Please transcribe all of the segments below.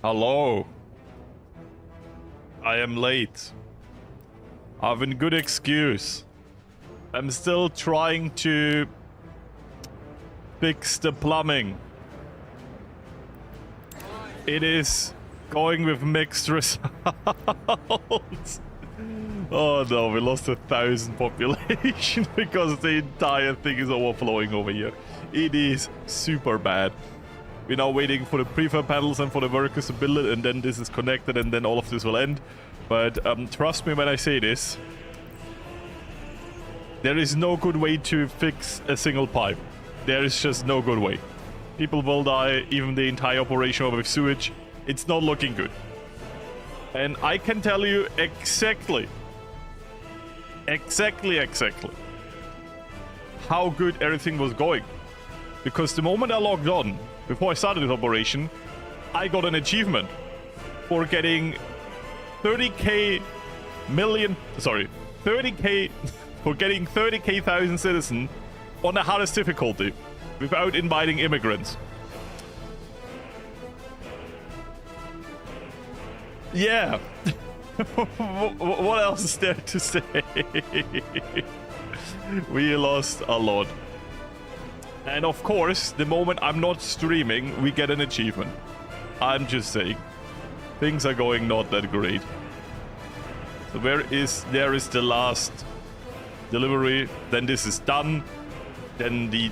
Hello. I am late. I have a good excuse. I'm still trying to fix the plumbing. It is going with mixed results. Oh no, we lost 1,000 population because the entire thing is overflowing over here. It is super bad. We're now waiting for the prefab panels and for the workers to build it, and then this is connected, and then all of this will end. But trust me when I say this. There is no good way to fix a single pipe. There is just no good way. People will die, even the entire operation over with sewage. It's not looking good. And I can tell you exactly how good everything was going. Because the moment I logged on, before I started this operation, I got an achievement for getting 30k for getting 30,000 citizens on the hardest difficulty without inviting immigrants. Yeah. What else is there to say? We lost a lot. And of course, the moment I'm not streaming, we get an achievement. I'm just saying. Things are going not that great. So there is the last delivery. Then this is done. Then the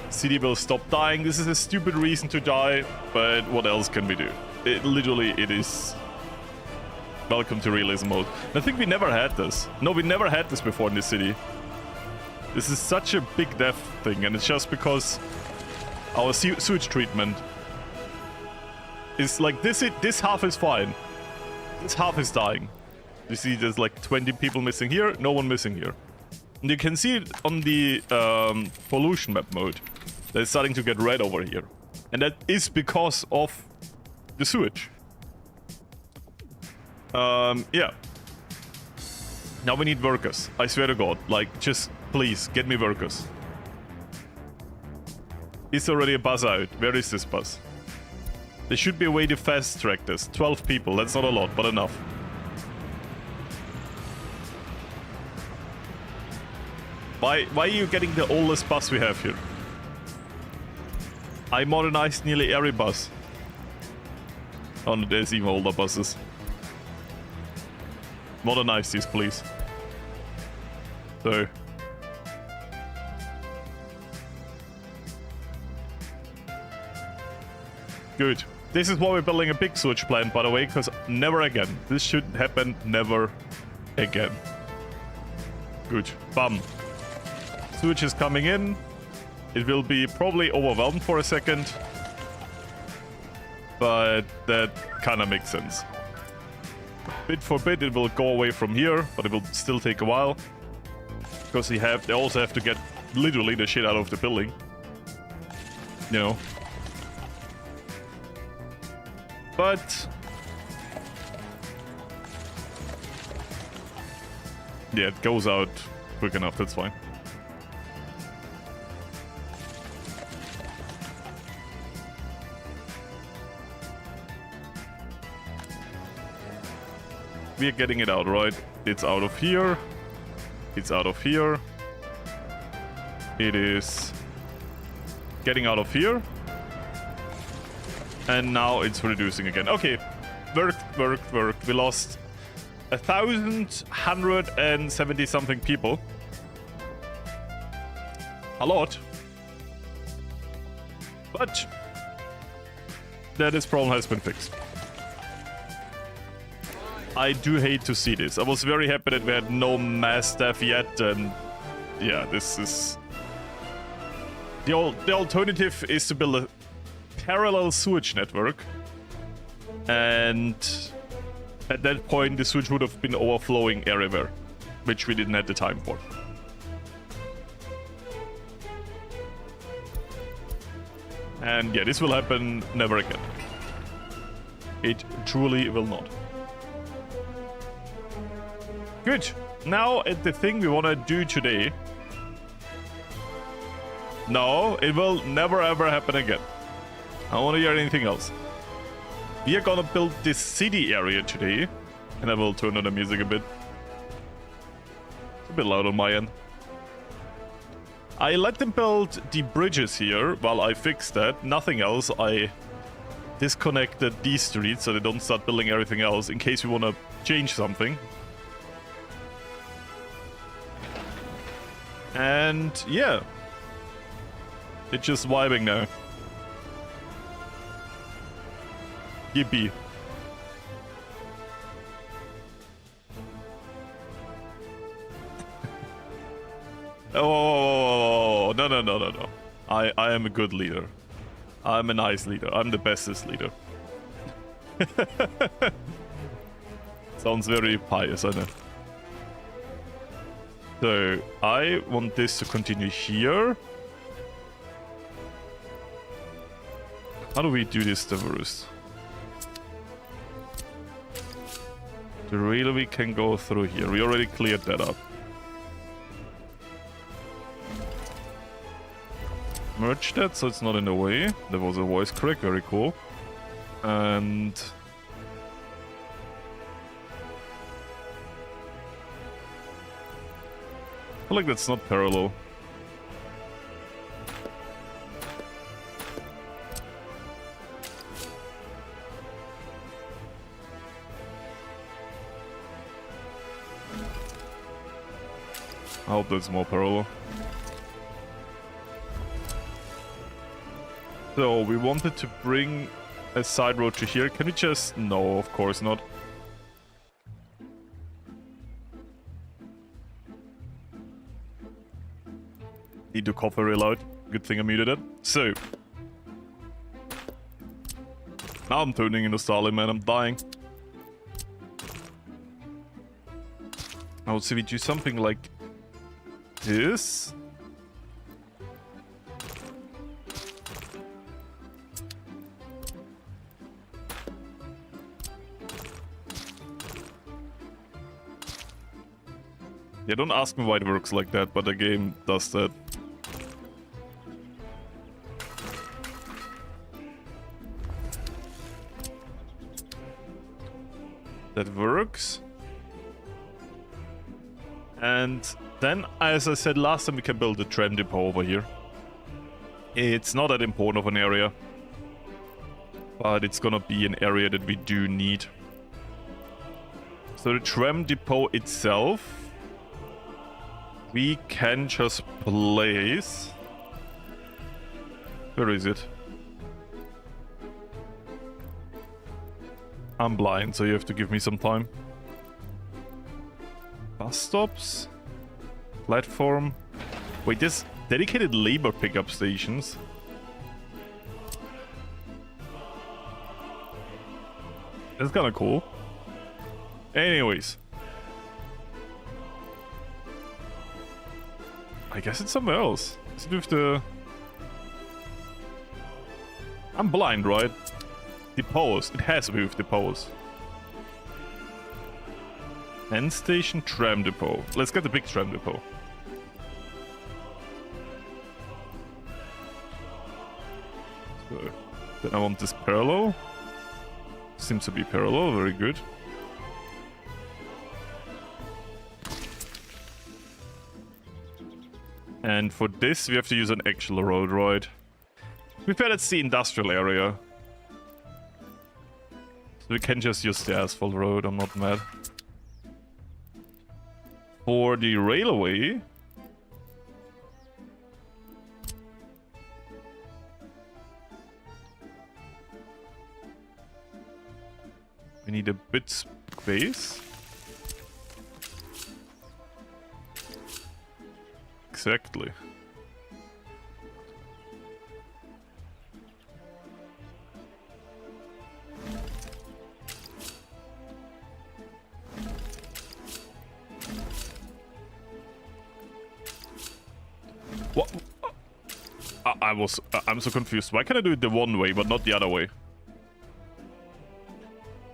city will stop dying. This is a stupid reason to die, but what else can we do? It is... Welcome to realism mode. I think we never had this. No, we never had this before in this city. This is such a big death thing, and it's just because our sewage treatment is like this half is fine. This half is dying. You see there's like 20 people missing here, no one missing here. And you can see it on the pollution map mode. They're starting to get red over here. And that is because of the sewage. Yeah. Now we need workers. I swear to God. Like, just please, get me workers. Is already a bus out? Where is this bus? There should be a way to fast track this. 12 people. That's not a lot, but enough. Why are you getting the oldest bus we have here? I modernized nearly every bus. Oh no, there's even older buses. Modernize these, please. So. Good. This is why we're building a big sewage plant, by the way, because never again. This should happen never again. Good. Bam. Sewage is coming in. It will be probably overwhelmed for a second. But that kind of makes sense. Bit for bit, it will go away from here, but it will still take a while. Because they also have to get literally the shit out of the building. You know. But... yeah, it goes out quick enough, that's fine. We're getting it out, right? It's out of here. It's out of here. It is getting out of here. And now it's reducing again. Okay. Worked. We lost 1,170 something people. A lot. But this problem has been fixed. I do hate to see this. I was very happy that we had no mass death yet, and yeah, this is... The alternative is to build a parallel sewage network, and at that point the sewage would have been overflowing everywhere, which we didn't have the time for. And yeah, this will happen never again. It truly will not. Good. Now, at the thing we want to do today... No, it will never ever happen again. I don't want to hear anything else. We are gonna build this city area today. And I will turn on the music a bit. It's a bit loud on my end. I let them build the bridges here while I fix that. Nothing else. I disconnected these streets so they don't start building everything else in case we want to change something. And yeah. It's just vibing now. Yippee. Oh, no. I am a good leader. I'm a nice leader. I'm the bestest leader. Sounds very pious, I know. So, I want this to continue here. How do we do this the worst? The railway can go through here. We already cleared that up. Merge that so it's not in the way. There was a voice crack, very cool. And I feel like that's not parallel. I hope that's more parallel. So, we wanted to bring a side road to here. Can we just... No, of course not. Need to cough very loud. Good thing I muted it. So. Now I'm turning into Stalin, man. I'm dying. Now, so we do something like this. Yeah, don't ask me why it works like that, but the game does that. That works. And then, as I said last time, we can build a tram depot over here. It's not that important of an area, but it's gonna be an area that we do need. So the tram depot itself, we can just place... Where is it? I'm blind, so you have to give me some time. Bus stops? Platform? Wait, there's dedicated labor pickup stations. That's kinda cool. Anyways. I guess it's somewhere else. Is it with the... I'm blind, right? Depots. It has to be with depots. End station, tram depot. Let's get the big tram depot. So, then I want this parallel. Seems to be parallel, very good. And for this, we have to use an actual road, right? To be fair, that's the industrial area. So we can just use the asphalt road, I'm not mad. For the railway... we need a bit space. Exactly. What? I'm so confused. Why can I do it the one way, but not the other way?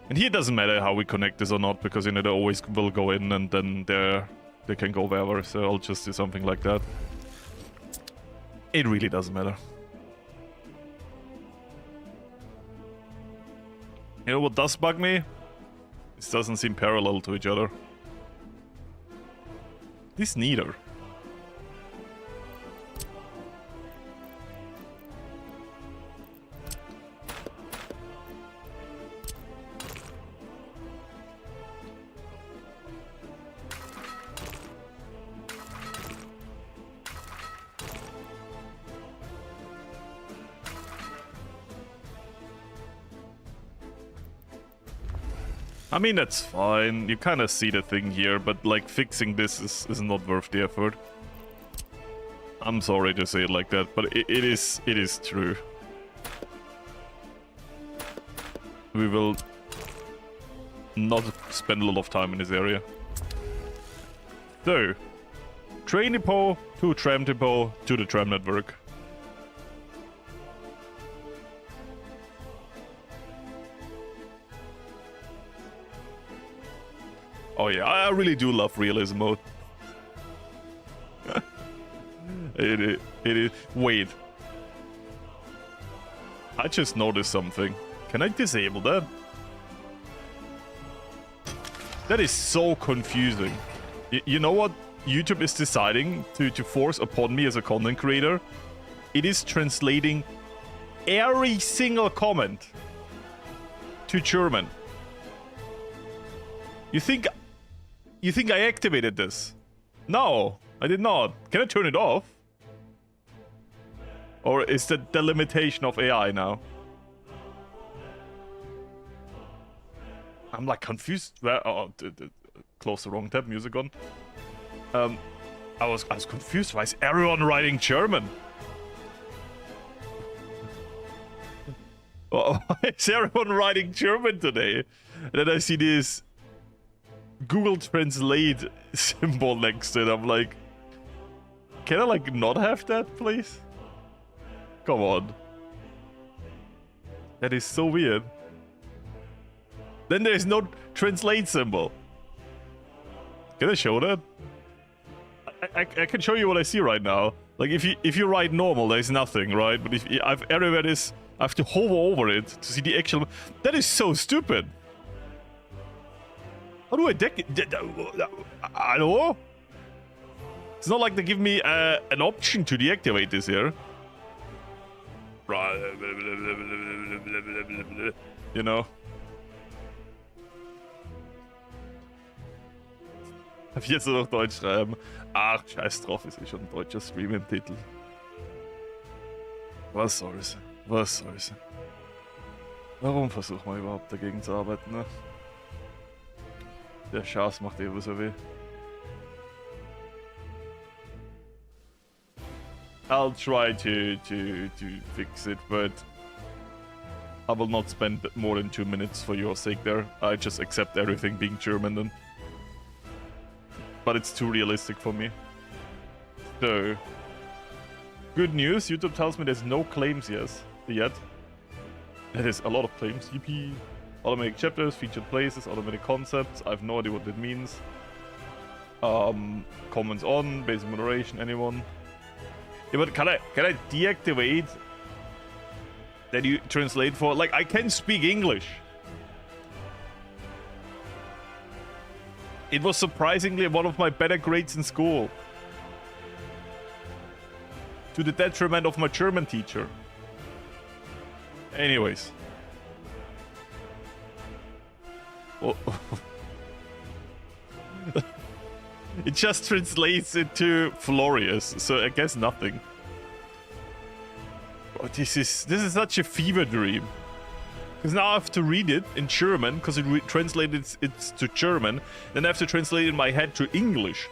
And here it doesn't matter how we connect this or not, because, you know, they always will go in and then they can go wherever, so I'll just do something like that. It really doesn't matter. You know what does bug me? This doesn't seem parallel to each other. This neither. I mean, that's fine. You kind of see the thing here, but like fixing this is not worth the effort. I'm sorry to say it like that, but it is true. We will not spend a lot of time in this area. So, train depot to tram depot to the tram network. Oh yeah, I really do love realism mode. It is. Wait. I just noticed something. Can I disable that? That is so confusing. You know what YouTube is deciding to force upon me as a content creator? It is translating every single comment to German. You think I activated this? No, I did not. Can I turn it off? Or is that the limitation of AI now? I'm like confused. Oh, close the wrong tab, music on. I was confused. Why is everyone writing German? Why is everyone writing German today? And then I see this Google Translate symbol next to it. I'm like, can I like not have that, please? Come on. That is so weird. Then there's no translate symbol. Can I show that? I can show you what I see right now. Like if you write normal, there's nothing, right? But if I've everywhere this, I have to hover over it to see the actual. That is so stupid. How do I I don't know. It's not like they give me an option to deactivate this here. You know. Darf ich jetzt nur noch Deutsch schreiben? Ach, scheiß drauf, ist eh schon ein deutscher Stream im Titel. Was soll's? Was soll's? Warum versuchen wir überhaupt dagegen zu arbeiten, ne? Der Schaß macht eh so weh. I'll try to fix it, but I will not spend more than 2 minutes for your sake there. I just accept everything being German then. But it's too realistic for me. So, good news, YouTube tells me there's no claims yet. That is a lot of claims. Yippee. Automatic chapters, featured places, automatic concepts. I have no idea what that means. Comments on, basic moderation, anyone. Yeah, but can I deactivate that you translate for? Like, I can speak English. It was surprisingly one of my better grades in school. To the detriment of my German teacher. Anyways. Oh. It just translates into Florius, so I guess nothing. Oh, this is such a fever dream. Because now I have to read it in German, because it translated it to German, then I have to translate it in my head to English.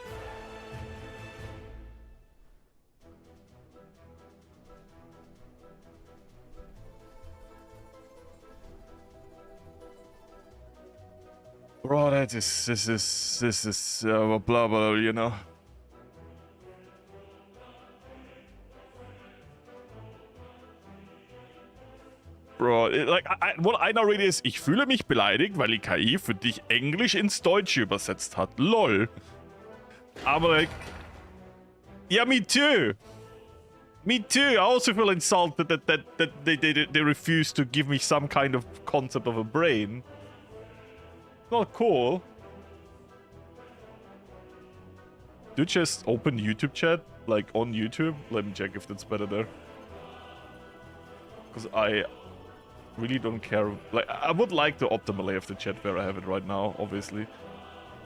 Bro, this is blah blah, you know. Bro, like, what I now read is, ich fühle mich beleidigt, weil die KI für dich Englisch ins Deutsche übersetzt hat. LOL. Aber like, yeah, me too. Me too. I also feel insulted that they refuse to give me some kind of concept of a brain. Not cool. Do just open YouTube chat, like on YouTube. Let me check if that's better there. Because I really don't care. Like, I would like to optimally have the chat where I have it right now, obviously.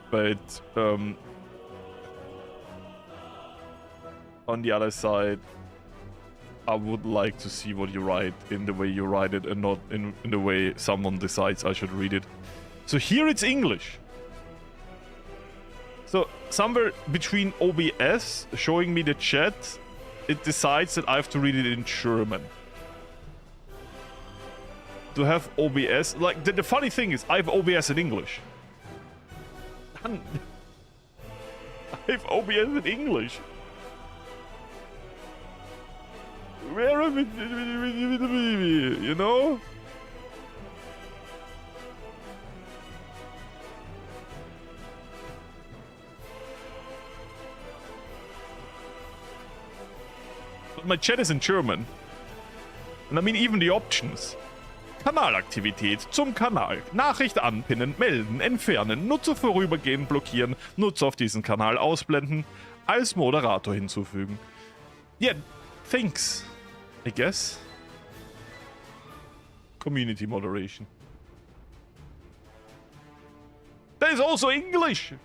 But on the other side, I would like to see what you write in the way you write it and not in the way someone decides I should read it. So here it's English. So somewhere between OBS showing me the chat, it decides that I have to read it in German. To have OBS, like the funny thing is I have OBS in English. I have OBS in English. Where am I? You know? But my chat is in German. And I mean even the options. Kanalaktivität zum Kanal. Nachricht anpinnen, melden, entfernen, Nutzer vorübergehend blockieren, Nutzer auf diesen Kanal ausblenden, als Moderator hinzufügen. Yeah, thanks, I guess. Community moderation. That is also English!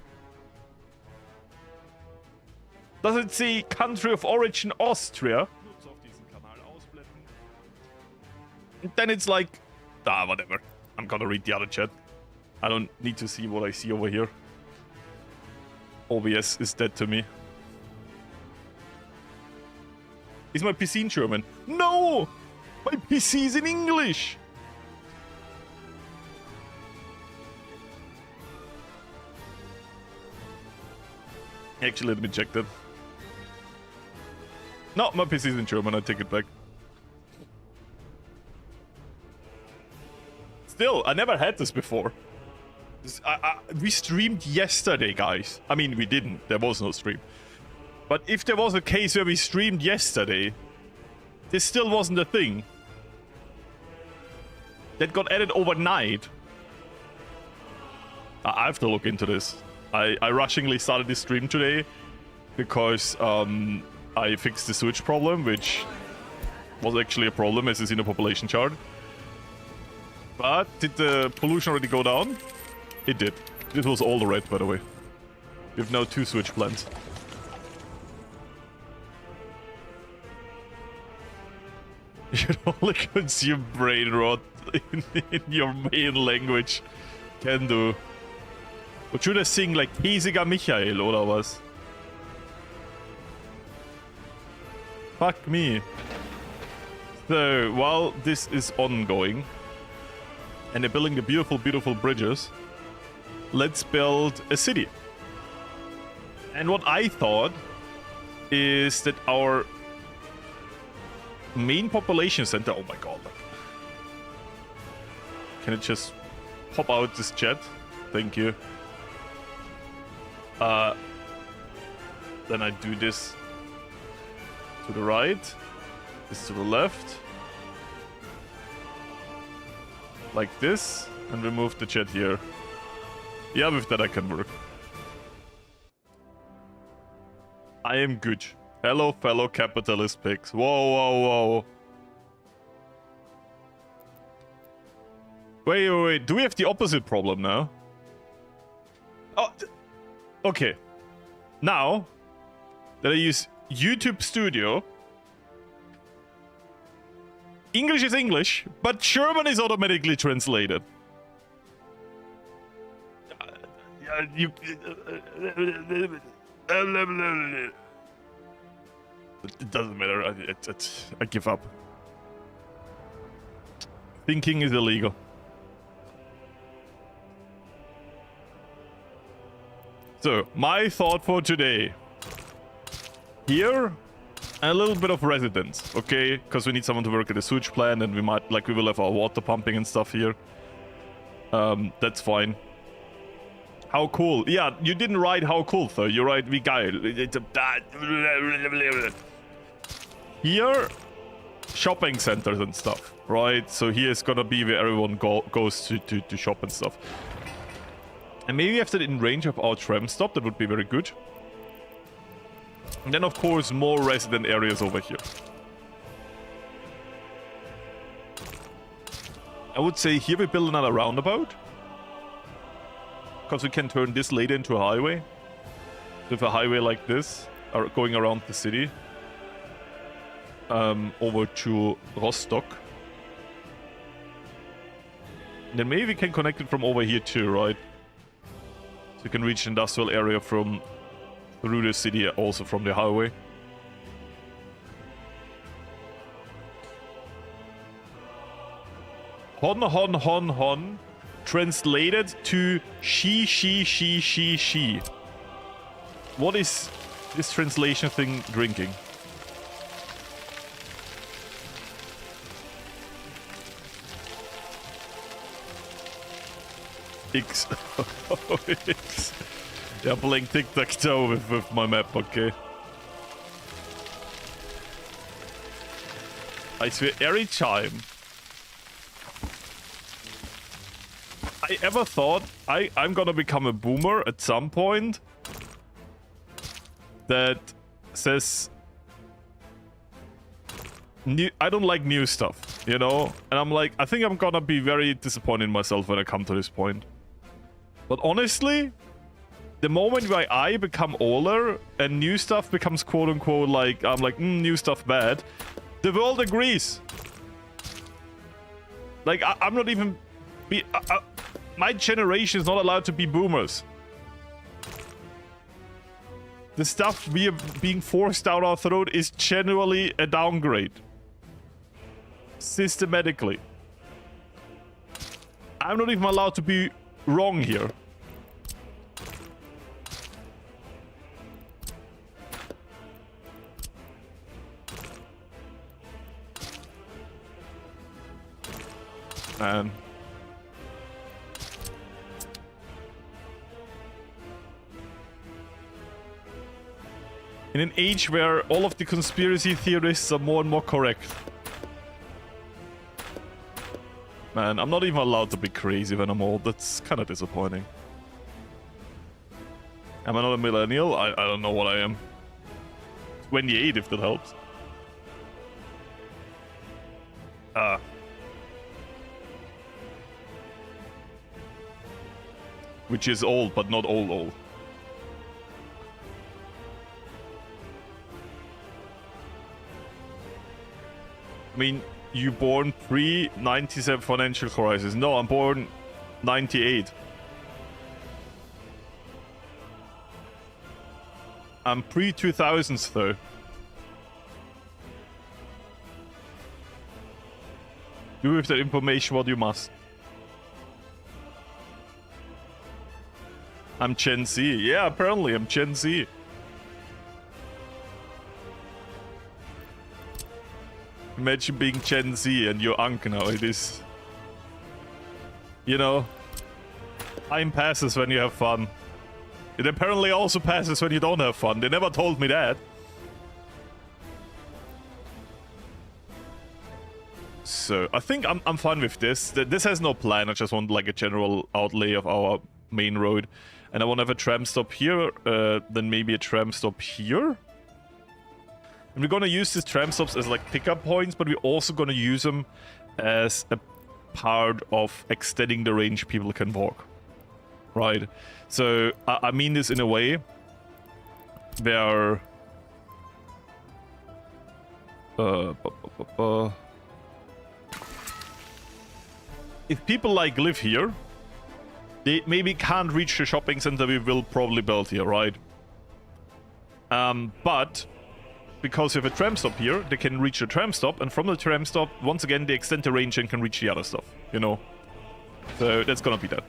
Does it say country of origin Austria? Nutzer auf diesen Kanal ausblenden. And then it's like, whatever. I'm gonna read the other chat. I don't need to see what I see over here. OBS is dead to me. Is my PC in German? No! My PC is in English! Actually, let me check that. No, my PC is in German. I take it back. Still, I never had this before. We streamed yesterday, guys. I mean, we didn't. There was no stream. But if there was a case where we streamed yesterday, this still wasn't a thing. That got added overnight. I have to look into this. I rushingly started this stream today because I fixed the sewage problem, which was actually a problem as is in the population chart. But did the pollution already go down? It did. This was all the red, by the way. We have now 2 sewage plants. You should only consume brain rot in your main language. Can do. What should I sing, like Hiesiger Michael oder was? Fuck me. So, while this is ongoing, and they're building the beautiful, beautiful bridges, let's build a city. And what I thought is that our main population center... Oh my god. Can it just pop out this chat? Thank you. Then I do this to the right, this to the left. Like this, and remove the chat here. Yeah, with that I can work. I am good. Hello, fellow capitalist pigs. Whoa, whoa, whoa. Wait. Do we have the opposite problem now? Oh, okay. Now that I use YouTube Studio, English is English, but German is automatically translated. It doesn't matter. I give up. Thinking is illegal. So, my thought for today. Here, a little bit of residence, okay? Because we need someone to work at the sewage plant, and we will have our water pumping and stuff here. That's fine. How cool. Yeah, you didn't write how cool, though. You write wie geil. here, shopping centers and stuff, right? So here is gonna be where everyone goes to shop and stuff. And maybe if they're in range of our tram stop, that would be very good. And then, of course, more resident areas over here. I would say here we build another roundabout. Because we can turn this later into a highway. With a highway like this, or going around the city. Over to Rostock. And then maybe we can connect it from over here too, right? So you can reach the industrial area from through the city, also from the highway. Hon. Translated to she. What is this translation thing drinking? X. X. Yeah, playing tic-tac-toe with my map, okay. I swear, every time I ever thought I'm gonna become a boomer at some point that says I don't like new stuff, you know? And I'm like, I think I'm gonna be very disappointed in myself when I come to this point. But honestly, the moment where I become older and new stuff becomes quote-unquote like, I'm like, new stuff bad, the world agrees. Like, I'm not even... my generation is not allowed to be boomers. The stuff we are being forced down our throat is generally a downgrade. Systematically. I'm not even allowed to be wrong here. Man. In an age where all of the conspiracy theorists are more and more correct. Man, I'm not even allowed to be crazy when I'm old. That's kind of disappointing. Am I not a millennial? I don't know what I am. 28 if that helps. Which is old, but not old. I mean, you born pre-97 financial crisis. No, I'm born 98. I'm pre-2000s though. Do with that information what you must. I'm Gen Z. Yeah, apparently I'm Gen Z. Imagine being Gen Z and your uncle now. It is... You know... Time passes when you have fun. It apparently also passes when you don't have fun. They never told me that. So, I think I'm fine with this. This has no plan. I just want like a general outlay of our main road. And I want to have a tram stop here, then maybe a tram stop here. And we're going to use these tram stops as like pickup points, but we're also going to use them as a part of extending the range people can walk. Right? So, I mean this in a way where... if people like live here, they maybe can't reach the shopping center we will probably build here, right? But because we have a tram stop here, they can reach the tram stop, and from the tram stop, once again, they extend the range and can reach the other stuff, you know? So that's gonna be that.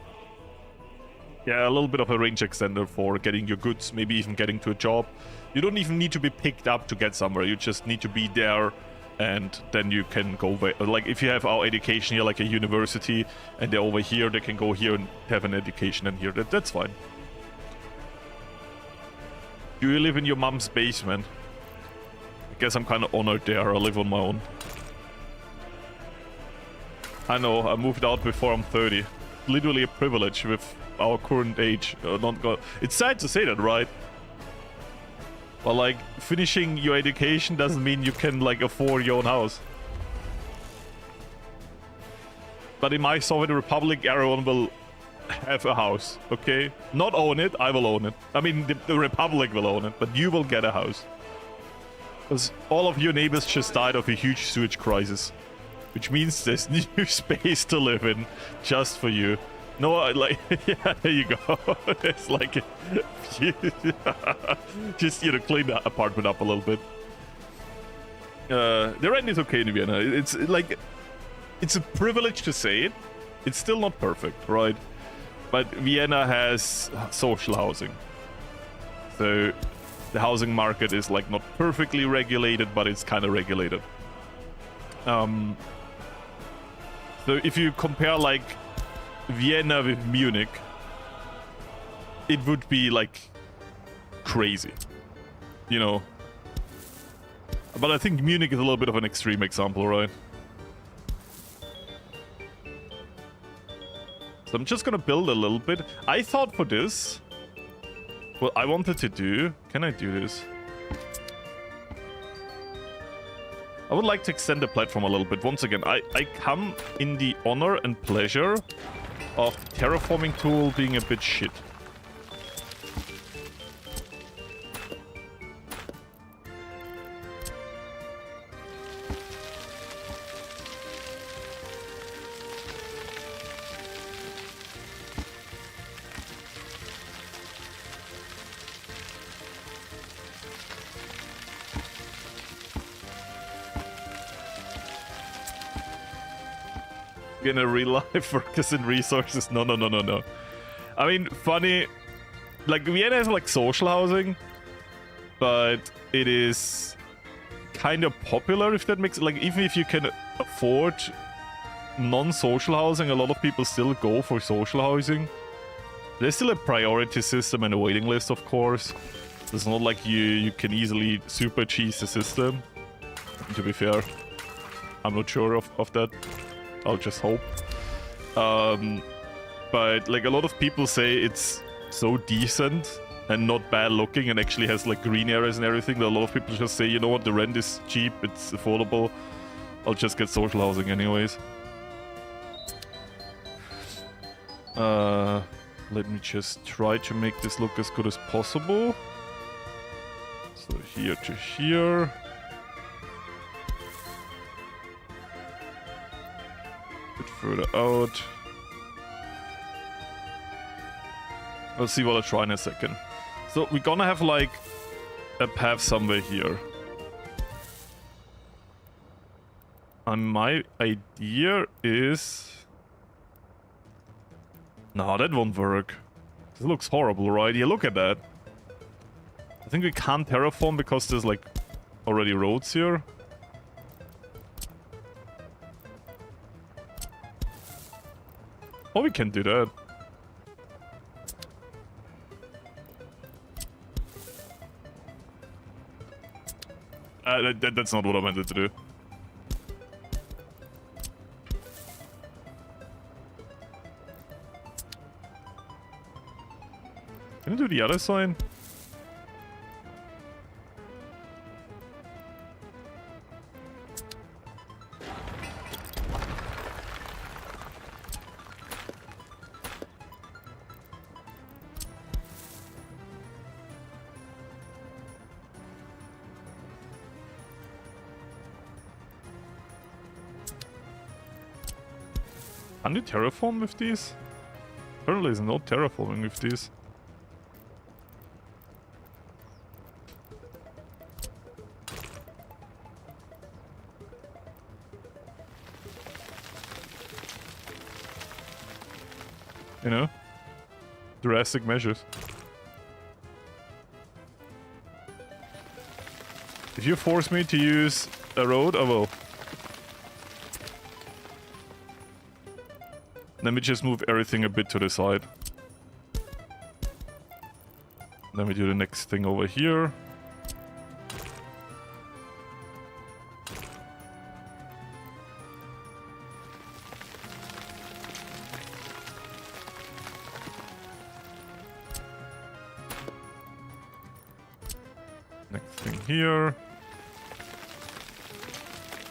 Yeah, a little bit of a range extender for getting your goods, maybe even getting to a job. You don't even need to be picked up to get somewhere, you just need to be there, and then you can go away. Like, if you have our education here, like a university, and they're over here, they can go here and have an education in here. That's fine. Do you live in your mom's basement? Guess I'm kind of honored there. I live on my own. I know, I moved out before I'm 30. Literally a privilege with our current age. It's sad to say that, right? But like, finishing your education doesn't mean you can like afford your own house. But in my Soviet Republic, everyone will have a house, okay? Not own it, I will own it. I mean, the Republic will own it, but you will get a house. Because all of your neighbors just died of a huge sewage crisis. Which means there's new space to live in, just for you. No, like, yeah, there you go. It's like, just, you know, clean the apartment up a little bit. The rent is okay in Vienna. It's like, it's a privilege to say it. It's still not perfect, right? But Vienna has social housing. So the housing market is like not perfectly regulated, but it's kind of regulated. So if you compare like Vienna with Munich, it would be like crazy, you know. But I think Munich is a little bit of an extreme example, right? So I'm just gonna build a little bit. I thought for this, what I wanted to do, can I do this? I would like to extend the platform a little bit. Once again, I come in the honor and pleasure of the terraforming tool being a bit shit. In a real life workers and resources. No. I mean, funny, like Vienna has like social housing, but it is kind of popular, if that makes, like, even if you can afford non-social housing, a lot of people still go for social housing. There's still a priority system and a waiting list, of course. It's not like you can easily super cheese the system. To be fair, I'm not sure of that. I'll just hope. But like a lot of people say it's so decent and not bad looking and actually has like green areas and everything that a lot of people just say, you know what, the rent is cheap, it's affordable, I'll just get social housing anyways. Let me just try to make this look as good as possible. So here to here. Further out. Let's see what I'll try in a second. So we're gonna have like a path somewhere here. And my idea is... No, that won't work. This looks horrible, right? Yeah, look at that. I think we can't terraform because there's like already roads here. Oh, we can do that. That's not what I meant to do. Can I do the other side? Can you terraform with these? Apparently there's no terraforming with these. You know? Drastic measures. If you force me to use a road, I will. Let me just move everything a bit to the side. Then we do the next thing over here. Next thing here.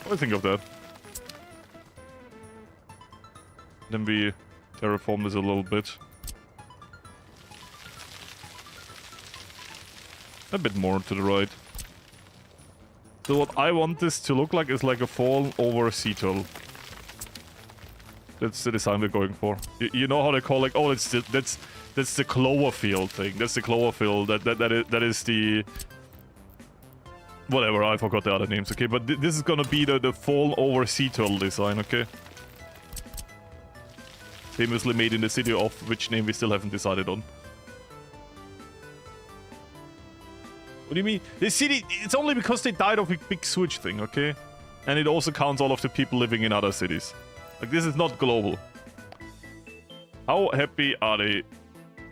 What do you think of that? Then we terraform this a little bit. A bit more to the right. So what I want this to look like is like a fall over sea turtle. That's the design we're going for. You know how they call like, oh, that's the Cloverfield thing. That's the Cloverfield. That is the whatever. I forgot the other names. Okay, but this is gonna be the fall over sea turtle design. Okay. Famously made in the city of which name we still haven't decided on. What do you mean? The city, it's only because they died of a big switch thing, okay? And it also counts all of the people living in other cities. Like, this is not global. How happy are they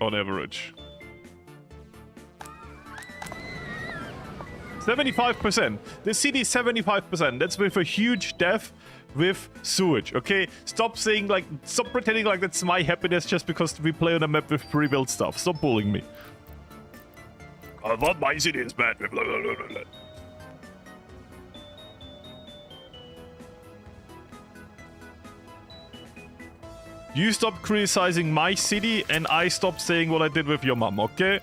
on average? 75%. The city is 75%. That's with a huge death with sewage, okay? Stop saying like, stop pretending like that's my happiness just because we play on a map with pre-built stuff. Stop bullying me. I thought my city is bad. Blah, blah, blah, blah. You stop criticizing my city and I stop saying what I did with your mom, okay?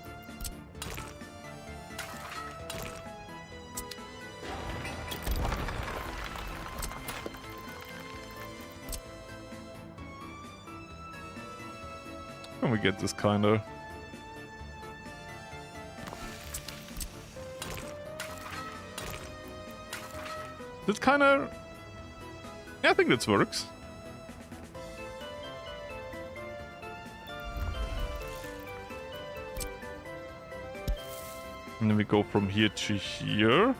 Can we get this kinda... This kinda... Yeah, I think this works. And then we go from here to here.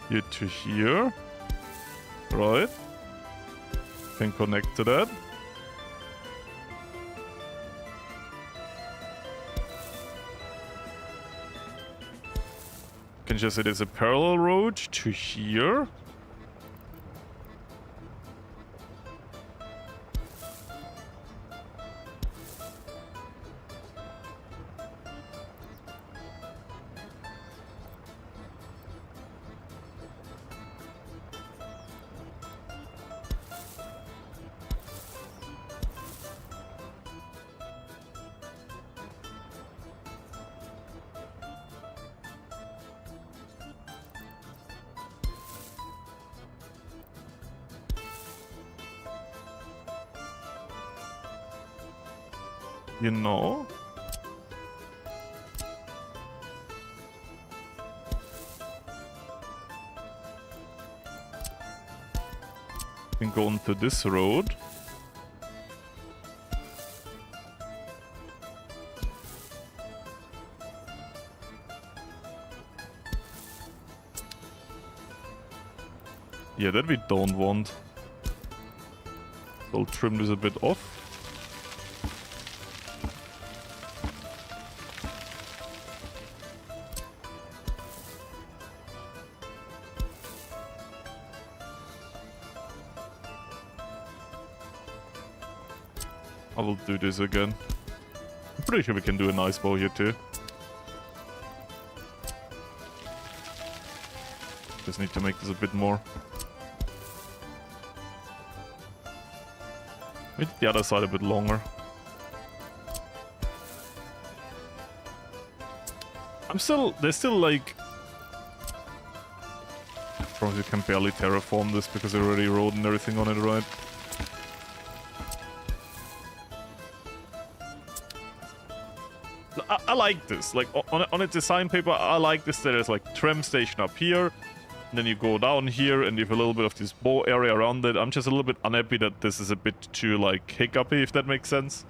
Here to here. Right. Can connect to that. Can just say there's a parallel road to here. You know? Can go onto this road. Yeah, that we don't want. So I'll trim this a bit off. I will do this again. I'm pretty sure we can do a nice bow here too. Just need to make this a bit more. Make the other side a bit longer. There's still like... Probably can barely terraform this because I already wrote and everything on it, right? I like this. Like, on a design paper, I like this. There's like tram station up here. And then you go down here and you have a little bit of this bow area around it. I'm just a little bit unhappy that this is a bit too, like, hiccupy, if that makes sense.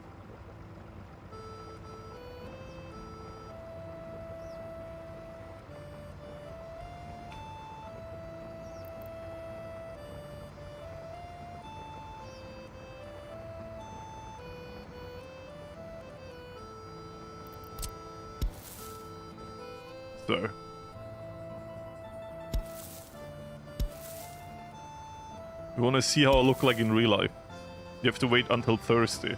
So. You wanna see how I look like in real life? You have to wait until Thursday.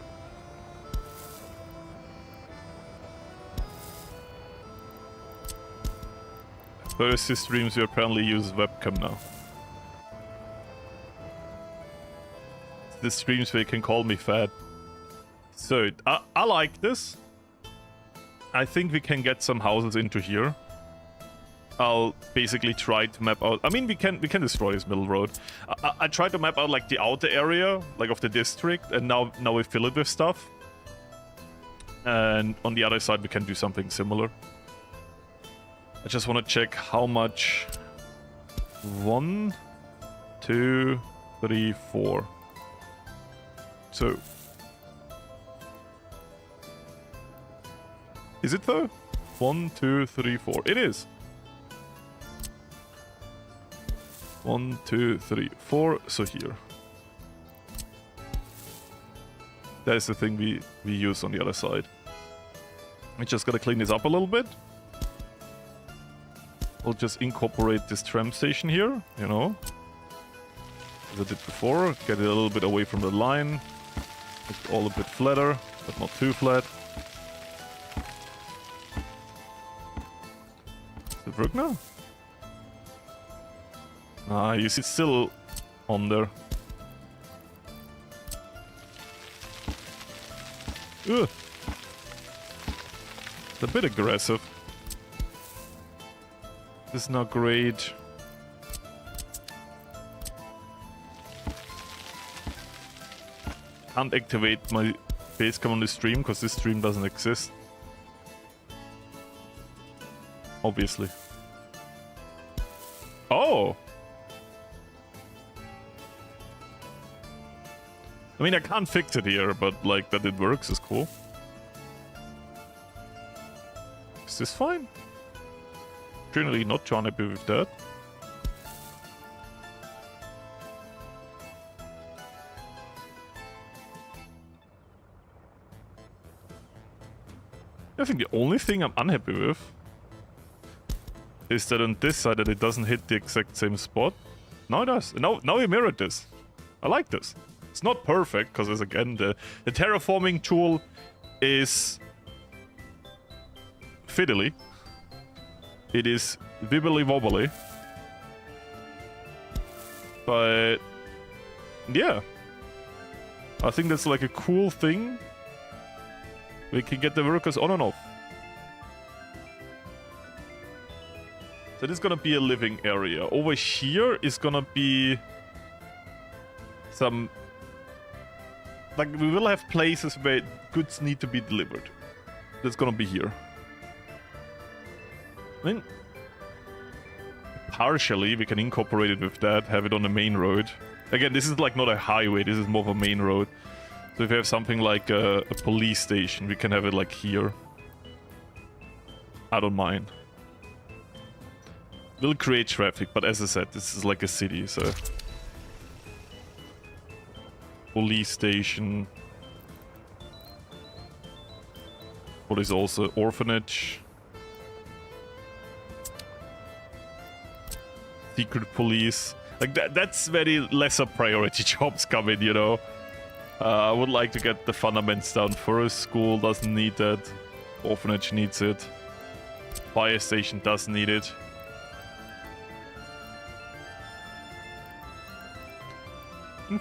Thursday streams, you apparently use webcam now. The streams where you can call me fat. So, I like this. I think we can get some houses into here. I'll basically try to map out... I mean, we can destroy this middle road. I tried to map out, like, the outer area, like, of the district, and now we fill it with stuff. And on the other side, we can do something similar. I just want to check how much... 1, 2, 3, 4. So... Is it though? 1, 2, 3, 4. It is! 1, 2, 3, 4. So here. That is the thing we use on the other side. We just gotta clean this up a little bit. We'll just incorporate this tram station here, you know. As I did before. Get it a little bit away from the line. Make it all a bit flatter, but not too flat. Does it work now? Ah, you see it's still on there. Ugh. It's a bit aggressive. This is not great. Can't activate my base cam on this stream because this stream doesn't exist. Obviously. Oh! I mean, I can't fix it here, but like that it works is cool. Is this fine? Generally not too unhappy with that. I think the only thing I'm unhappy with is that on this side that it doesn't hit the exact same spot. Now it does. Now we mirrored this. I like this. It's not perfect, because again, the terraforming tool is fiddly. It is wibbly wobbly. But yeah. I think that's like a cool thing. We can get the workers on and off. So this is gonna be a living area. Over here is gonna be some... Like, we will have places where goods need to be delivered. That's gonna be here. I mean, partially we can incorporate it with that, have it on the main road. Again, this is like not a highway, this is more of a main road. So if you have something like a police station, we can have it like here. I don't mind. We'll create traffic, but as I said, this is like a city, so... Police station. What is also orphanage. Secret police. Like that's where the lesser priority jobs come in, you know. I would like to get the fundamentals down first. School doesn't need that. Orphanage needs it. Fire station does need it.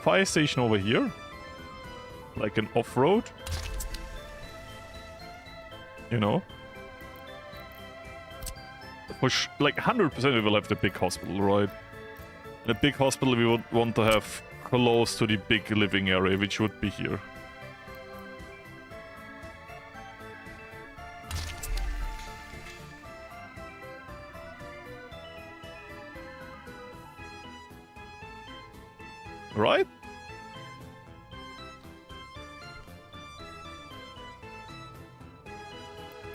Fire station over here, like an off-road, you know, push like 100% we will have the big hospital, right? And a big hospital we would want to have close to the big living area, which would be here. Right?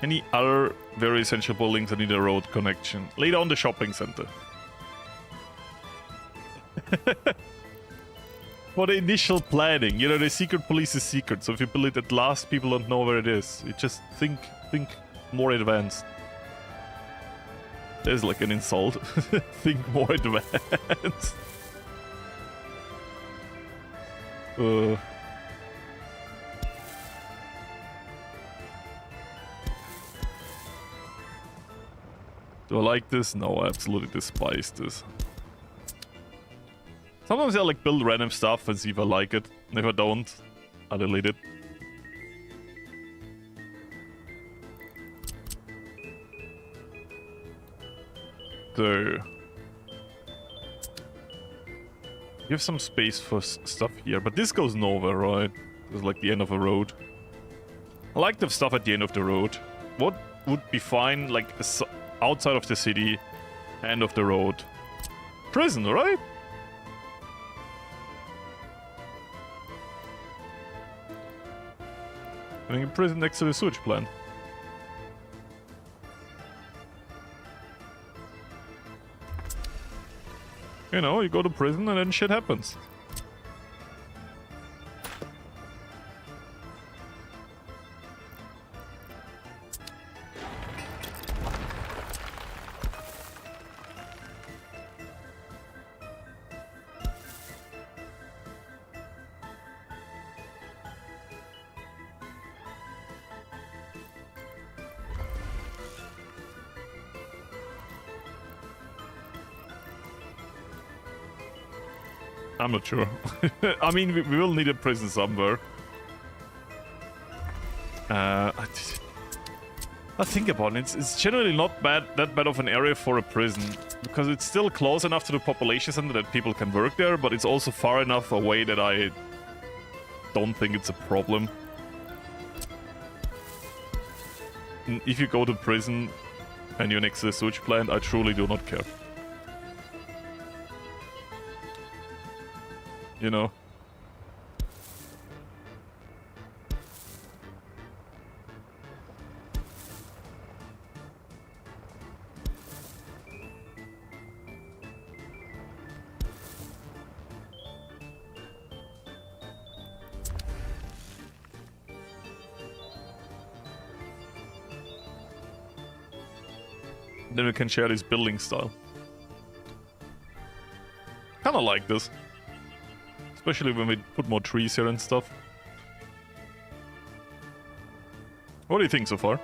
Any other very essential buildings that need a road connection? Later on the shopping center. For the initial planning, you know, the secret police is secret, so if you build it at last, people don't know where it is. You just think more advanced. There's like an insult. Think more advanced. Do I like this? No, I absolutely despise this. Sometimes I like build random stuff and see if I like it. And if I don't, I delete it. So... give some space for stuff here, but this goes nowhere, right? This is like the end of a road. I like the stuff at the end of the road. What would be fine, like outside of the city, end of the road? Prison, right? I think a prison next to the sewage plant. You know, you go to prison and then shit happens. I'm not sure. I mean, we will need a prison somewhere. I think about it. It's generally not that bad of an area for a prison, because it's still close enough to the population center that people can work there, but it's also far enough away that I don't think it's a problem. If you go to prison and you're next to the sewage plant, I truly do not care. You know? Then we can share this building style. Kinda like this. Especially when we put more trees here and stuff. What do you think so far?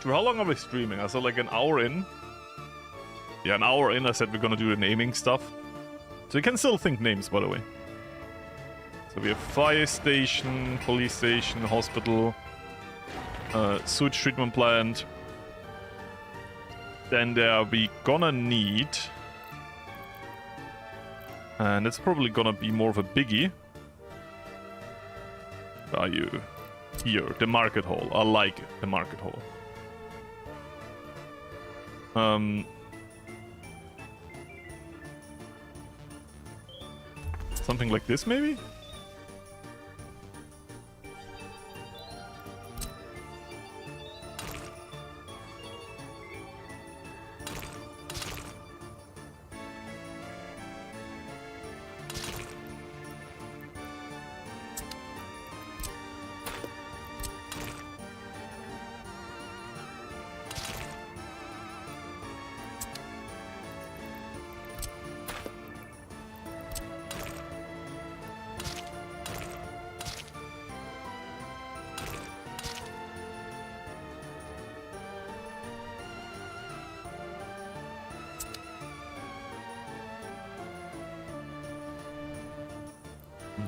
So how long are we streaming? I said like an hour in. Yeah, an hour in I said we're gonna do the naming stuff. So you can still think names, by the way. So we have fire station, police station, hospital, sewage treatment plant. Then there we gonna need, and it's probably gonna be more of a biggie. Where are you? Here, the market hall. I like it, the market hall. Something like this, maybe?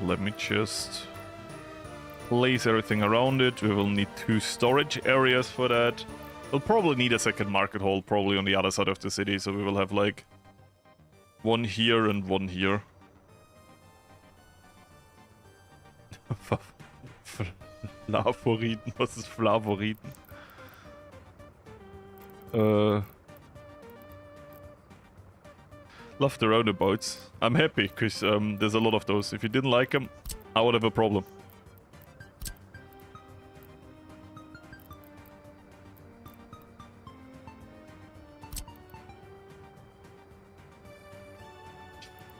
Let me just place everything around it. We will need 2 storage areas for that. We'll probably need a second market hall, probably on the other side of the city, so we will have like 1 here and 1 here. Flavoriten, was ist Flavoriten? Love the roundabouts. I'm happy, because there's a lot of those. If you didn't like them, I would have a problem.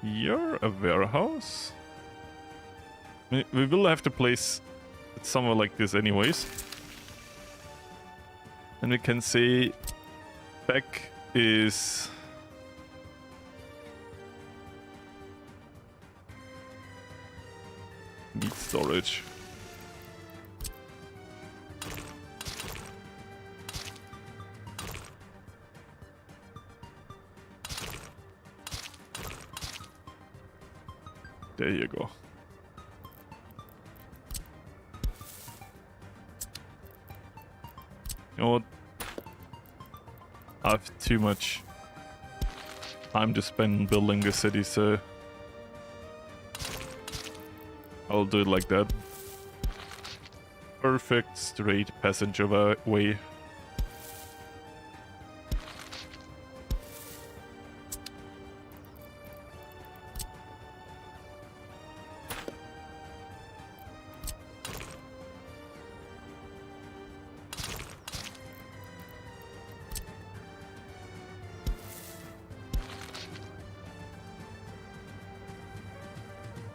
Here, a warehouse. We will have to place it somewhere like this anyways. And we can say back is... storage. There you go. You know what? I have too much time to spend building the city, so I'll do it like that. Perfect straight passenger way.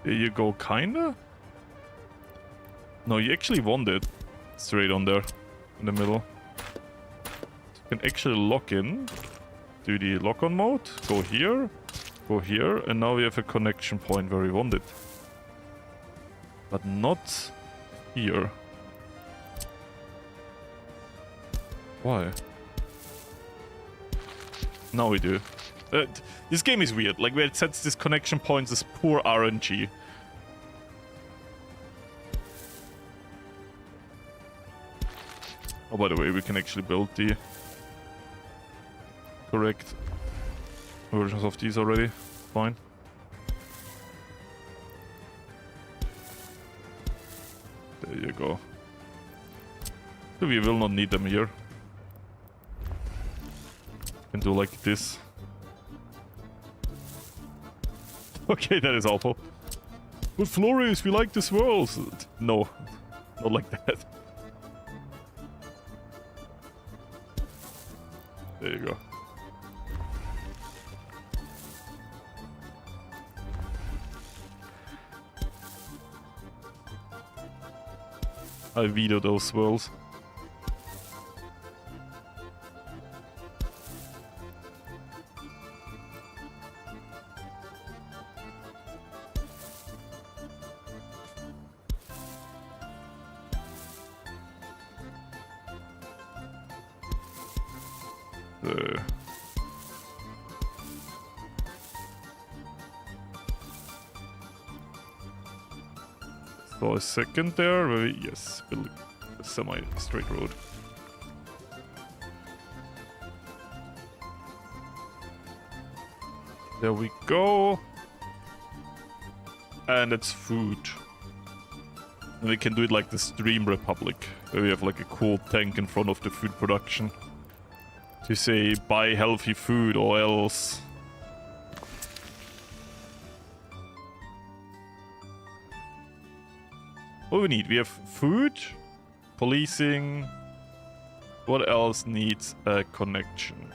There you go, kinda? No, you actually want it straight on there, in the middle. You can actually lock in, do the lock-on mode, go here, and now we have a connection point where we want it. But not here. Why? Now we do. This game is weird, like where it sets these connection points as poor RNG. Oh, by the way, we can actually build the correct versions of these already. Fine. There you go. So we will not need them here. Can do like this. Okay, that is awful. But Florius, we like this world. No, not like that. There you go. I veto those swirls. So a second there, yes, build a semi-straight road. There we go. And it's food. And we can do it like the Stream Republic, where we have like a cool tank in front of the food production. To say, buy healthy food or else. What do we need? We have food, policing. What else needs a connection?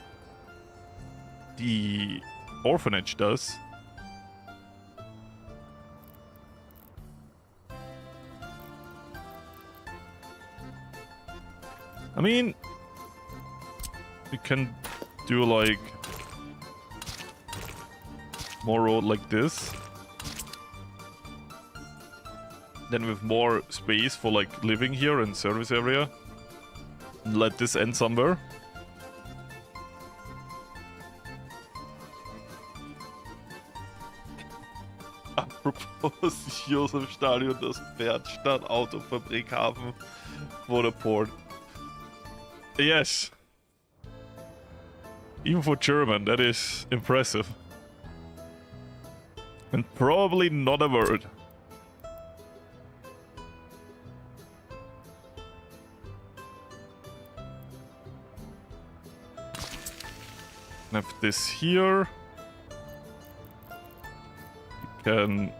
The orphanage does. I mean, we can do like more road like this. Then with more space for like living here and service area. And let this end somewhere. Apropos Josef Stadion, das Pferd statt Autofabrikhafen wurde Port. Yes. Even for German, that is impressive. And probably not a word. Have this here. You can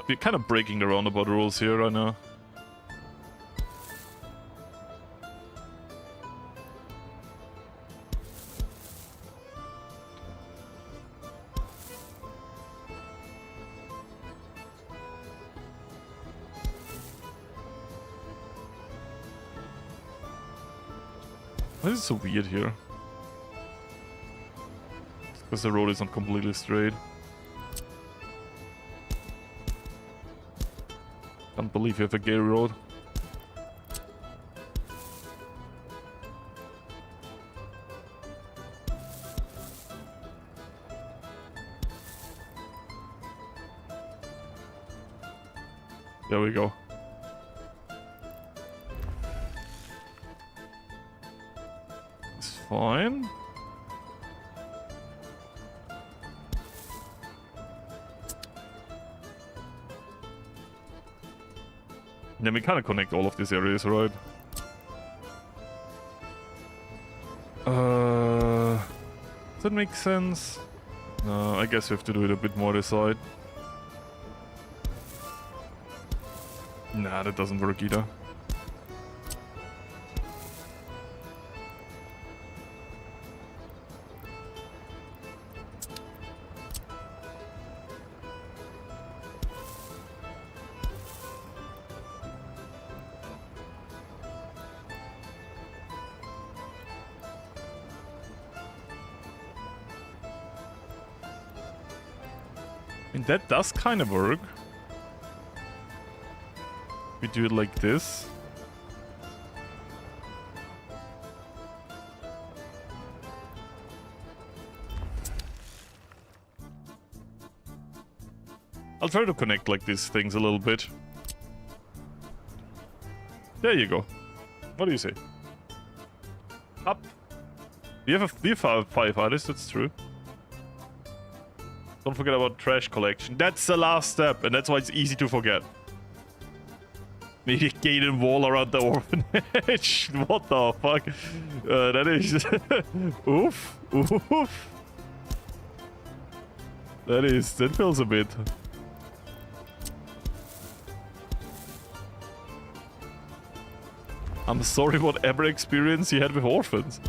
we're kind of breaking the roundabout rules here, I know. Why is it so weird here? Because the road is not completely straight. Can't believe you have a gay road. There we go. It's fine. Then we kind of connect all of these areas, right? Does that make sense? No, I guess we have to do it a bit more this side. Nah, that doesn't work either. I mean, that does kind of work. We do it like this. I'll try to connect like these things a little bit. There you go. What do you say? Up. You have firefighters, that's true. Don't forget about trash collection. That's the last step, and that's why it's easy to forget. Maybe gate and wall around the orphanage. What the fuck? That is... oof. Oof. That feels a bit. I'm sorry whatever experience you had with orphans.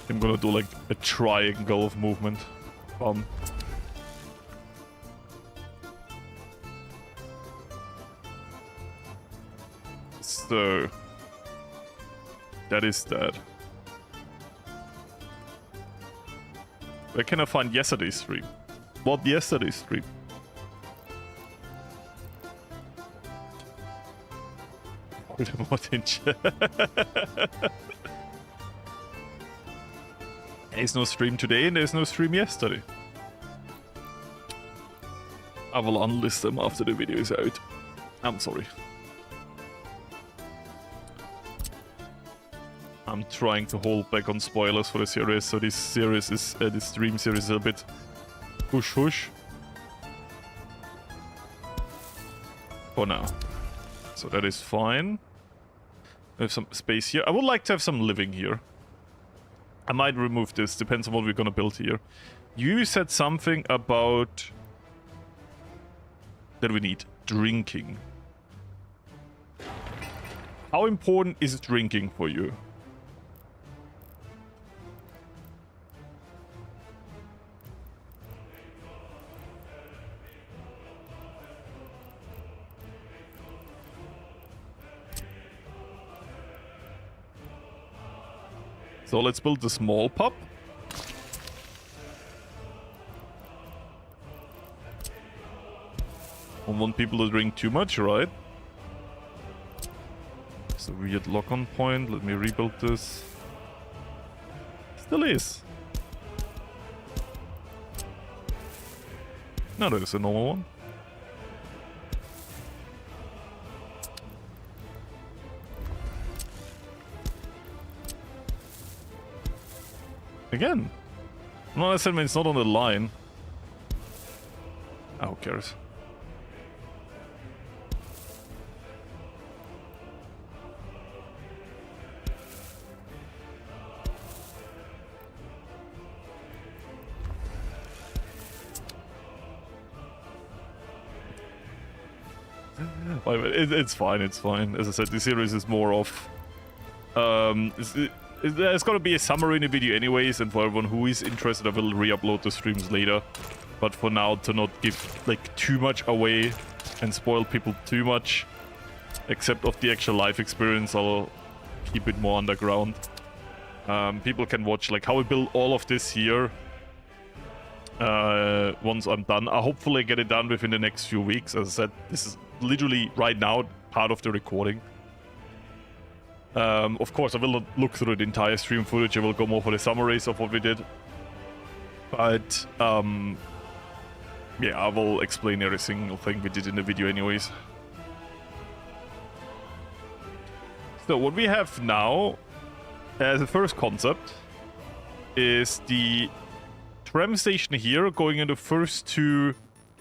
I'm gonna do like a triangle of movement. So that is that. Where can I find yesterday's stream? What yesterday's stream? What in chat? There's no stream today and there's no stream yesterday. I will unlist them after the video is out. I'm sorry. I'm trying to hold back on spoilers for the series, so this series is this stream series is a bit hush for now. So that is fine. We have some space here. I would like to have some living here. I might remove this, depends on what we're gonna build here. You said something about that we need drinking. How important is drinking for you? So let's build a small pub. Don't want people to drink too much, right? It's a weird lock-on point. Let me rebuild this. Still is. No, that is a normal one. Again. No, I said it's not on the line. Oh, who cares? It's fine, it's fine. As I said, this series is more of... There's gonna be a summary in the video anyways, and for everyone who is interested, I will re-upload the streams later. But for now, to not give like too much away and spoil people too much, except of the actual life experience, I'll keep it more underground. People can watch like how I build all of this here once I'm done. I'll hopefully get it done within the next few weeks. As I said, this is literally right now part of the recording. Of course, I will not look through the entire stream footage. I will go more for the summaries of what we did. But, yeah, I will explain every single thing we did in the video anyways. So, what we have now, as a first concept, is the tram station here going in the first two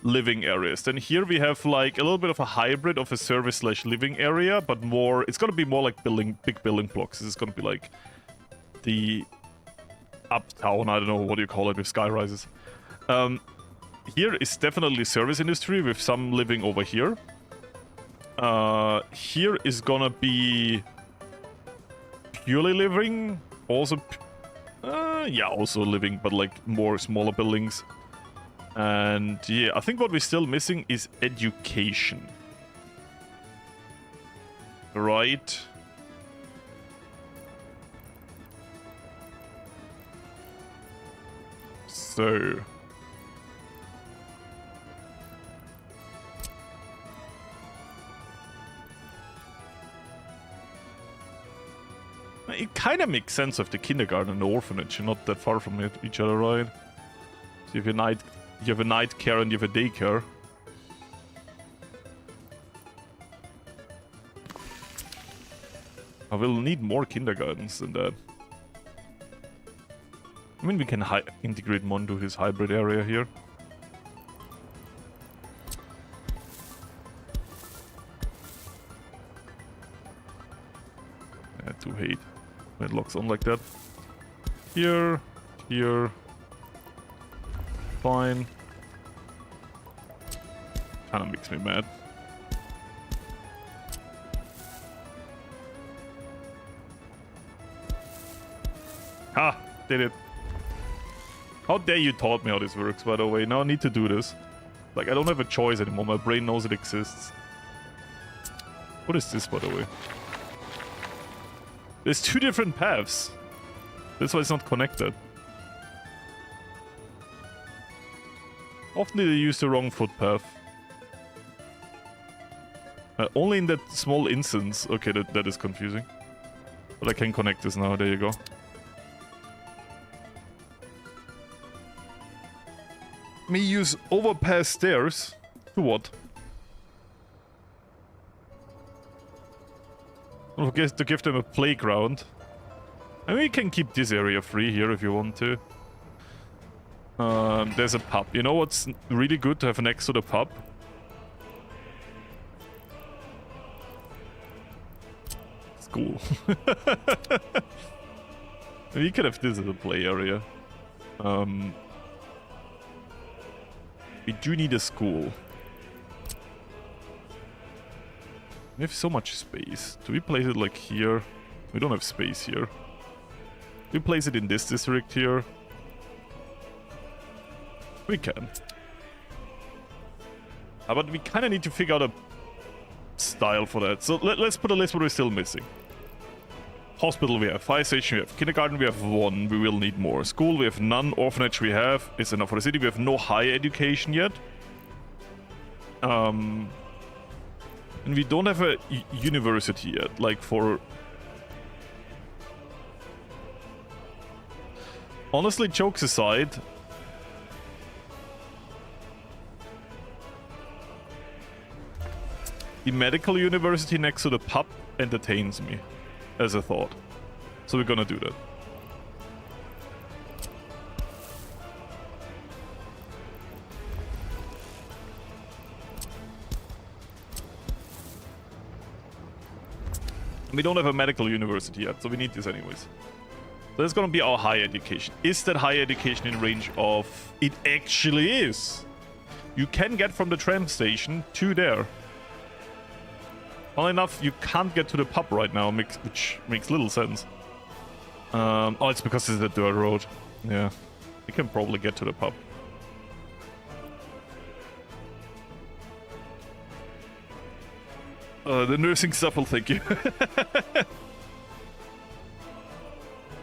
living areas. Then here we have like a little bit of a hybrid of a service/living area, but more, it's gonna be more like big building blocks. This is gonna be like the uptown, I don't know what you call it, with sky rises. Here is definitely service industry with some living over here. Here is gonna be purely living, also yeah, also living, but like more smaller buildings. And yeah, I think what we're still missing is education. Right. So. It kind of makes sense of the kindergarten and the orphanage. You're not that far from each other, right? So you have a night care and you have a daycare. I will need more kindergartens than that. I mean, we can integrate more into his hybrid area here. I do hate when it locks on like that. Here, here. Fine. Kinda makes me mad. Ha! Did it. How dare you taught me how this works, by the way. Now I need to do this. Like, I don't have a choice anymore. My brain knows it exists. What is this, by the way? There's two different paths. That's why it's not connected. Often they use the wrong footpath. Only in that small instance. Okay, that is confusing. But I can connect this now. There you go. Me use overpass stairs to what? Don't forget to give them a playground. I mean, you can keep this area free here if you want to. There's a pub. You know what's really good to have next to the pub? School. You can have this as a play area. We do need a school. We have so much space. Do we place it like here? We don't have space here. Do we place it in this district here? We can. But we kind of need to figure out a style for that. So let's put a list what we're still missing. Hospital we have, fire station we have, kindergarten we have 1, we will need more. School we have none, orphanage we have, it's enough for the city, we have no higher education yet. And we don't have a university yet, like for... Honestly, jokes aside... The medical university next to the pub entertains me, as a thought. So we're gonna do that. We don't have a medical university yet, so we need this anyways. So that's gonna be our higher education. Is that higher education in range of... It actually is! You can get from the tram station to there. Well enough, you can't get to the pub right now, which makes little sense. Oh, it's because it's a dirt road. Yeah. We can probably get to the pub. The nursing stuff will thank you.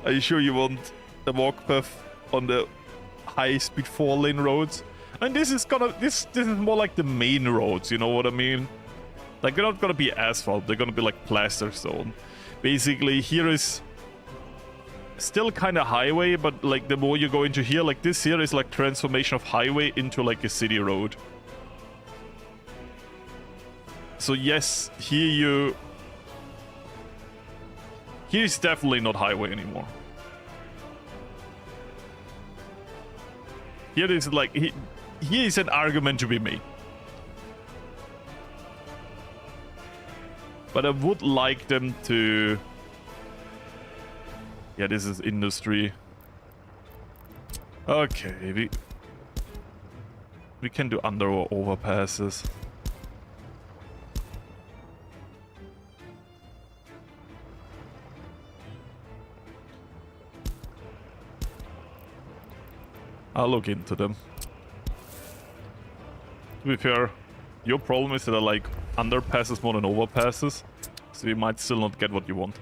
Are you sure you want a walk path on the high-speed 4-lane roads? And this is more like the main roads, you know what I mean? Like, they're not gonna be asphalt, they're gonna be like plaster stone. Basically, here is still kind of highway, but like the more you go into here, like this here is like transformation of highway into like a city road. So yes, here is definitely not highway anymore. Here is like, here is an argument to be made. But I would like them to... Yeah, this is industry. Okay, we can do under or overpasses. I'll look into them. To be fair, your problem is that I like underpasses more than overpasses, so you might still not get what you want.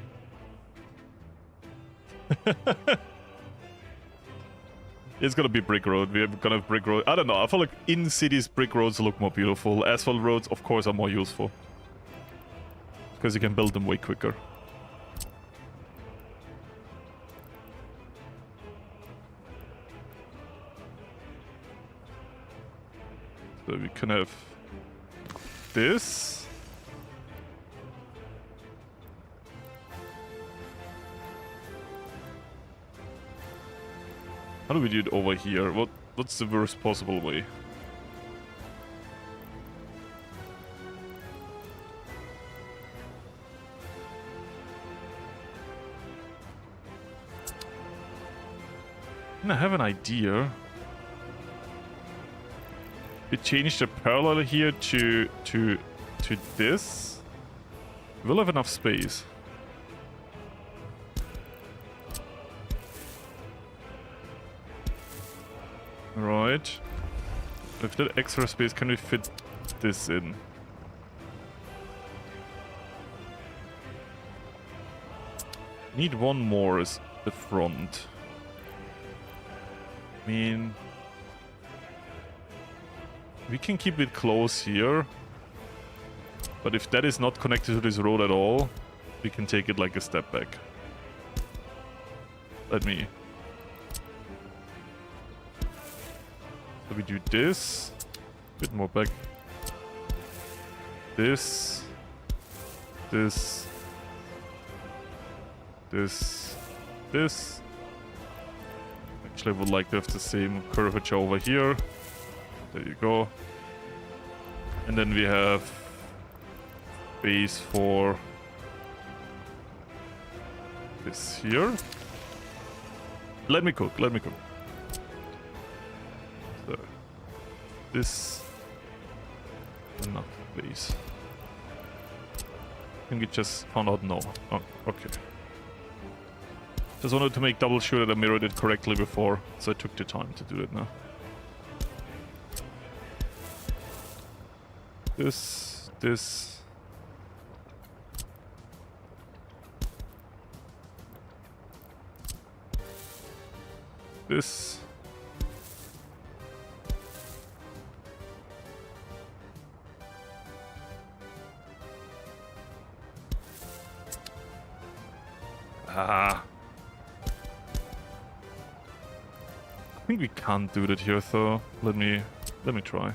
It's gonna be brick road. We're gonna have brick road. I don't know. I feel like in cities, brick roads look more beautiful. Asphalt roads, of course, are more useful because you can build them way quicker. So we can have this. How do we do it over here? What's the worst possible way? I have an idea. We change the parallel here to this. We'll have enough space. Right. With that extra space, can we fit this in? Need one more as the front. I mean... We can keep it close here, but if that is not connected to this road at all, we can take it like a step back. Let me... So we do this, a bit more back. This, this, this, this. Actually, I would like to have the same curvature over here. There you go. And then we have base for this here. Let me cook. So this enough base. I think we just found out no. Oh, okay. Just wanted to make double sure that I mirrored it correctly before, so I took the time to do it now. This. This. Ah. I think we can't do that here though. Let me try.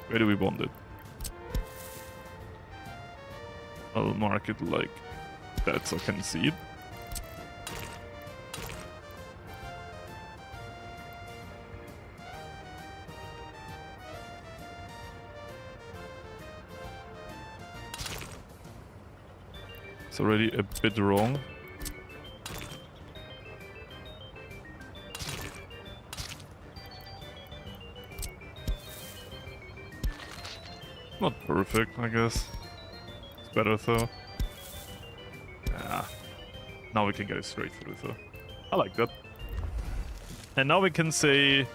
Where do we want it? I'll mark it like that so I can see it. It's already a bit wrong. Not perfect, I guess. It's better though. Now we can get it straight through, so I like that. And now we can say...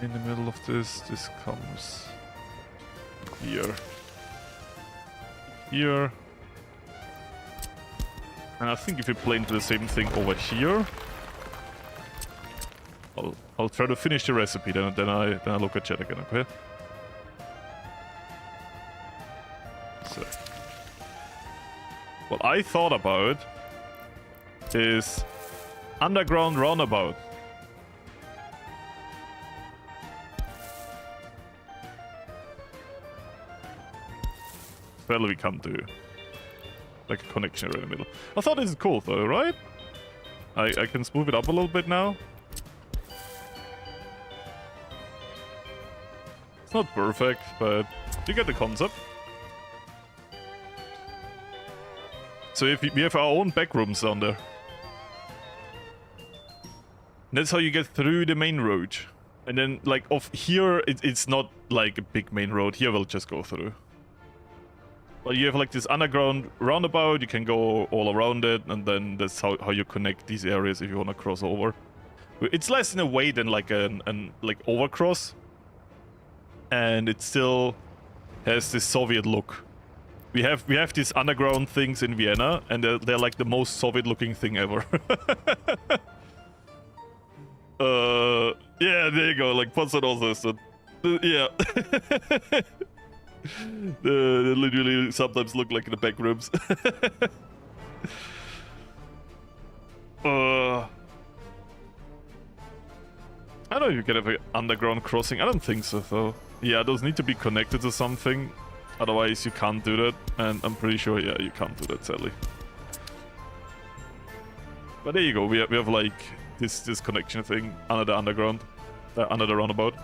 in the middle of this comes here. Here. And I think if we play into the same thing over here, I'll try to finish the recipe, then I look at chat again, okay? So, what I thought about is underground roundabout. Well, we can't do like a connection right in the middle. I thought this is cool though, right? I can smooth it up a little bit now. It's not perfect, but you get the concept. So if we have our own back rooms down there. That's how you get through the main road. And then like off here, it's not like a big main road. Here we'll just go through. But you have like this underground roundabout, you can go all around it, and then that's how you connect these areas if you want to cross over. It's less in a way than like an like overcross. And it still has this Soviet look. We have these underground things in Vienna, and they're like the most Soviet looking thing ever. Yeah, there you go, like Potsdam also. Yeah. They literally sometimes look like in the back rooms. I don't know if you can have an underground crossing. I don't think so, though. Yeah, those need to be connected to something. Otherwise, you can't do that. And I'm pretty sure, yeah, you can't do that, sadly. But there you go. We have like this connection thing under the underground, under the roundabout.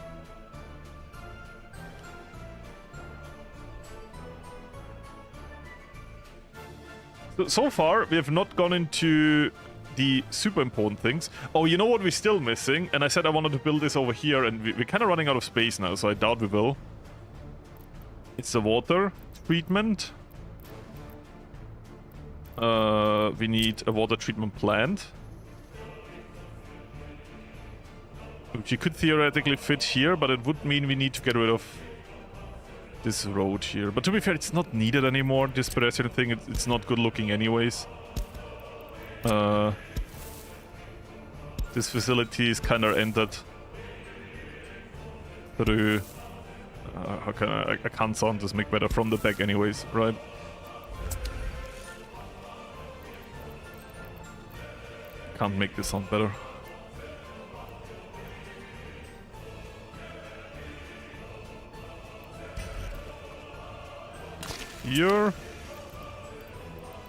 So far, we have not gone into the super important things. Oh, you know what we're still missing? And I said I wanted to build this over here, and we're kind of running out of space now, so I doubt we will. It's the water treatment. We need a water treatment plant. Which you could theoretically fit here, but it would mean we need to get rid of this road here. But to be fair, it's not needed anymore, this pedestrian thing. It's not good looking anyways. This facility is kind of entered through... how can I can't sound this make better from the back anyways, right? Can't make this sound better. Here.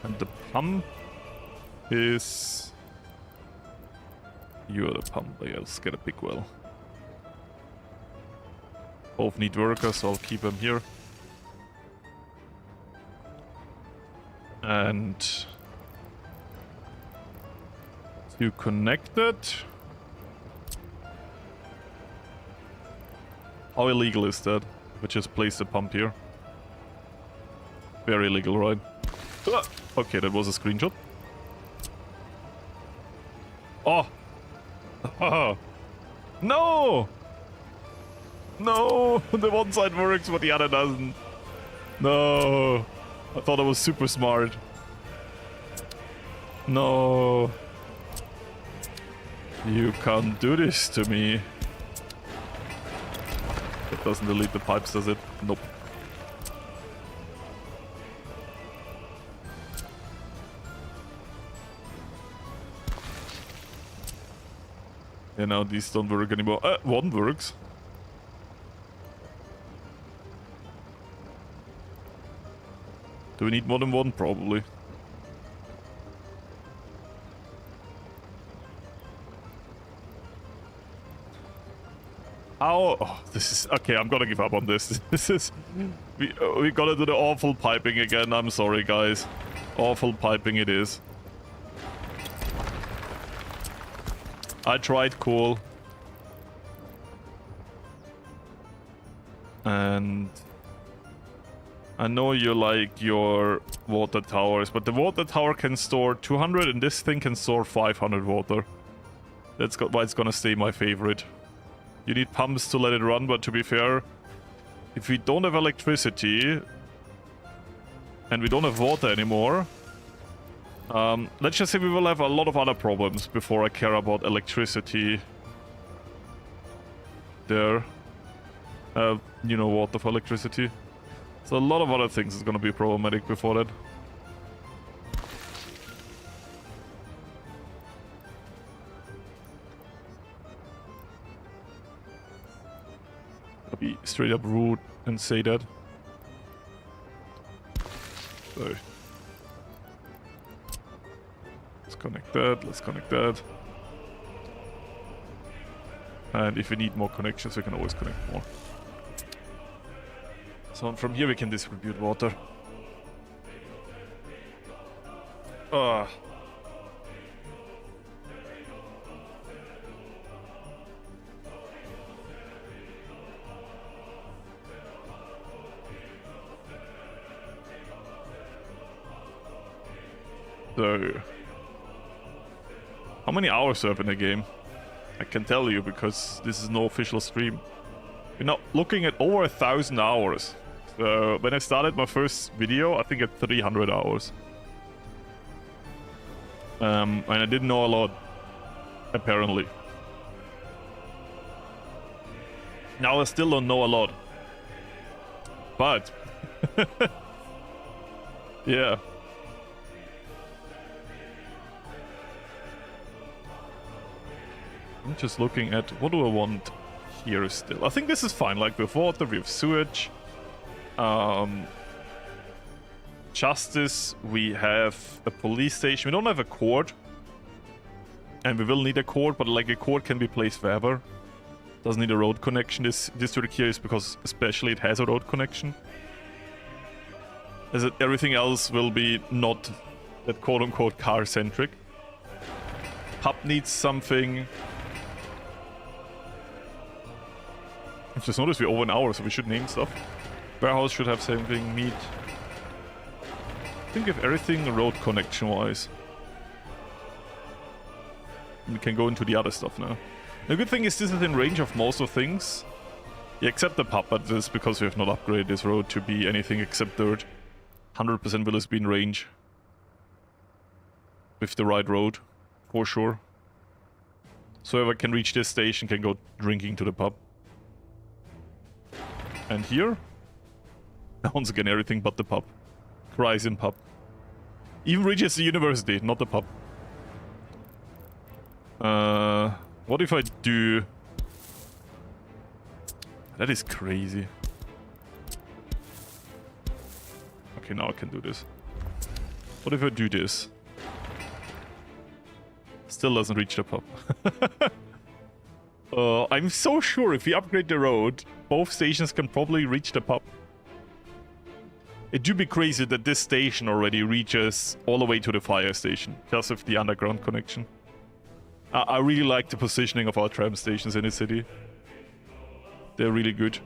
And the pump is... You're the pump. Yeah, let's get a big well. Both need workers, so I'll keep them here. And... to connect it... How illegal is that? We just place the pump here. Very illegal, right? Okay, that was a screenshot. Oh! No! No! The one side works, but the other doesn't. No! I thought I was super smart. No! You can't do this to me. That doesn't delete the pipes, does it? Nope. Yeah, now these don't work anymore. One works. Do we need more than one? Probably. How? Oh, this is... Okay, I'm gonna give up on this. This is... We gotta do the awful piping again. I'm sorry, guys. Awful piping it is. I tried, cool. I know you like your water towers, but the water tower can store 200 and this thing can store 500 water. That's why it's gonna stay my favorite. You need pumps to let it run, but to be fair, if we don't have electricity and we don't have water anymore, let's just say we will have a lot of other problems before I care about electricity. There. You know, water for electricity. So a lot of other things is gonna be problematic before that. I'll be straight up rude and say that. So. Let's connect that, let's connect that. And if we need more connections, we can always connect more. So from here we can distribute water. So, how many hours are up in the game? I can tell you because this is no official stream. We're now looking at over 1,000 hours. So when I started my first video, I think at 300 hours. And I didn't know a lot, apparently. Now I still don't know a lot. But, yeah. I'm just looking at what do I want here still. I think this is fine, like with water, we have sewage. Justice, we have a police station. We don't have a court. And we will need a court, but like a court can be placed wherever. Doesn't need a road connection. This district here is because especially it has a road connection. As everything else will be not that quote-unquote car-centric. Pub needs something. I just noticed we're over an hour, so we should name stuff. Warehouse should have something. Meat. I think if everything road connection-wise. We can go into the other stuff now. The good thing is this is in range of most of things. Yeah, except the pub, but this is because we have not upgraded this road to be anything except dirt. 100% will be in range. With the right road, for sure. So whoever can reach this station can go drinking to the pub. And here? Once again, everything but the pub. Cries in pub. Even reaches the university, not the pub. What if I do... That is crazy. Okay, now I can do this. What if I do this? Still doesn't reach the pub. I'm so sure if we upgrade the road, both stations can probably reach the pub. It do be crazy that this station already reaches all the way to the fire station, just with the underground connection. I really like the positioning of our tram stations in the city. They're really good.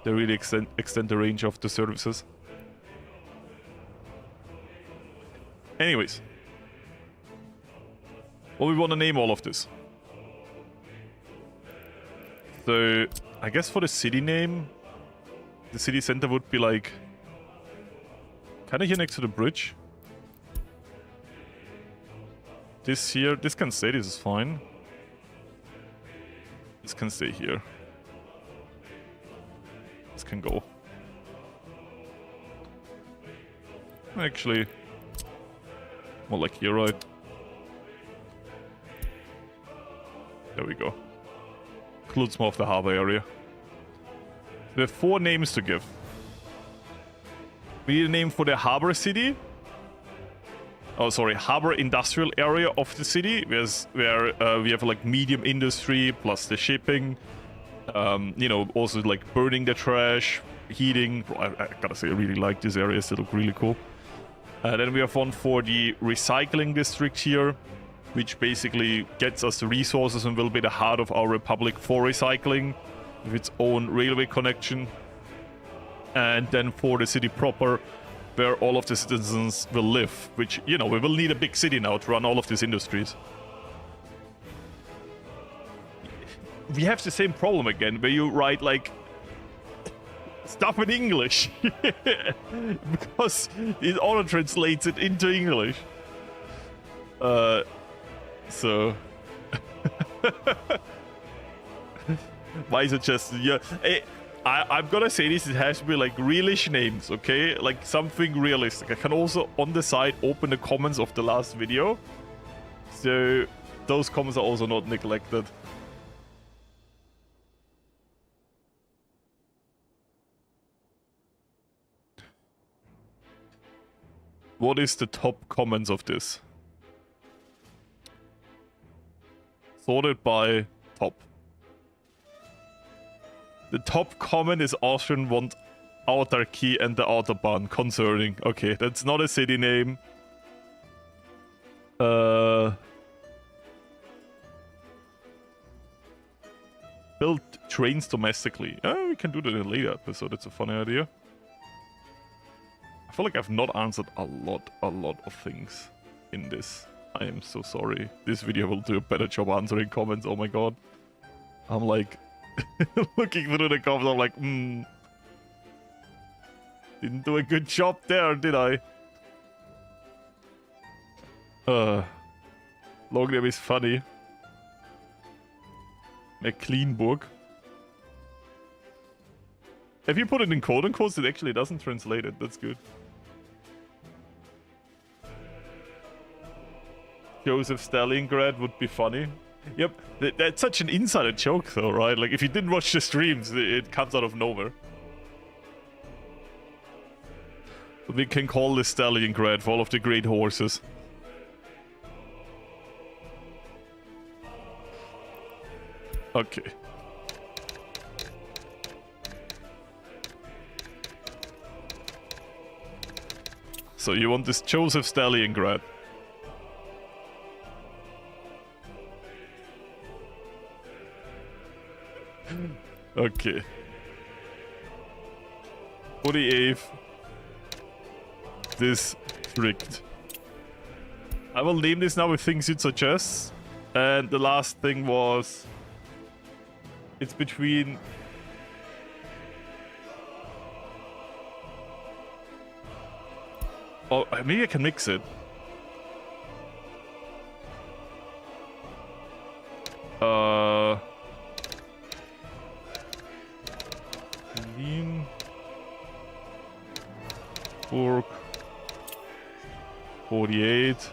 They really extend the range of the services. Anyways. What we want to name all of this? So, I guess for the city name, the city center would be like... Kinda here next to the bridge. This here, this can stay, this is fine. This can stay here. This can go. Actually, more like here, right? There we go. Includes more of the harbor area. We have 4 names to give. We need a name for the harbor city. Oh, sorry, harbor industrial area of the city, where we have like medium industry plus the shipping. You know, also like burning the trash, heating. I gotta say, I really like these areas. They look really cool. Then we have one for the recycling district here, which basically gets us the resources and will be the heart of our republic for recycling, with its own railway connection. And then for the city proper, where all of the citizens will live, which, you know, we will need a big city now to run all of these industries. We have the same problem again, where you write, like, stuff in English. Because it auto-translates it into English. So... My suggestion, yeah. I'm gonna say this, it has to be like realish names, okay? Like something realistic. I can also, on the side, open the comments of the last video. So those comments are also not neglected. What is the top comments of this? Sorted by top. The top comment is Austrian want autarky and the Autobahn. Concerning. Okay, that's not a city name. Build trains domestically. We can do that in a later episode. It's a funny idea. I feel like I've not answered a lot of things in this. I am so sorry. This video will do a better job answering comments. Oh my god. I'm like... looking through the comments, I'm like, didn't do a good job there, did I? Long name is funny. McLeanburg. If you put it in quote unquotes, it actually doesn't translate it. That's good. Joseph Stalingrad would be funny. Yep, that's such an insider joke though, right? Like, if you didn't watch the streams, it comes out of nowhere. We can call this Stalingrad for all of the great horses. Okay. So you want this Joseph Stalingrad? Okay. 48th district. I will name this now with things you'd suggest. And the last thing was... It's between... Oh, maybe I can mix it. Burg 48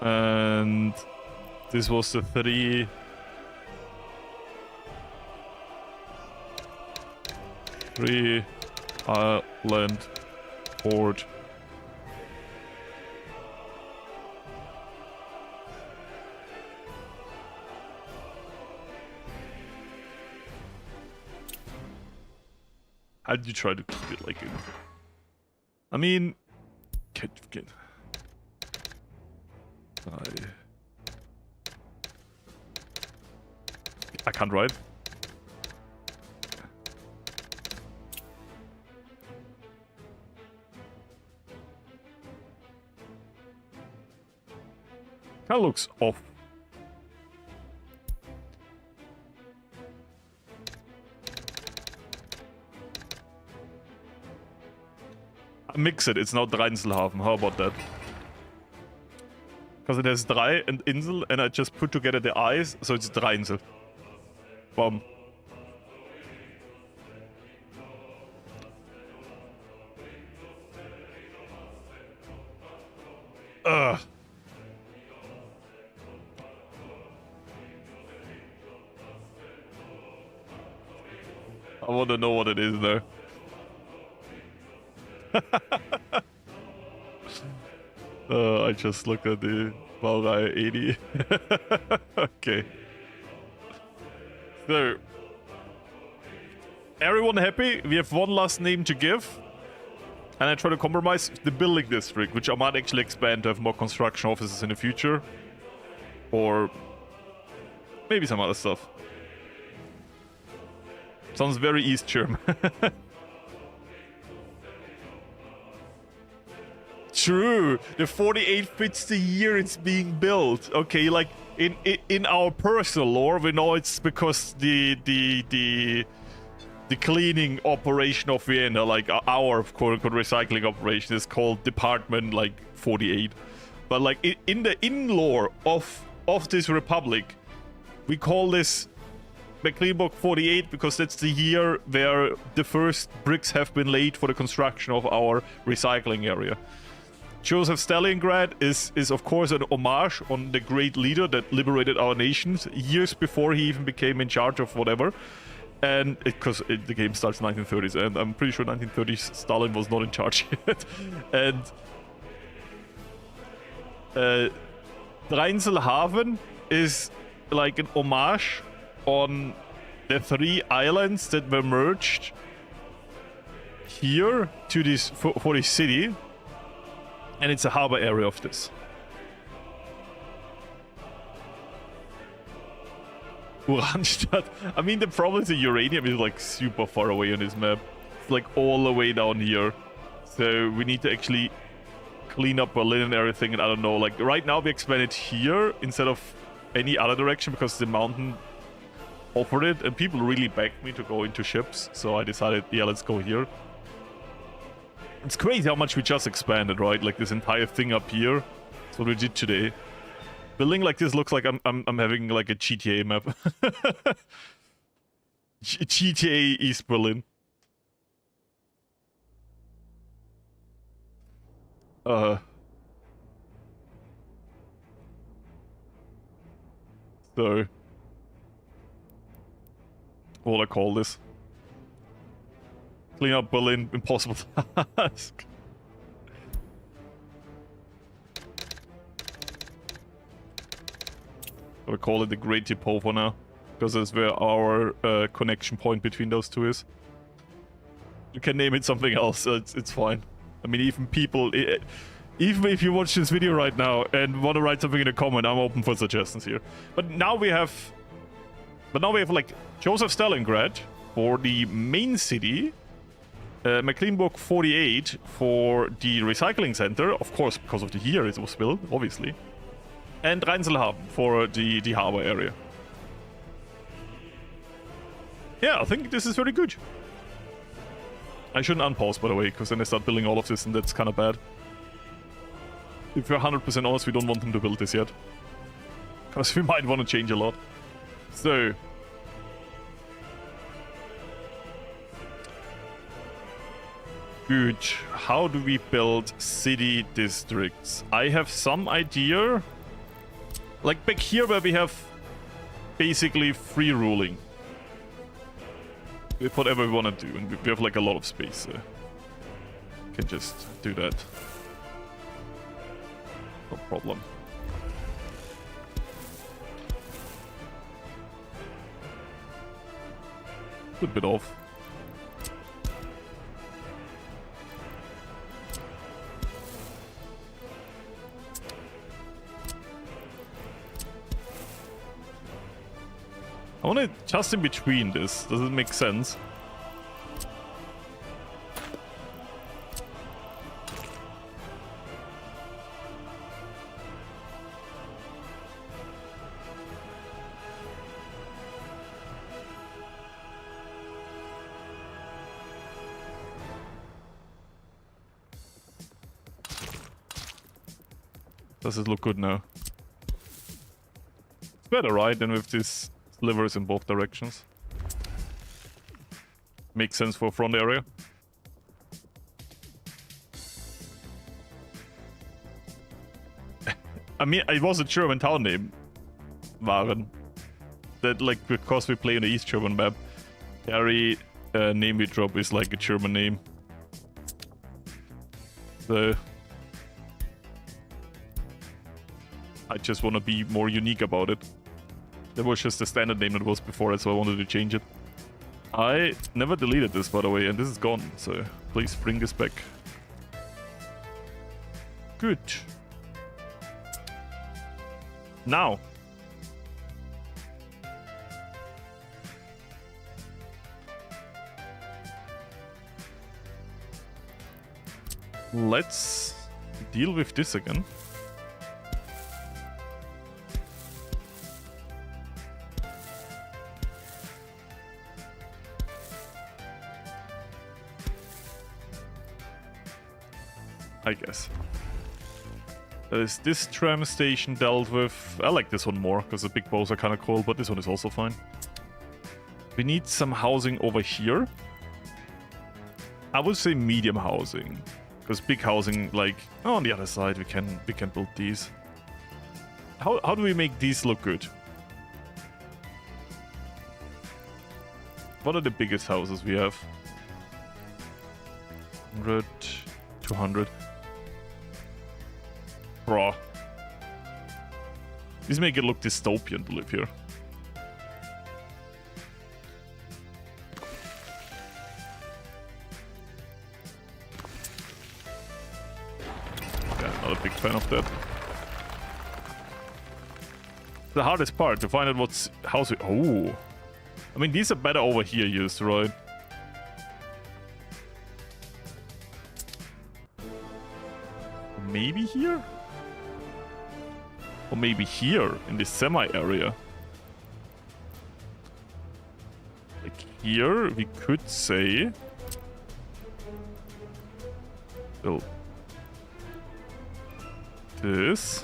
and this was the 3 island port. How did you try to keep it like it? I mean, I can't write. That looks off. Mix it, it's now Dreinselhafen. How about that? Because it has Drei and Insel, and I just put together the eyes, so it's Dreinsel. Bomb. Ugh. I want to know what it is now. I just looked at the Baureihe 80. Okay. So, everyone happy? We have one last name to give. And I try to compromise the building district, which I might actually expand to have more construction offices in the future. Or maybe some other stuff. Sounds very East German. True. The 48 fits the year it's being built. Okay, like in our personal lore, we know it's because the cleaning operation of Vienna, like our quote-unquote recycling operation, is called Department like 48. But like in the lore of this republic, we call this Mecklenburg 48 because that's the year where the first bricks have been laid for the construction of our recycling area. Joseph Stalingrad is of course an homage on the great leader that liberated our nations years before he even became in charge of whatever. And because the game starts 1930s, and I'm pretty sure 1930s Stalin was not in charge yet. And Reinzelhaven is like an homage on the 3 islands that were merged here to this for this city, and it's a harbor area of this. Uranstadt. I mean, the problem is the uranium is like super far away on this map. It's like all the way down here. So we need to actually clean up Berlin and everything, and I don't know, like right now we expanded here instead of any other direction because the mountain offered it, and people really begged me to go into ships, so I decided, yeah, let's go here. It's crazy how much we just expanded, right? Like this entire thing up here. That's what we did today. Building like this looks like I'm having like a GTA map. GTA East Berlin. So what do I call this? Clean up Berlin, impossible task. I'll call it the Great Depot for now, because that's where our connection point between those two is. You can name it something else, it's fine. I mean, even people, even if you watch this video right now and want to write something in a comment, I'm open for suggestions here. But now we have like Joseph Stalingrad for the main city, Mecklenburg 48 for the recycling center, of course because of the year it was built, obviously, and Reinzelhaven for the harbor area. Yeah, I think this is very good. I shouldn't unpause, by the way, because then I start building all of this and that's kind of bad. If we're 100% honest, we don't want them to build this yet, because we might want to change a lot. So good. How do we build city districts? I have some idea. Like back here where we have basically free ruling. With whatever we want to do, and we have like a lot of space. So can just do that. No problem. A bit off. I want it just in between this. Does it make sense? Does it look good now? It's better, right, than with this slivers in both directions. Makes sense for front area. I mean, it was a German town name, Waren. That, like, because we play on the East German map, every name we drop is like a German name. So I just want to be more unique about it. That was just the standard name that was before it, so I wanted to change it. I never deleted this, by the way, and this is gone, so please bring this back. Good. Now. Let's deal with this again. I guess. Is this tram station dealt with? I like this one more, because the big bows are kind of cool, but this one is also fine. We need some housing over here. I would say medium housing, because big housing, like, oh, on the other side, we can build these. How do we make these look good? What are the biggest houses we have? 100, 200. Bro. These make it look dystopian to live here. Yeah, not a big fan of that. The hardest part, to find out what's house. Oh. I mean, these are better over here used, right? Maybe here? Or maybe here, in this semi-area. Like here, we could say... build this.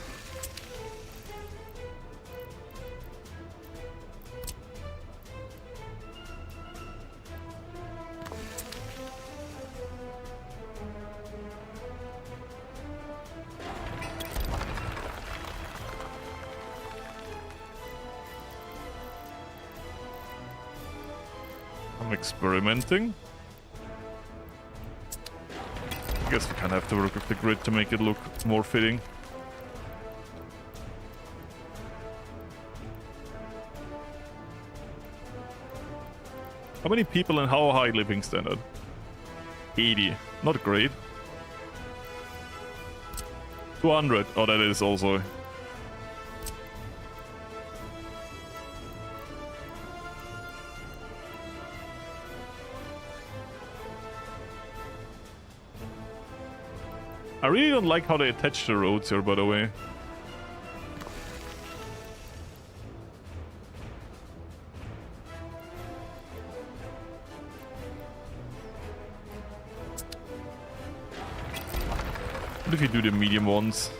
I'm experimenting. I guess we kind of have to work with the grid to make it look more fitting. How many people and how high living standard? 80. Not great. 200. Oh, that is also... I really don't like how they attach the roads here, by the way. What if you do the medium ones?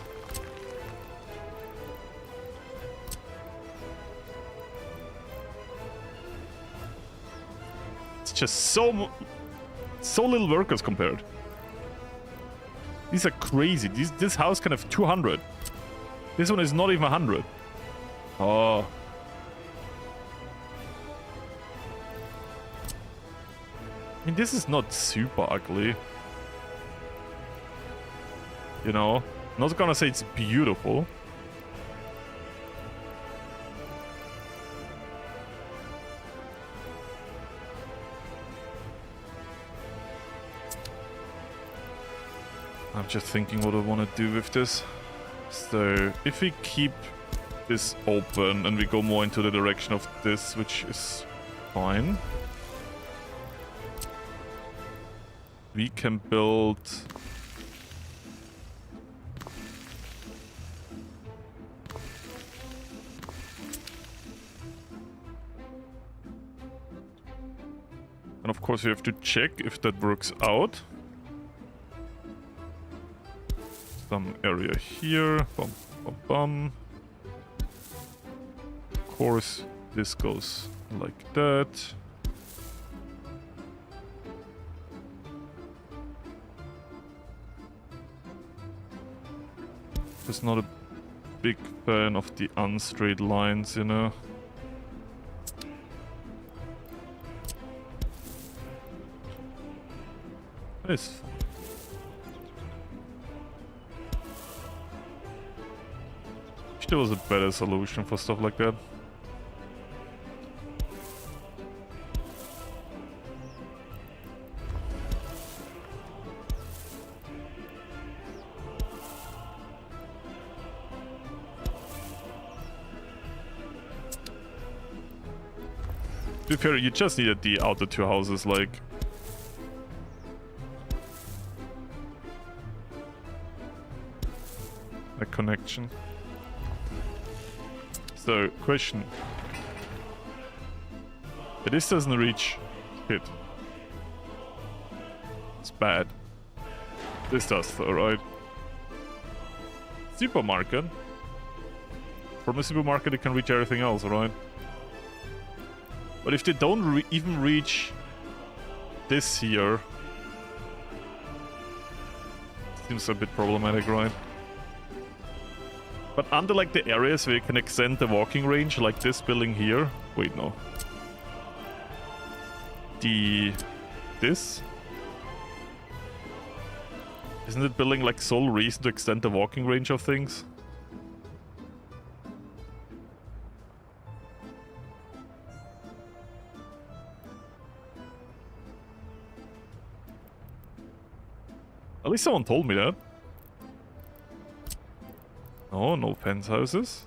It's just so little workers compared. These are crazy. This house can have 200. This one is not even 100. Oh. I mean, this is not super ugly. You know? I'm not gonna say it's beautiful. I'm just thinking what I want to do with this. So, if we keep this open and we go more into the direction of this, which is fine. We can build... And of course we have to check if that works out. Some area here. Bum, bum, bum. Of course, this goes like that. Just not a big fan of the unstraight lines, you know. It's fine. There was a better solution for stuff like that. To be fair, you just needed the outer two houses, like... connection. So, question. This doesn't reach it. It's bad. This does though, right? Supermarket. From the supermarket it can reach everything else, right? But if they don't even reach this here... Seems a bit problematic, right? But under like the areas where you can extend the walking range, like this building here. Wait, no. This? Isn't it building like sole reason to extend the walking range of things? At least someone told me that. Oh, no fence houses.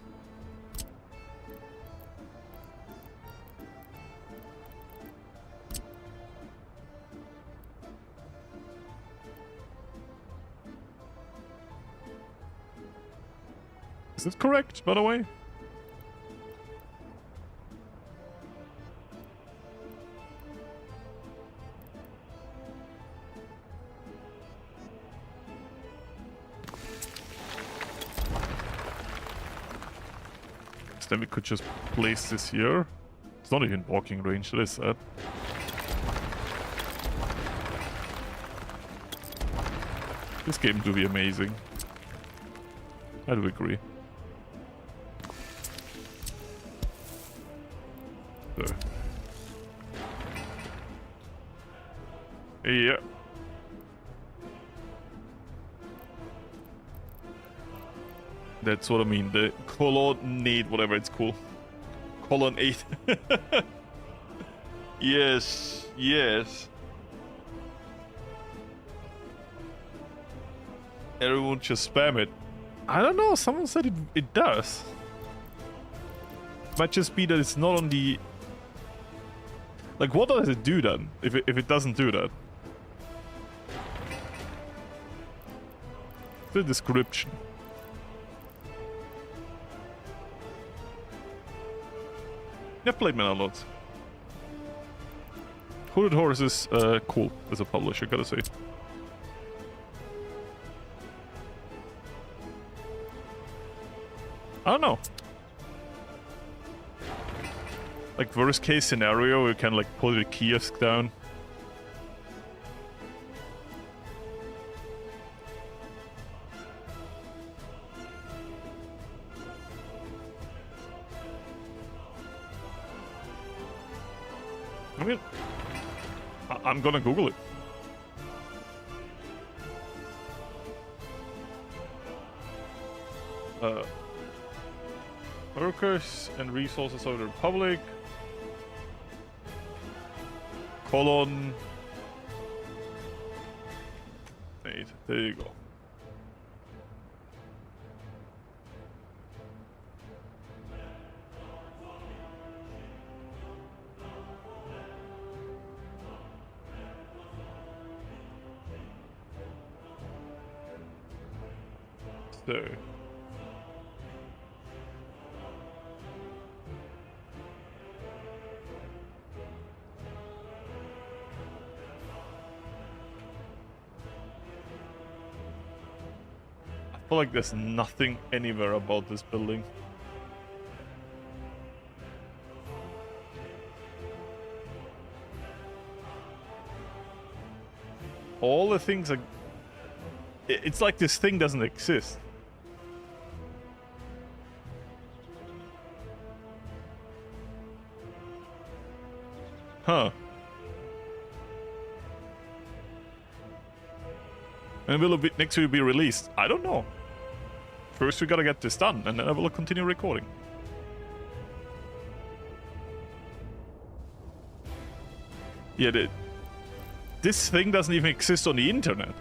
Is it correct, by the way? Then we could just place this here. It's not even walking range, that is sad. This game do be amazing. I do agree. There. Yeah. That's what I mean, the colonnade, whatever it's called. Colonnade. Yes, yes. Everyone just spam it. I don't know, someone said it does. Might just be that it's not on the... Like, what does it do then, if it doesn't do that? The description. I've played Mana lots. Hooded Horse is cool as a publisher, gotta say. I don't know. Like, worst case scenario, you can like put a kiosk down. I mean, I'm gonna Google it. Workers and resources of the Republic. Colon. Wait, there you go. So. I feel like there's nothing anywhere about this building. All the things are... It's like this thing doesn't exist. Huh. And will it be, next will be released? I don't know. First we gotta get this done, and then I will continue recording. Yeah, this thing doesn't even exist on the internet.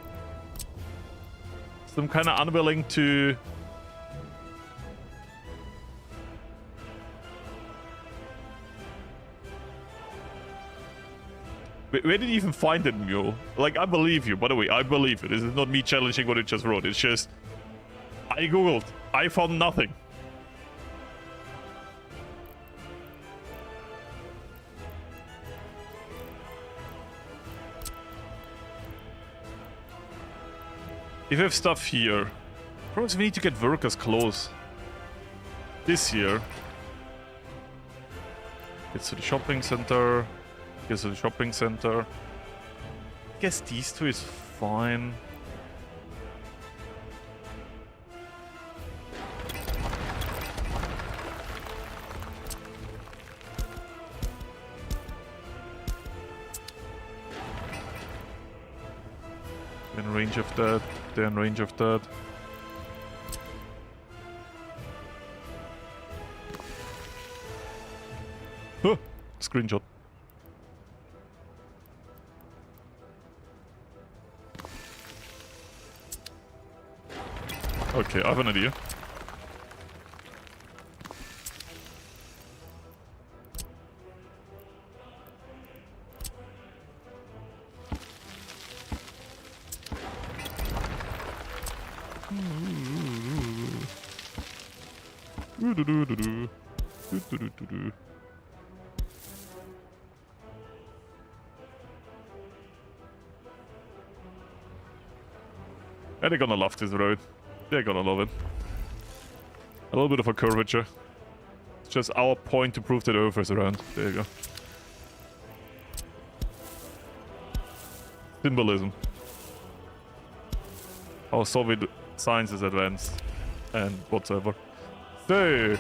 So I'm kind of unwilling to... Where did you even find it, Mule? Like, I believe you, by the way, I believe it. This is not me challenging what it just wrote, it's just... I googled I found nothing. If you have stuff here, perhaps we need to get workers close. This here. Gets to the shopping center. Gets to the shopping center. I guess these two is fine. In range of that, they're in range of that. Huh, screenshot. Okay, I have an idea. Yeah, they're gonna love this road. They're gonna love it. A little bit of a curvature. It's just our point to prove that Earth is around. There you go. Symbolism. Our Soviet science is advanced. And whatsoever. So,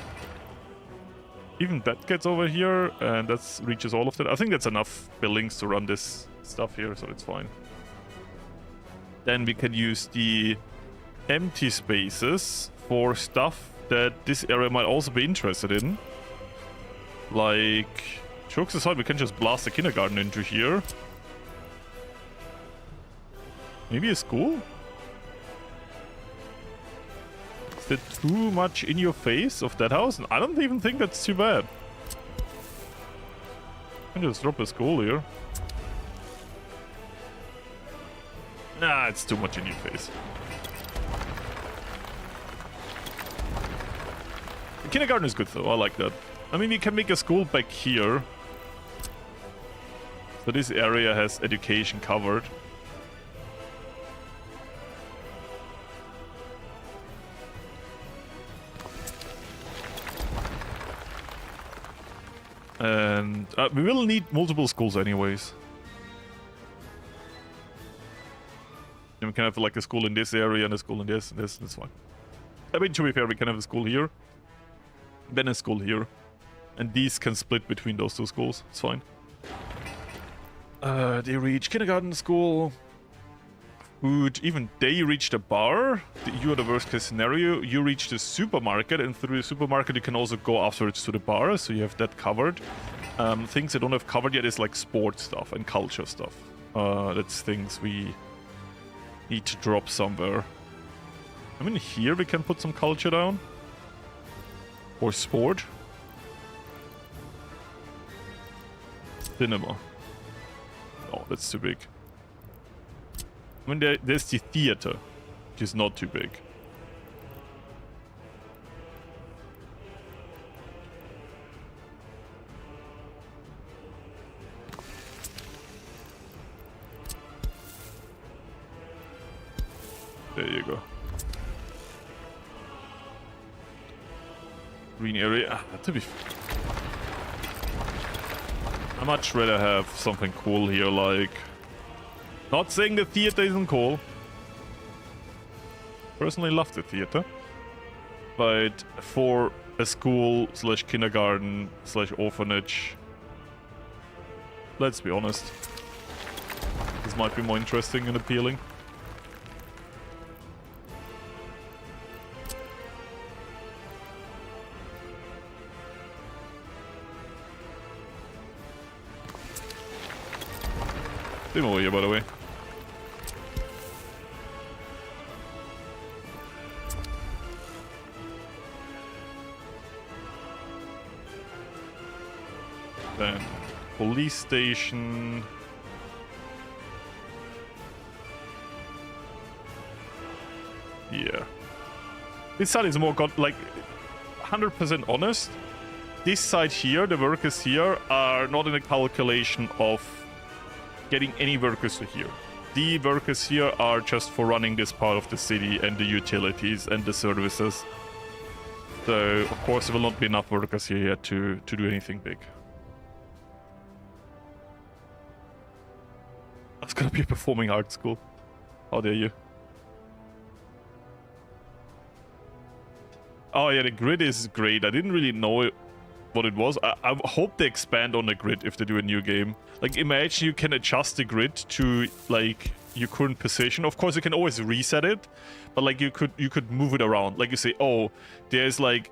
even that gets over here, and that reaches all of that. I think that's enough buildings to run this stuff here, so it's fine. Then we can use the empty spaces for stuff that this area might also be interested in. Like, jokes aside, we can just blast a kindergarten into here. Maybe a school? Is that too much in your face of that house? I don't even think that's too bad. I can just drop a school here. Nah, it's too much in your face. The kindergarten is good though, I like that. I mean, we can make a school back here. So this area has education covered. And we will need multiple schools anyways. And we can have like a school in this area and a school in this and this, that's fine. I mean, to be fair, we can have a school here. Then a school here. And these can split between those two schools, it's fine. They reach kindergarten, school, food, even they reach the bar. You are the worst case scenario. You reach the supermarket, and through the supermarket you can also go afterwards to the bar, so you have that covered. Things I don't have covered yet is like sports stuff and culture stuff. That's things we need to drop somewhere. I mean, here we can put some culture down. Or sport. Cinema. Oh, that's too big. I mean, there's the theater, which is not too big. There you go. Green area. To be I much rather have something cool here, like... Not saying the theater isn't cool. Personally love the theater. But for a school slash kindergarten slash orphanage... Let's be honest. This might be more interesting and appealing. Same over here, by the way. Then police station. Yeah. This side is more like 100% honest. This side here, the workers here, are not in a calculation of getting any workers to here. The workers here are just for running this part of the city and the utilities and the services. So, of course, there will not be enough workers here yet to do anything big. That's gonna be a performing arts school. How dare you? Oh yeah, the grid is great. I didn't really know what it was. I hope they expand on the grid if they do a new game. Like, imagine you can adjust the grid to, like, your current position. Of course, you can always reset it, but, like, you could move it around. Like, you say, oh, there's, like,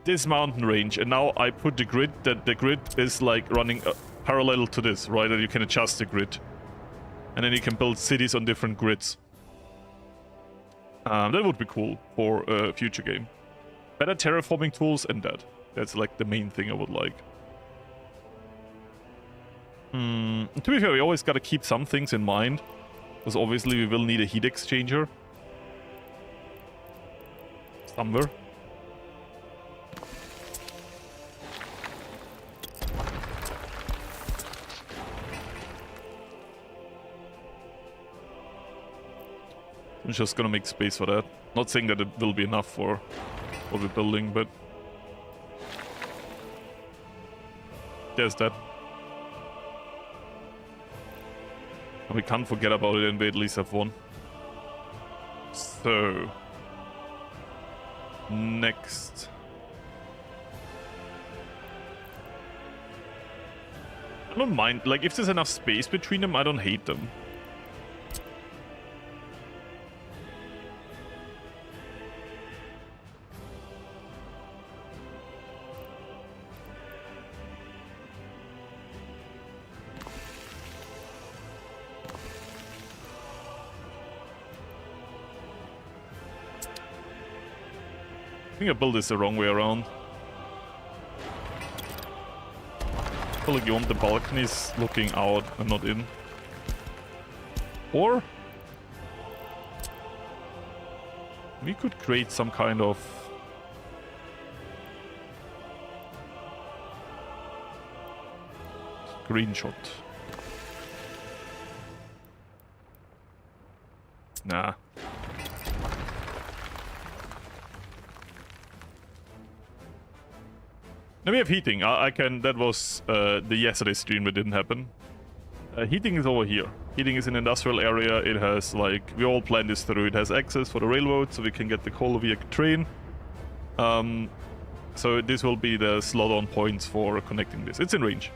this mountain range, and now I put the grid, that the grid is, like, running parallel to this, right? And you can adjust the grid. And then you can build cities on different grids. That would be cool for a future game. Better terraforming tools and that. That's like the main thing I would like. To be fair, we always gotta keep some things in mind. Because obviously we will need a heat exchanger. Somewhere. I'm just gonna make space for that. Not saying that it will be enough for what we're building, but there's that. And we can't forget about it, and we at least have one. So next. I don't mind, like, if there's enough space between them, I don't hate them. I think I built this the wrong way around. I feel like you want the balconies looking out and not in. Or we could create some kind of screenshot. Nah. Now we have heating. I can. That was the yesterday's stream that didn't happen. Heating is over here. Heating is in industrial area. It has, like, we all planned this through. It has access for the railroad, so we can get the coal via train. So this will be the slot on points for connecting this. It's in range.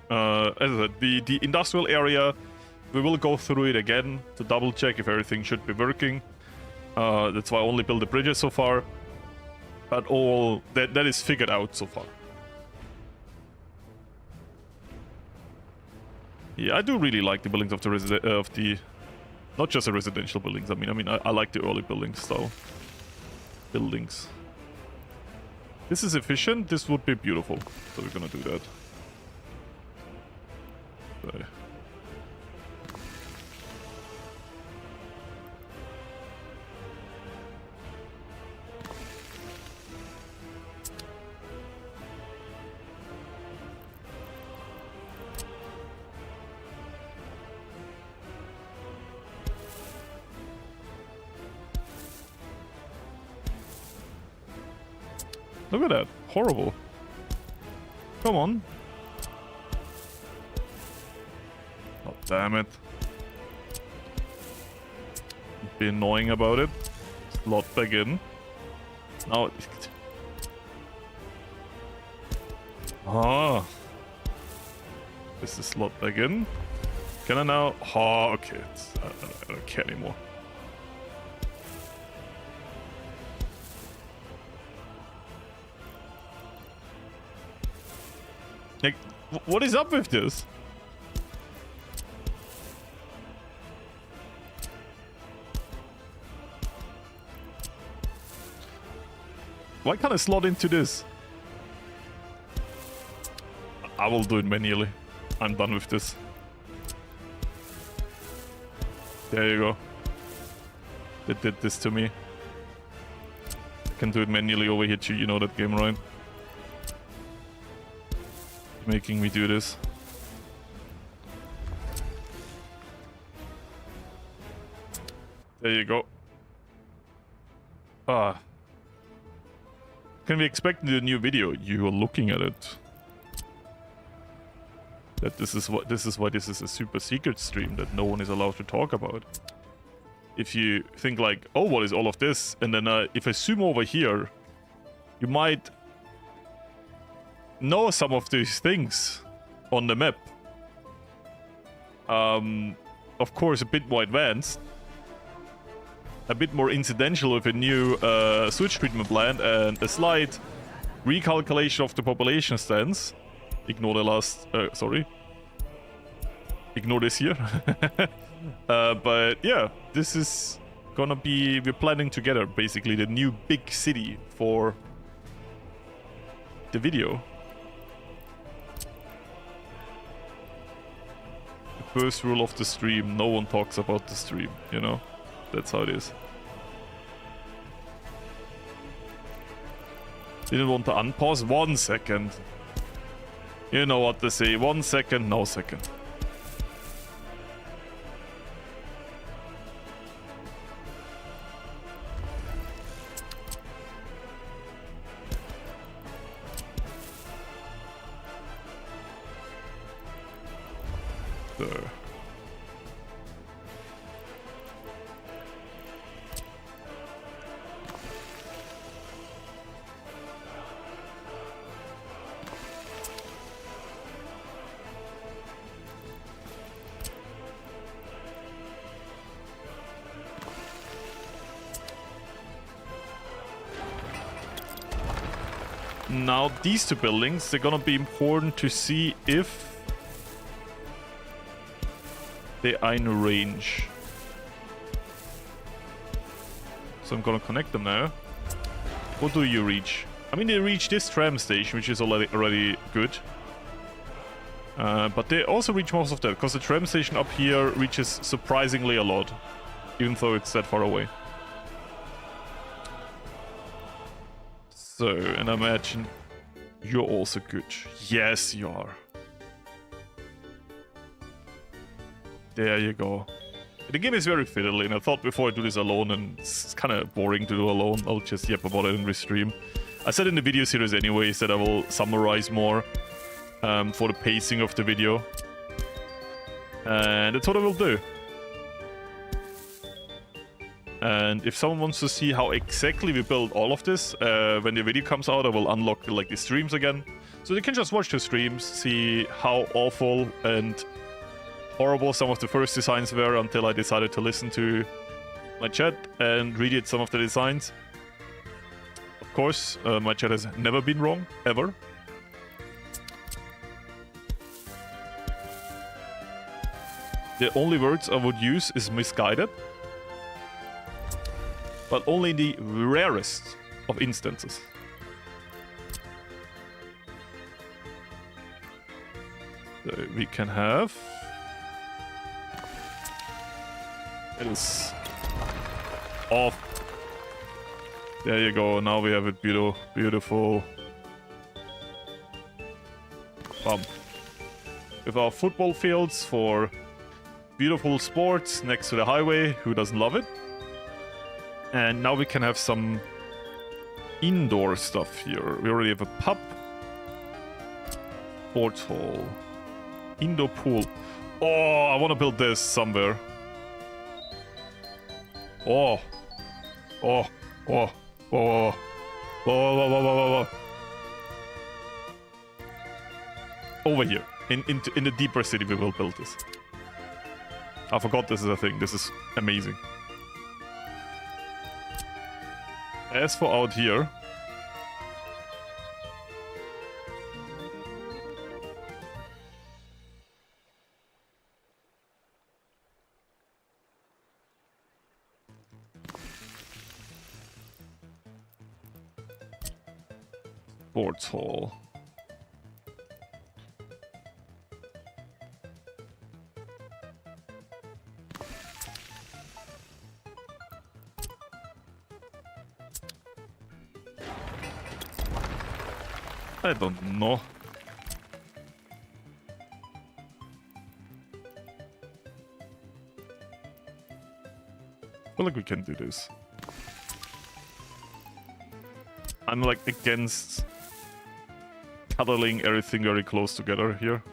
As I said, the industrial area, we will go through it again to double check if everything should be working. That's why I only built the bridges so far. But all that is figured out so far. Yeah, I do really like the buildings of the not just the residential buildings. I mean, I like the early buildings though. Buildings. This is efficient. This would be beautiful. So we're gonna do that. Okay. Look at that. Horrible. Come on. Oh, damn it. Be annoying about it. Slot back in. Now. Ah. This is slot back in. Can I now? Oh, okay. I don't care anymore. Like, what is up with this? Why can't I slot into this? I will do it manually. I'm done with this. There you go. They did this to me. Can do it manually over here too, you know that game, right? Making me do this. There you go. Ah. Can we expect a new video? You are looking at it. That this is why this is a super secret stream that no one is allowed to talk about. If you think like, oh, what is all of this? And then if I zoom over here, you might know some of these things on the map. Of course, a bit more advanced. A bit more incidental with a new sewage treatment plant and a slight recalculation of the population stance. Ignore the last... sorry. Ignore this here. But yeah, this is gonna be... We're planning together, basically, the new big city for the video. The first rule of the stream, no one talks about the stream, you know? That's how it is. Didn't want to unpause. 1 second. You know what to say. 1 second, no second. There. Now, these two buildings, they're gonna be important to see if they are in range. So I'm gonna connect them now. What do you reach? I mean, they reach this tram station, which is already good. But they also reach most of that, because the tram station up here reaches surprisingly a lot, even though it's that far away. So, and I imagine you're also good. Yes, you are. There you go. The game is very fiddly, and I thought before I do this alone, and it's kind of boring to do alone, I'll just yap about it in restream. I said in the video series anyways that I will summarize more for the pacing of the video. And that's what I will do. And if someone wants to see how exactly we build all of this, when the video comes out, I will unlock like the streams again. So they can just watch the streams, see how awful and horrible some of the first designs were until I decided to listen to my chat and read some of the designs. Of course, my chat has never been wrong, ever. The only words I would use is misguided. But only in the rarest of instances. So we can have... It is off. There you go. Now we have it beautiful. Bum. With our football fields for beautiful sports next to the highway. Who doesn't love it? And now we can have some indoor stuff here. We already have a pub. Sports hall. Indoor pool. Oh, I want to build this somewhere. Oh. Oh. Oh. Oh. Oh. Over here. In the deeper city we will build this. I forgot this is a thing. This is amazing. As for out here, sports hall. I don't know. I feel like we can do this. I'm like against cuddling everything very close together here.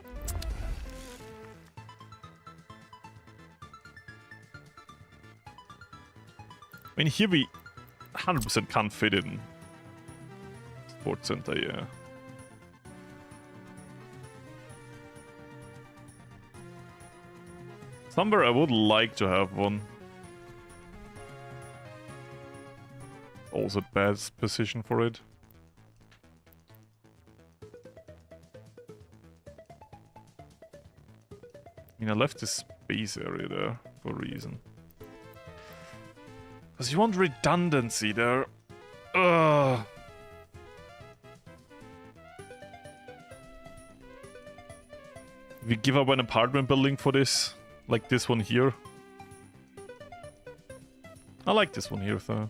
I mean, here we 100% can't fit in. Sports center, yeah. Somewhere I would like to have one. Also bad position for it. I mean, I left the space area there for a reason. Because you want redundancy there. Ugh. We give up an apartment building for this. Like this one here. I like this one here, though.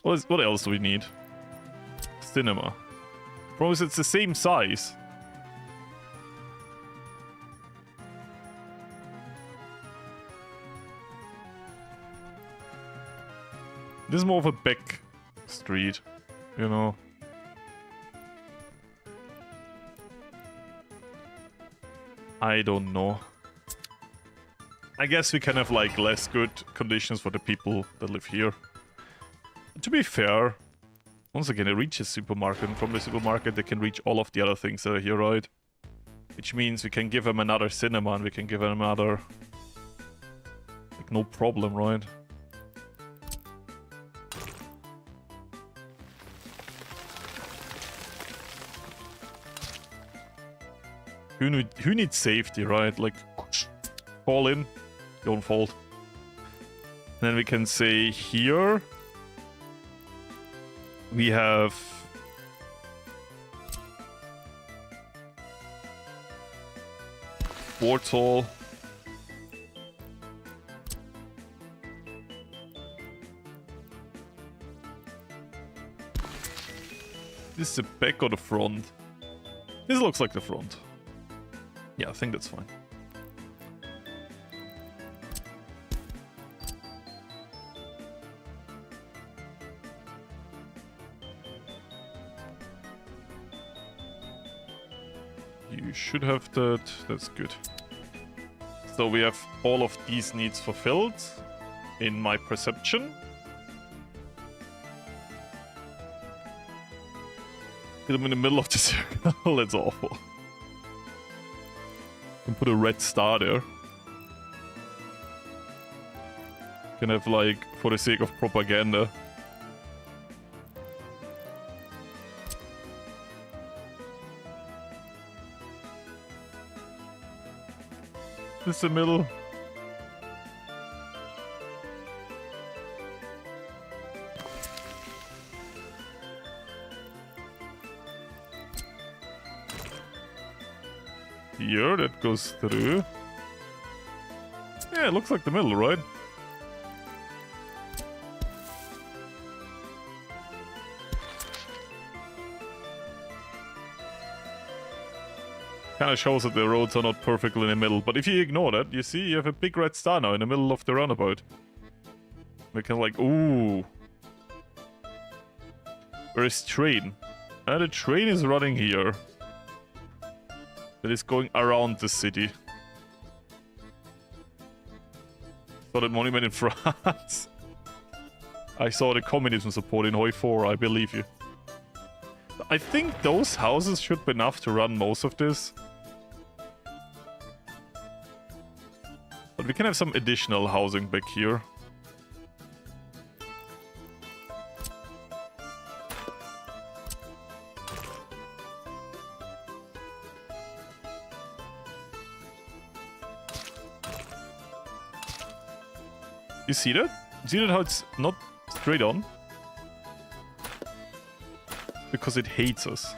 What else do we need? Cinema. Promise it's the same size. This is more of a back street, you know. I don't know. I guess we can have like less good conditions for the people that live here. To be fair, once again, they reach a supermarket, and from the supermarket they can reach all of the other things that are here, right? Which means we can give them another cinema and we can give them another... like, no problem, right? Who needs safety, right? Like, fall in, don't fall. Then we can say here... we have sports hall. This is the back or the front? This looks like the front. Yeah, I think that's fine. You should have that. That's good. So we have all of these needs fulfilled in my perception. Hit them in the middle of the circle. That's awful. Can put a red star there. Can have like, for the sake of propaganda. This is the middle. Here, that goes through. Yeah, it looks like the middle, right? Kind of shows that the roads are not perfectly in the middle, but if you ignore that, you see you have a big red star now in the middle of the roundabout. We can like, ooh. Where is train? The train is running here. It is going around the city. Saw the monument in France. I saw the communism support in Hoi 4, I believe you. I think those houses should be enough to run most of this. But we can have some additional housing back here. You see that? You see that how it's not straight on? Because it hates us.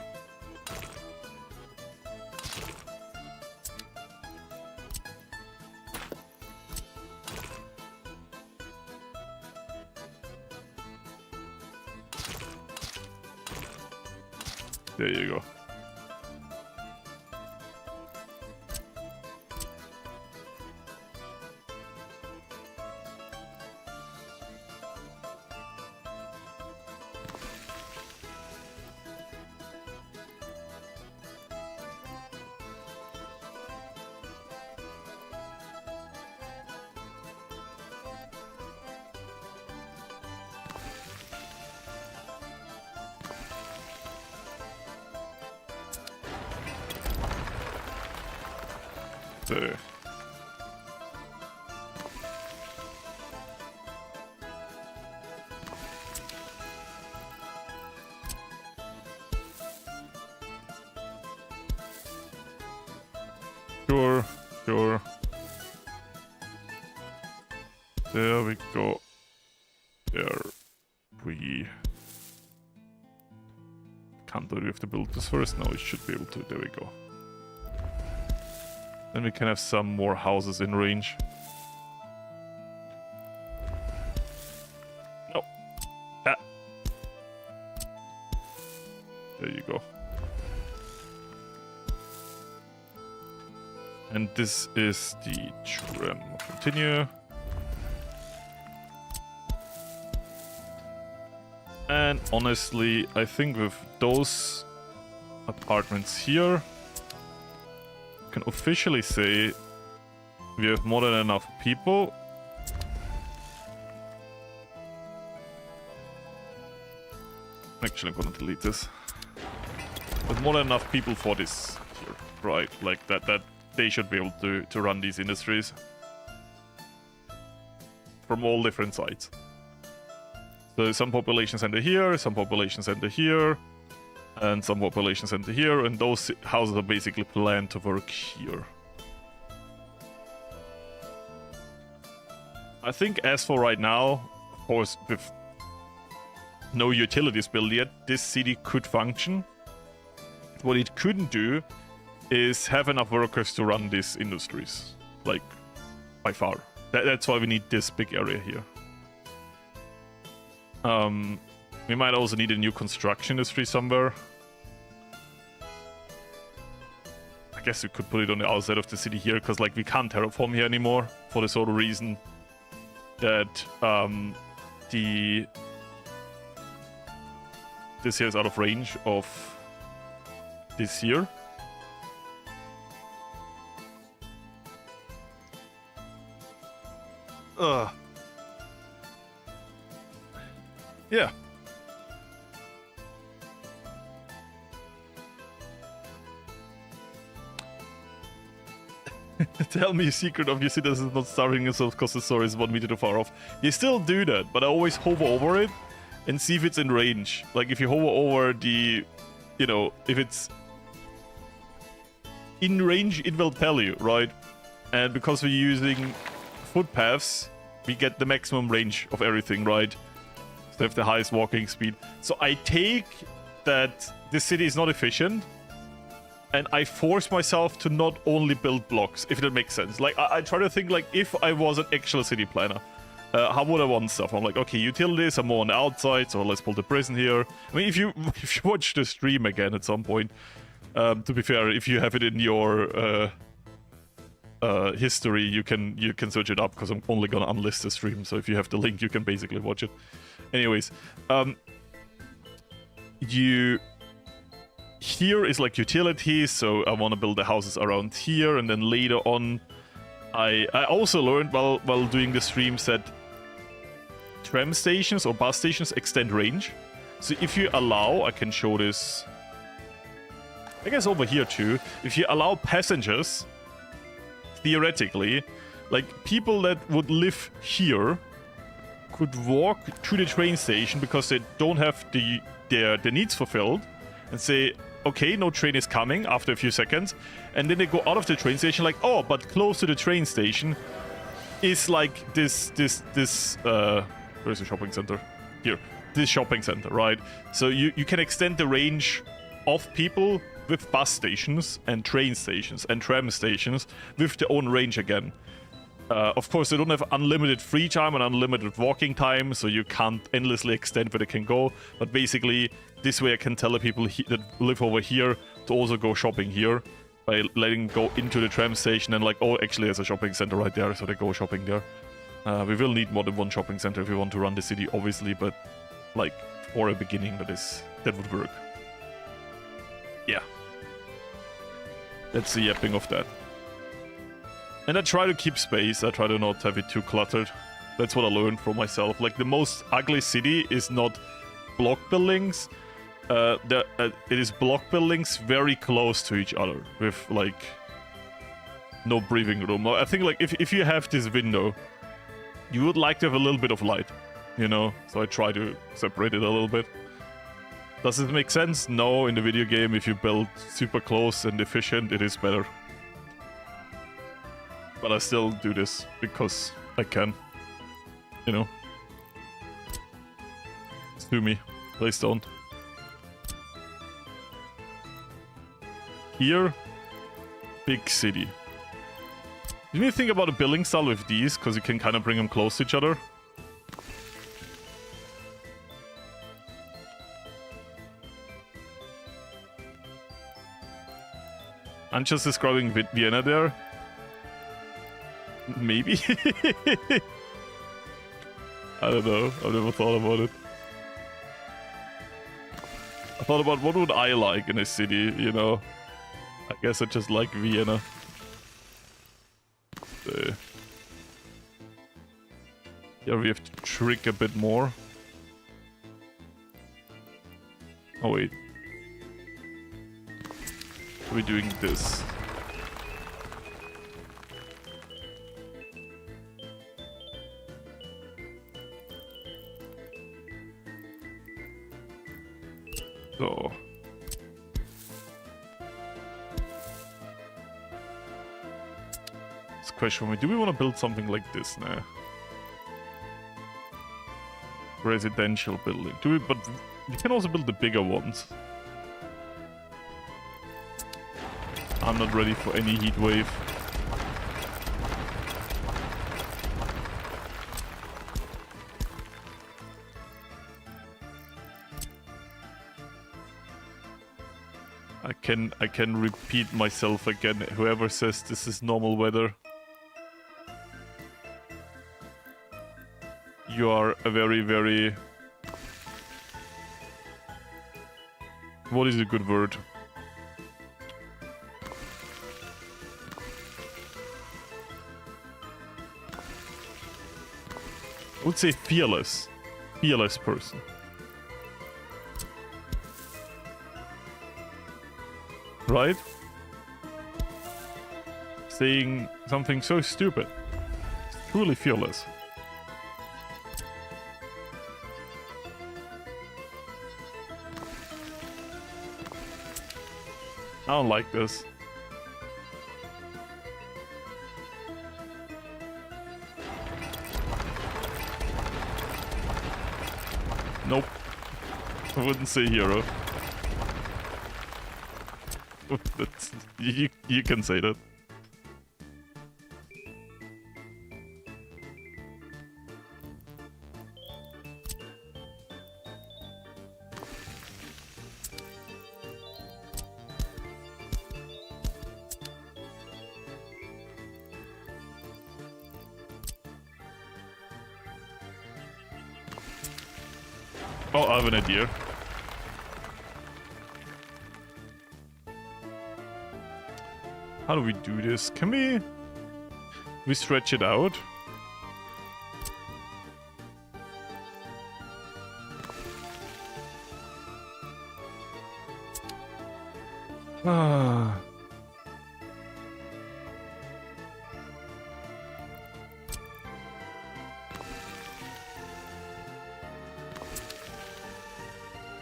There you go. So. Sure, sure. There we go. There we can't do it. We have to build this first. No, we should be able to. There we go. Then we can have some more houses in range. No. Ah. There you go. And this is the tram. Continue. And honestly, I think with those apartments here, can officially say we have more than enough people. Actually, I'm gonna delete this. There's more than enough people for this here, right? Like that they should be able to run these industries from all different sides. So some population center here, some population center here, and some population center here, and those houses are basically planned to work here. I think as for right now, of course, with no utilities built yet, this city could function. What it couldn't do is have enough workers to run these industries, like, by far. That's why we need this big area here. We might also need a new construction industry somewhere. I guess we could put it on the outside of the city here, because like we can't terraform here anymore for the sort of reason that this here is out of range of this here. Yeah. Tell me a secret of your citizens not starving themselves because the store is 1 meter too far off. You still do that, but I always hover over it and see if it's in range. Like if you hover over the, you know, if it's in range, it will tell you, right? And because we're using footpaths, we get the maximum range of everything, right? So they have the highest walking speed. So I take that this city is not efficient, and I force myself to not only build blocks, if that makes sense. Like, I try to think, like, if I was an actual city planner, how would I want stuff? I'm like, okay, utilities are more on the outside, so let's build a prison here. I mean, if you watch the stream again at some point, to be fair, if you have it in your history, you can search it up, because I'm only gonna unlist the stream, so if you have the link, you can basically watch it. Anyways, here is like utilities, so I want to build the houses around here, and then later on, I also learned while doing the streams that tram stations or bus stations extend range. So if you allow, I can show this, I guess over here too, if you allow passengers, theoretically, like people that would live here could walk to the train station because they don't have their needs fulfilled, and say, okay, no train is coming after a few seconds, and then they go out of the train station like, oh, but close to the train station is like this where's the shopping center? Here, this shopping center, right? So you can extend the range of people with bus stations and train stations and tram stations with their own range again. Of course, they don't have unlimited free time and unlimited walking time, so you can't endlessly extend where they can go. But basically, This way I can tell the people that live over here to also go shopping here by letting them go into the tram station and like, oh, actually there's a shopping center right there, so they go shopping there. We will need more than one shopping center if we want to run the city, obviously, but like for a beginning that would work. Yeah. That's the yapping of that. And I try to keep space, I try to not have it too cluttered. That's what I learned from myself. Like the most ugly city is not block buildings. It is block buildings very close to each other with like no breathing room. I think like if you have this window, you would like to have a little bit of light, you know? So I try to separate it a little bit. Does it make sense? No, in the video game, if you build super close and efficient, it is better. But I still do this because I can, you know? Sue me, please don't. Here, big city. You need to think about a building style with these, because you can kind of bring them close to each other. I'm just describing Vienna there. Maybe? I don't know. I've never thought about it. I thought about what would I like in a city, you know? I guess I just like Vienna. Here we have to trick a bit more. Oh wait. We're doing this. So. It's a question for me. Do we want to build something like this now? Residential building. Do we? But we can also build the bigger ones. I'm not ready for any heat wave. I can repeat myself again. Whoever says this is normal weather, you are a very, very... What is a good word? I would say fearless. Fearless person. Right? Saying something so stupid. It's truly fearless. I don't like this. Nope. I wouldn't say hero. That's, you can say that. Oh, I have an idea. How do we do this? Can we stretch it out? Ah.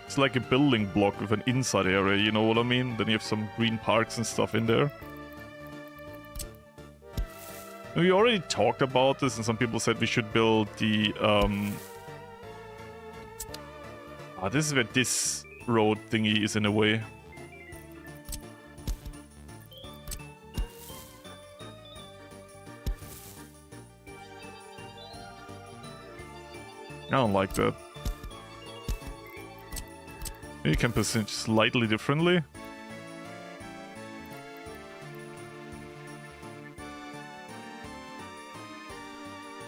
It's like a building block with an inside area, you know what I mean? Then you have some green parks and stuff in there. We already talked about this, and some people said we should build the, this is where this road thingy is in a way. I don't like that. You can position slightly differently.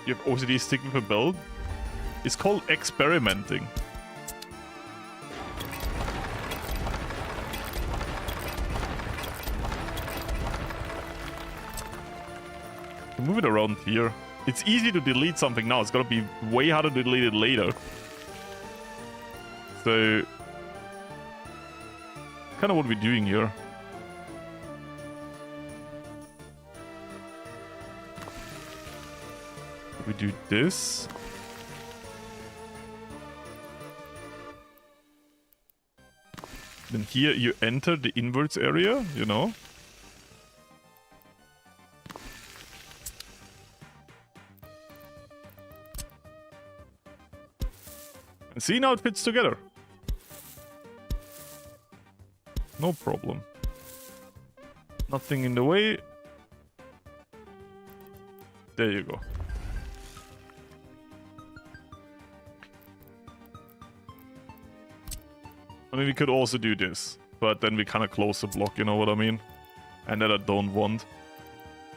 You have OCD stick with a build. It's called experimenting. Move it around here. It's easy to delete something now. It's gonna be way harder to delete it later. So, kind of what we're doing here. We do this. Then here you enter the inverts area, you know. And see, now it fits together. No problem. Nothing in the way. There you go. I mean, we could also do this, but then we kind of close the block, you know what I mean? And that I don't want.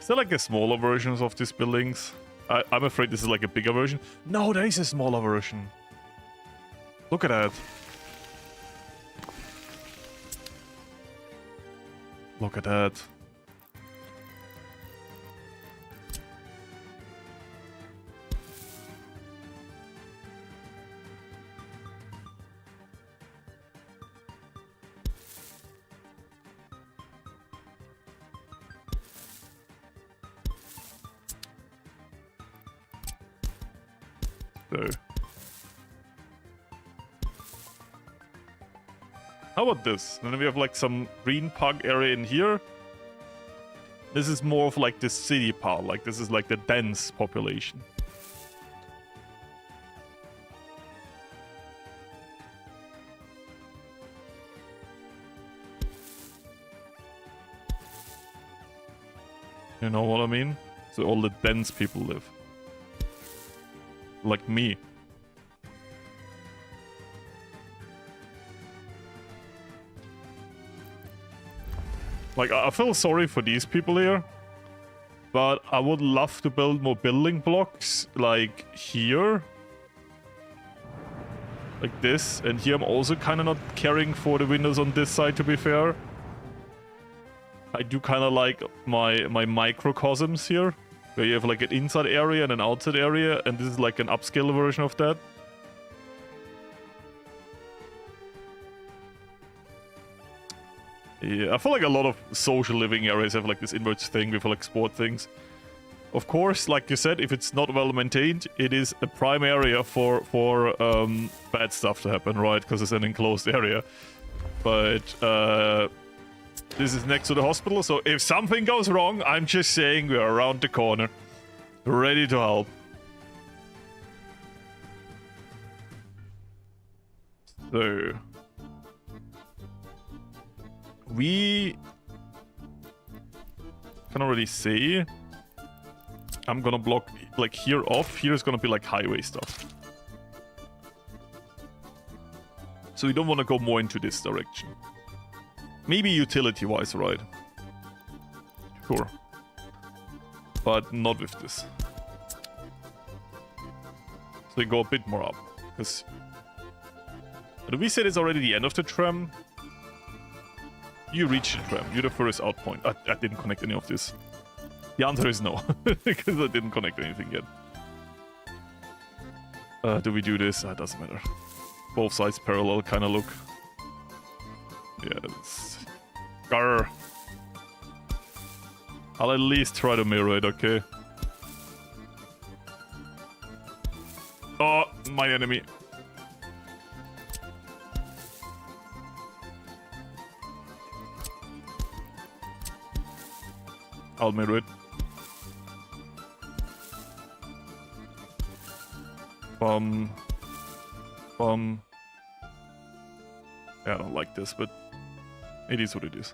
Is there like a smaller versions of these buildings? I'm afraid this is like a bigger version. No, there is a smaller version. Look at that. Look at that. So. How about this? Then we have like some green pug area in here. This is more of like the city part. Like this is like the dense population. You know what I mean? So all the dense people live. Like me. Like, I feel sorry for these people here, but I would love to build more building blocks, like here. Like this, and here I'm also kind of not caring for the windows on this side, to be fair. I do kind of like my microcosms here, where you have like an inside area and an outside area, and this is like an upscale version of that. Yeah, I feel like a lot of social living areas have like this inverts thing with like sport things. Of course, like you said, if it's not well maintained, it is a prime area for bad stuff to happen, right? Because it's an enclosed area. But this is next to the hospital, so if something goes wrong, I'm just saying we're around the corner, ready to help. So we can already see. I'm gonna block like here off. Here is gonna be like highway stuff. So we don't want to go more into this direction. Maybe utility-wise, right? Sure. But not with this. So we go a bit more up. Because... do we say it's already the end of the tram? You reach the tram. You're the first out point. I didn't connect any of this. The answer is no. Because I didn't connect anything yet. Do we do this? It doesn't matter. Both sides parallel kind of look. Yeah, it's... Grr. I'll at least try to mirror it, okay? Oh, my enemy. I'll mirror it. Yeah, I don't like this, but it is what it is.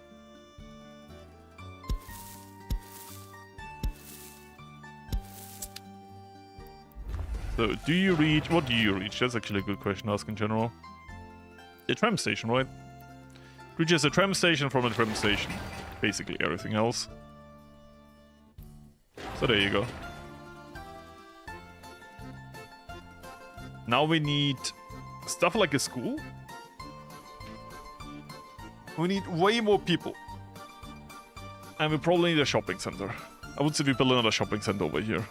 So, do you reach... what do you reach? That's actually a good question to ask in general. The tram station, right? Reaches a tram station from a tram station. Basically everything else. So there you go. Now we need stuff like a school. We need way more people. And we probably need a shopping center. I would say we build another shopping center over here.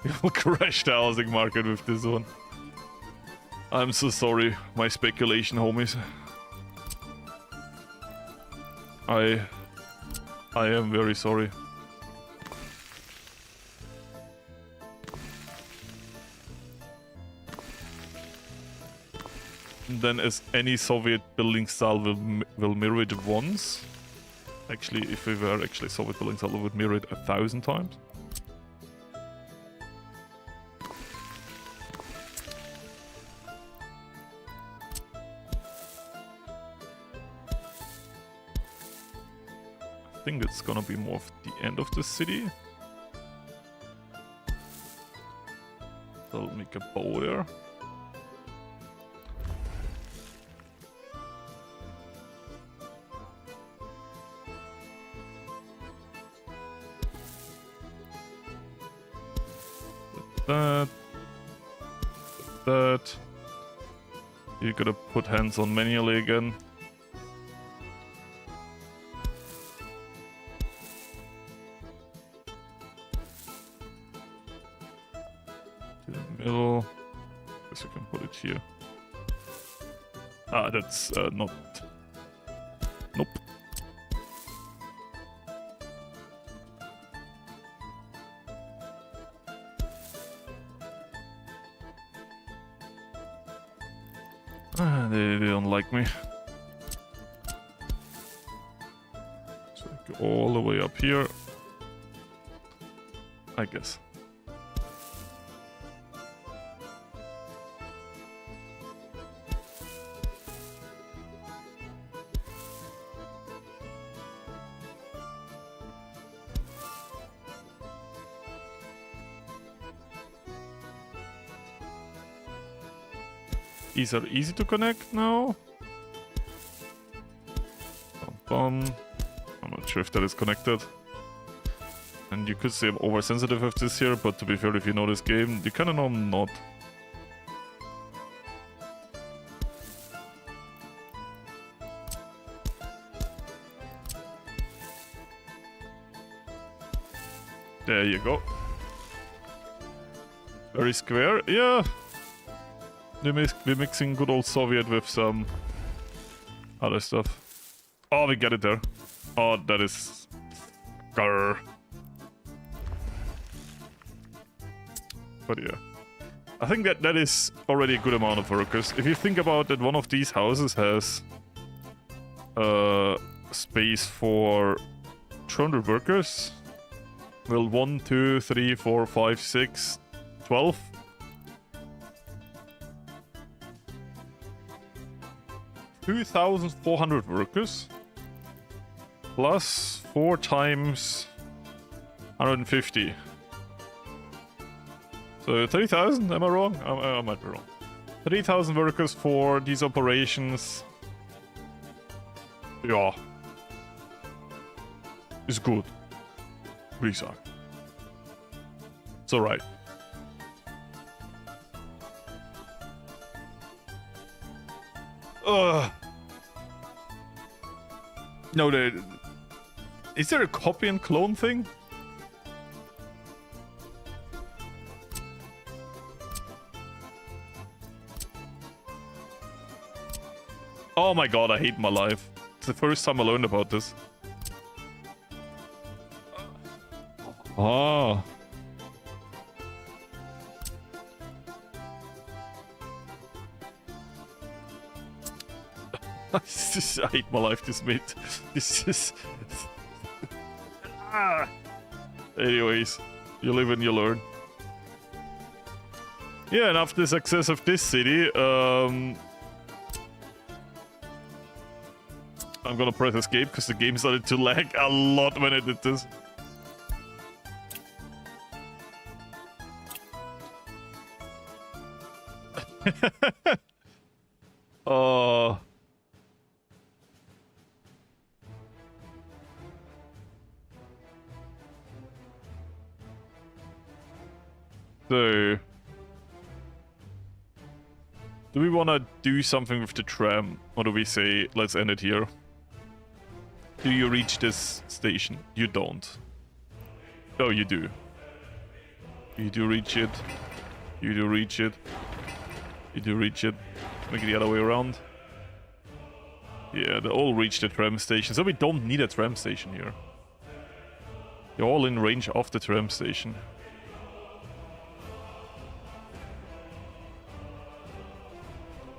We will crash the housing market with this one. I'm so sorry, my speculation, homies. I am very sorry. And then as any Soviet building style will mirror it once. Actually, if we were actually Soviet building style, we would mirror it 1,000 times. I think it's gonna be more of the end of the city. So I'll make a bow there. That. You gotta put hands on manually again. To the middle. Guess we can put it here. Ah, that's not. Nope. They don't like me. So I go all the way up here. I guess. These are easy to connect now. I'm not sure if that is connected. And you could say I'm oversensitive of this here, but to be fair, if you know this game, you kinda know I'm not. There you go. Very square, yeah. We're mixing good old Soviet with some other stuff. Oh, we get it there. Oh, that is... Grr. But yeah. I think that is already a good amount of workers. If you think about that, one of these houses has space for 200 workers. Well, 1, 2, 3, 4, 5, 6, 12. $2,400 workers plus 4 times 150. So 3,000, am I wrong? I might be wrong. 3,000 workers for these operations. Yeah. It's good. Please are. It's alright. No, is there a copy and clone thing? Oh my god, I hate my life. It's the first time I learned about this. Oh. I hate my life, this mate. This is... Anyways, you live and you learn. Yeah, and after the success of this city, I'm gonna press escape because the game started to lag a lot when I did this. Oh. So, do we want to do something with the tram, or do we say, let's end it here? Do you reach this station? You don't. Oh, you do. You do reach it. You do reach it. You do reach it. Make it the other way around. Yeah, they all reach the tram station, so we don't need a tram station here. They're all in range of the tram station.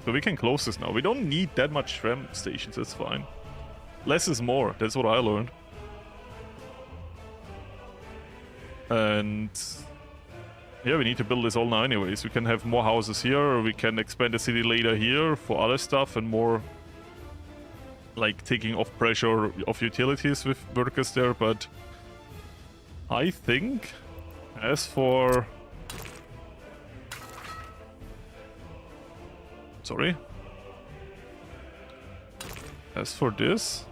So we can close this now. We don't need that much tram stations, that's fine. Less is more, that's what I learned. And yeah, we need to build this all now anyways. We can have more houses here, or we can expand the city later here for other stuff and more like taking off pressure of utilities with workers there, but I think as for... Sorry. As for this...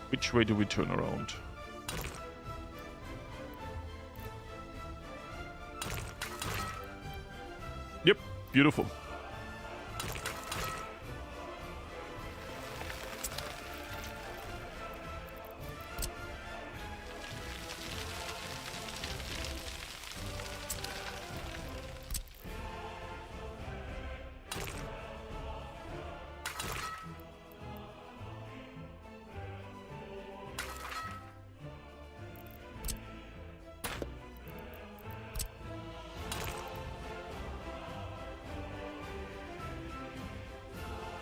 Which way do we turn around? Yep, beautiful.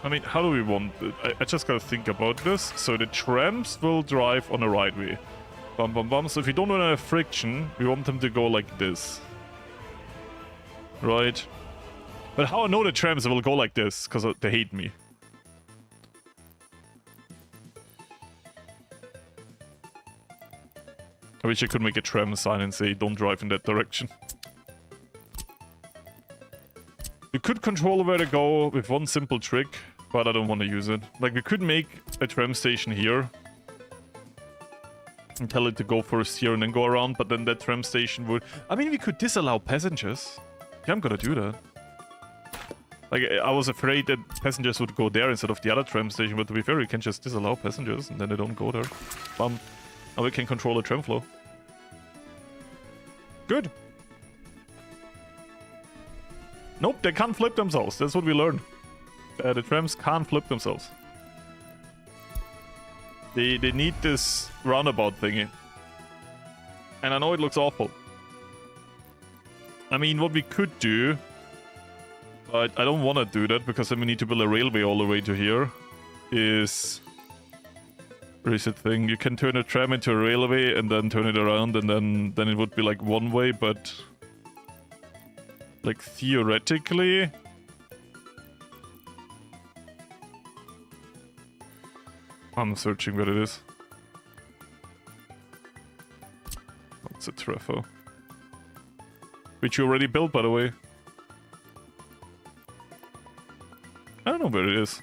I mean, how do we want it? I just gotta think about this. So the trams will drive on the right way. Bum bum bum. So if you don't want to have friction, we want them to go like this. Right? But how I know the trams will go like this? Because they hate me. I wish I could make a tram sign and say, don't drive in that direction. We could control where to go with one simple trick, but I don't want to use it. Like, we could make a tram station here and tell it to go first here and then go around, but then that tram station would... I mean, we could disallow passengers. Yeah, I'm gonna do that. Like, I was afraid that passengers would go there instead of the other tram station, but to be fair, we can just disallow passengers and then they don't go there. Now we can control the tram flow. Good. Nope, they can't flip themselves. That's what we learned. The trams can't flip themselves. They need this roundabout thingy. And I know it looks awful. I mean, what we could do... But I don't want to do that, because then we need to build a railway all the way to here. Is... Where is that thing? You can turn a tram into a railway and then turn it around, and then it would be like one way, but... Like, theoretically... I'm searching where it is. What's a trefo? Which you already built, by the way. I don't know where it is.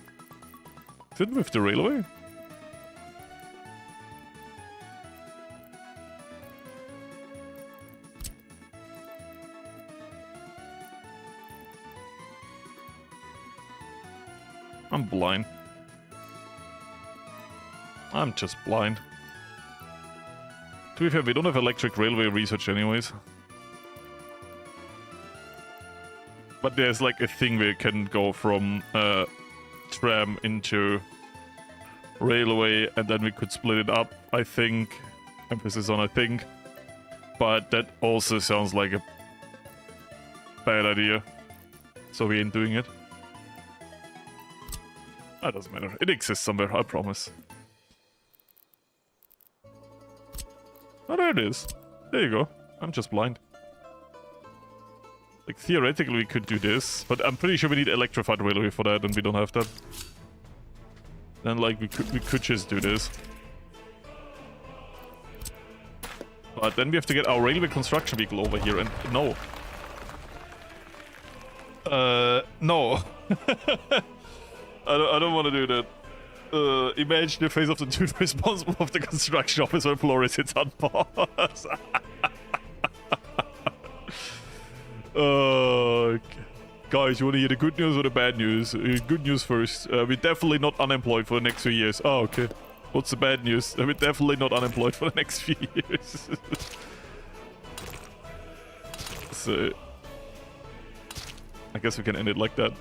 Is it with the railway? I'm blind. I'm just blind. To be fair, we don't have electric railway research anyways. But there's like a thing where you can go from tram into railway, and then we could split it up, I think. Emphasis on I think. But that also sounds like a bad idea. So we ain't doing it. That doesn't matter. It exists somewhere, I promise. Oh, there it is. There you go. I'm just blind. Like, theoretically we could do this, but I'm pretty sure we need electrified railway for that, and we don't have that. Then, like, we could just do this. But then we have to get our railway construction vehicle over here, and no. No. I don't want to do that. Imagine the face of the dude responsible of the construction office when Florius hits on pause. Guys, you want to hear the good news or the bad news? Good news first. We're definitely not unemployed for the next few years. Oh, okay. What's the bad news? We're definitely not unemployed for the next few years. So, I guess we can end it like that.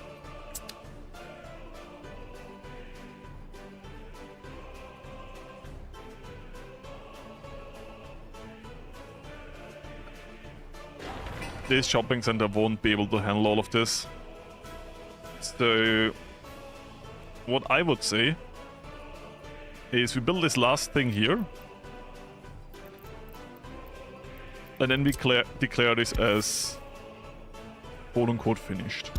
This shopping center won't be able to handle all of this. So, what I would say is we build this last thing here. And then we declare this as quote-unquote finished.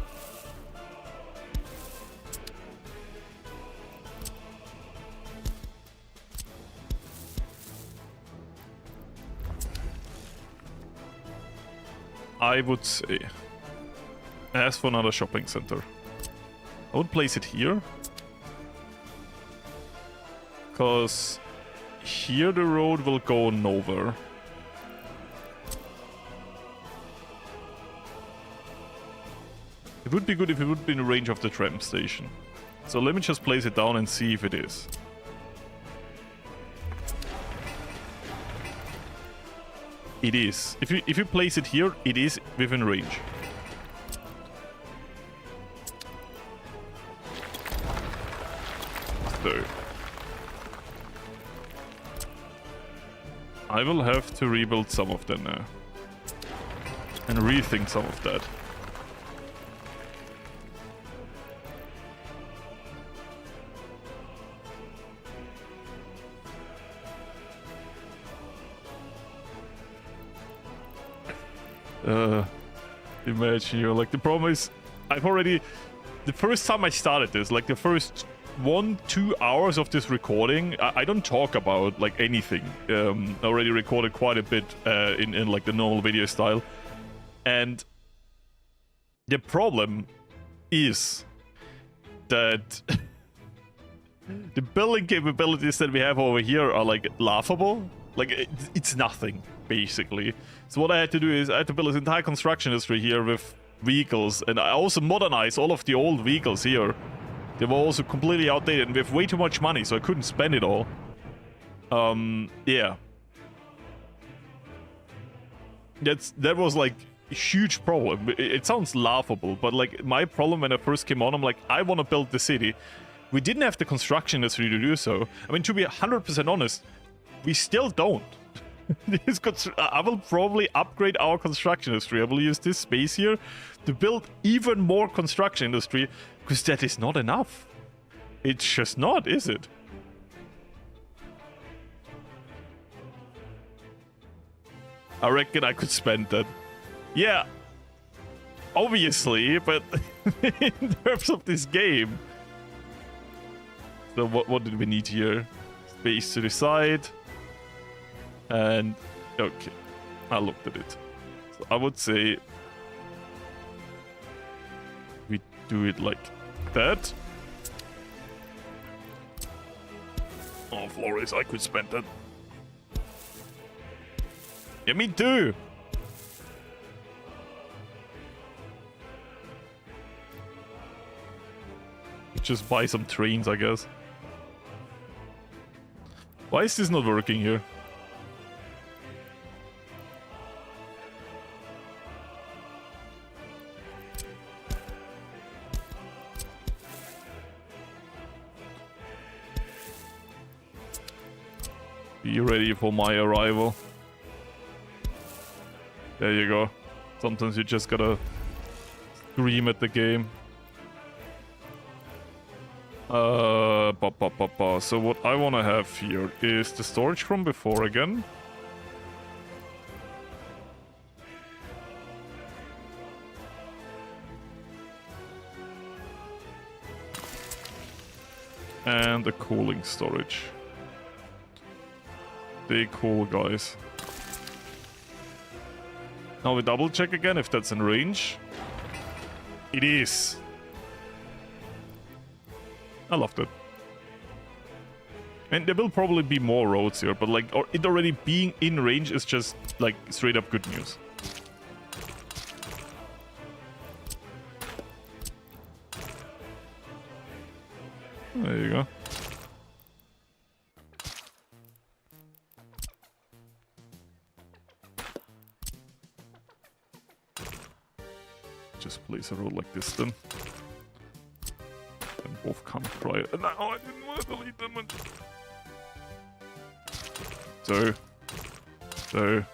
I would say, as for another shopping center, I would place it here. Because here the road will go nowhere. It would be good if it would be in range of the tram station. So let me just place it down and see if it is. It is. If you place it here, it is within range. So I will have to rebuild some of them now. And rethink some of that. Imagine, you know, like the problem is, I've already, the first time I started this, like the first 1-2 hours of this recording, I don't talk about like anything. I already recorded quite a bit in like the normal video style, and the problem is that the building capabilities that we have over here are like laughable. Like it's nothing basically. So what I had to do is I had to build this entire construction industry here with vehicles, and I also modernized all of the old vehicles here. They were also completely outdated and we have way too much money, so I couldn't spend it all. Yeah. That was like a huge problem. It sounds laughable, but like my problem when I first came on, I'm like, I want to build the city. We didn't have the construction industry to do so. I mean, to be 100% honest, we still don't. I will probably upgrade our construction industry. I will use this space here to build even more construction industry, because that is not enough. It's just not, is it? I reckon I could spend that. Yeah, obviously, but in terms of this game. So what did we need here? Space to the side. And, okay, I looked at it. So I would say we do it like that. Oh, Florius, I could spend that. Yeah, me too. Just buy some trains, I guess. Why is this not working here? Be ready for my arrival. There you go. Sometimes you just gotta scream at the game. So what I want to have here is the storage from before again. And the cooling storage. Stay cool, guys. Now we double check again if that's in range. It is. I loved it. And there will probably be more roads here, but like, or it already being in range is just like straight up good news. There you go. Just place a road like this then. And both come try. No, I didn't want to delete them. So.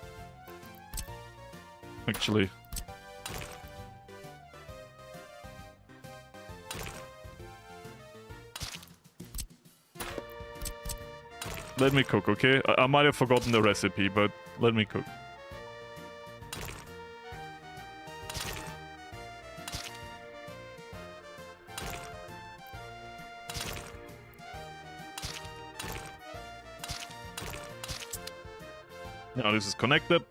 Actually. Let me cook, okay? I might have forgotten the recipe, but let me cook. Now this is connected.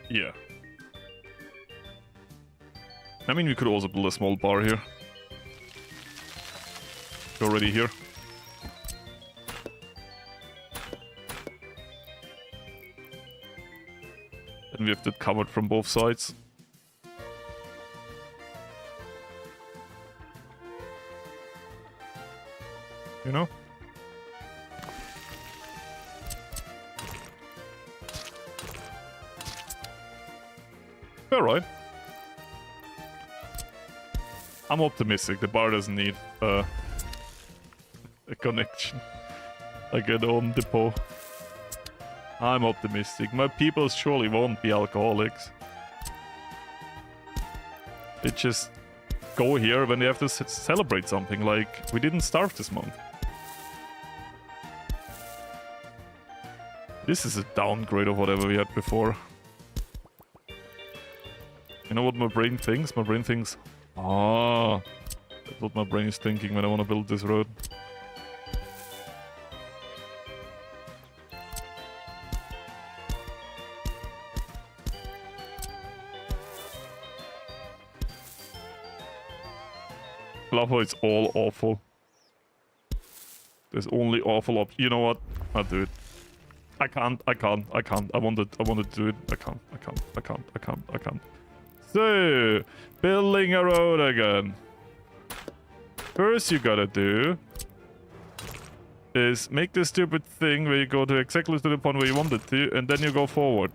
Yeah. I mean, we could also build a small bar here. Already here. And we have that covered from both sides. You know? Alright. I'm optimistic. The bar doesn't need a connection. Like an own depot. I'm optimistic. My people surely won't be alcoholics. They just go here when they have to celebrate something, like we didn't starve this month. This is a downgrade of whatever we had before. You know what my brain thinks? My brain thinks, ah, that's what my brain is thinking when I want to build this road. Love how it's all awful. There's only awful You know what? I'll do it. I can't. I wanted to do it. I can't. So, building a road again. First you gotta do is make this stupid thing where you go to exactly to the point where you want it to, and then you go forward.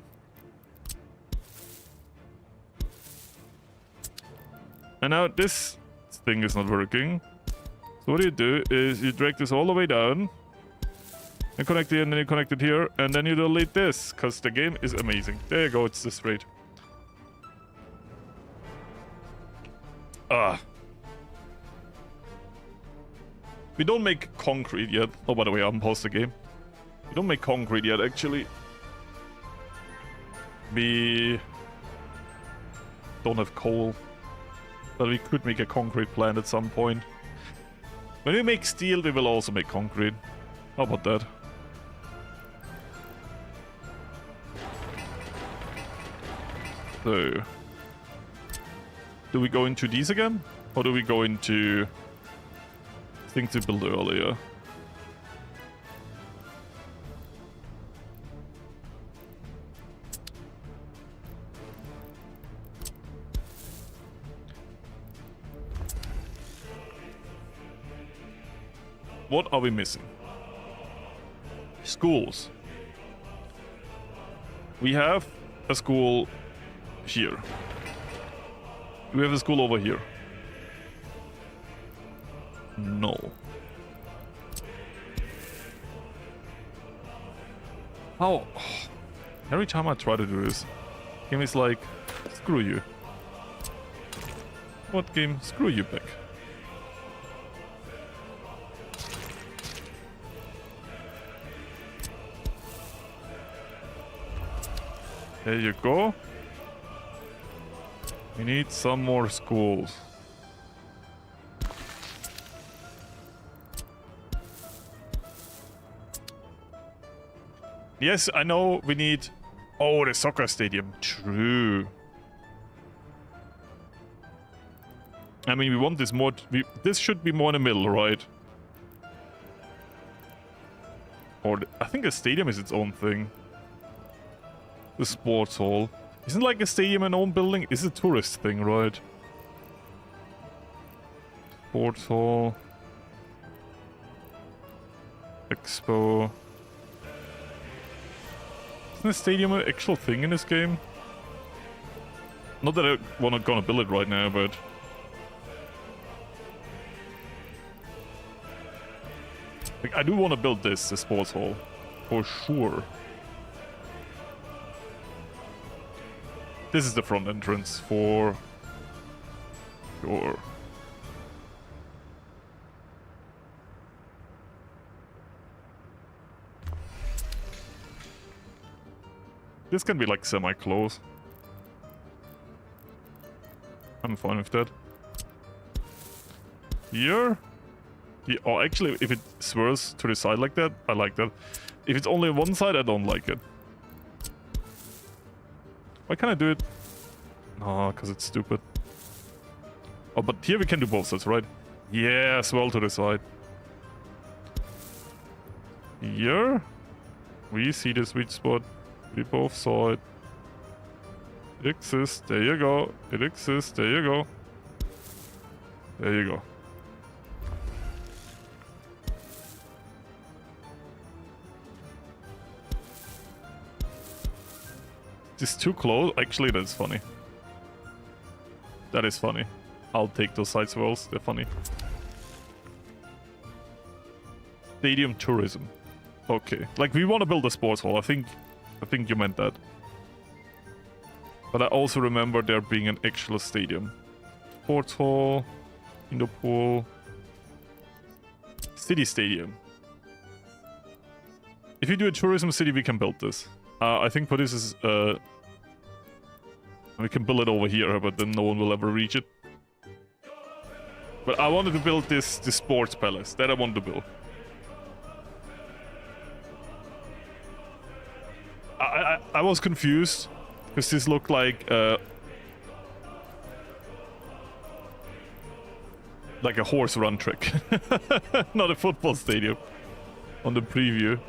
And now this thing is not working. So what you do is you drag this all the way down and connect it, and then you connect it here, and then you delete this, because the game is amazing. There you go, it's this rate. We don't make concrete yet. Oh, by the way, I haven't paused the game. We don't make concrete yet, actually. We don't have coal. But we could make a concrete plant at some point. When we make steel, we will also make concrete. How about that? So, do we go into these again? Or do we go into things to build earlier? What are we missing? Schools. We have a school here. We have a school over here. No. How? Every time I try to do this, game is like, screw you. What game? Screw you back. There you go. We need some more schools. Yes, I know we need... Oh, the soccer stadium. True. I mean, we want this more... This should be more in the middle, right? Or... I think a stadium is its own thing. The sports hall. Isn't like a stadium an own building? It's a tourist thing, right? Sports hall. Expo. Isn't a stadium an actual thing in this game? Not that I wanna gonna build it right now, but... Like, I do want to build this, the sports hall. For sure. This is the front entrance for... Sure. This can be like semi-close. I'm fine with that. Here? Yeah, oh, actually, if it swirls to the side like that, I like that. If it's only one side, I don't like it. Why can't I do it? No, because it's stupid. Oh, but here we can do both sides, right? Yeah, swirl to the side. Here? We see the sweet spot. We both saw it. It exists. There you go. It exists. There you go. There you go. This too close? Actually, that's funny. That is funny. I'll take those side swirls. They're funny. Stadium tourism. Okay. Like, we want to build a sports hall. I think you meant that. But I also remember there being an actual stadium. Sports hall. Indoor pool. City stadium. If you do a tourism city, we can build this. I think for this is... we can build it over here, but then no one will ever reach it. But I wanted to build this sports palace. That I wanted to build. I was confused because this looked like a horse run trick, not a football stadium on the preview.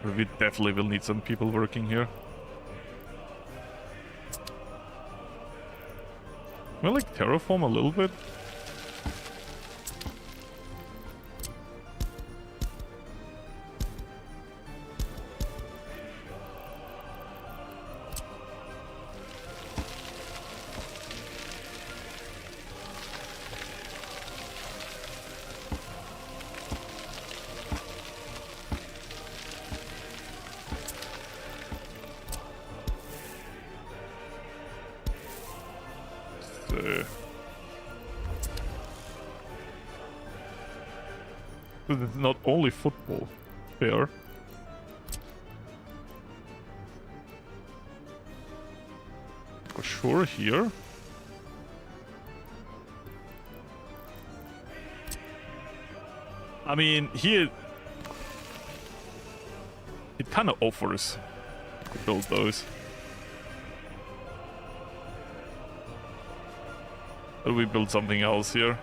We definitely will need some people working here. Will I like terraform a little bit? It's not only football. Fair. For sure here. I mean, here... It kind of offers to build those. Or we build something else here.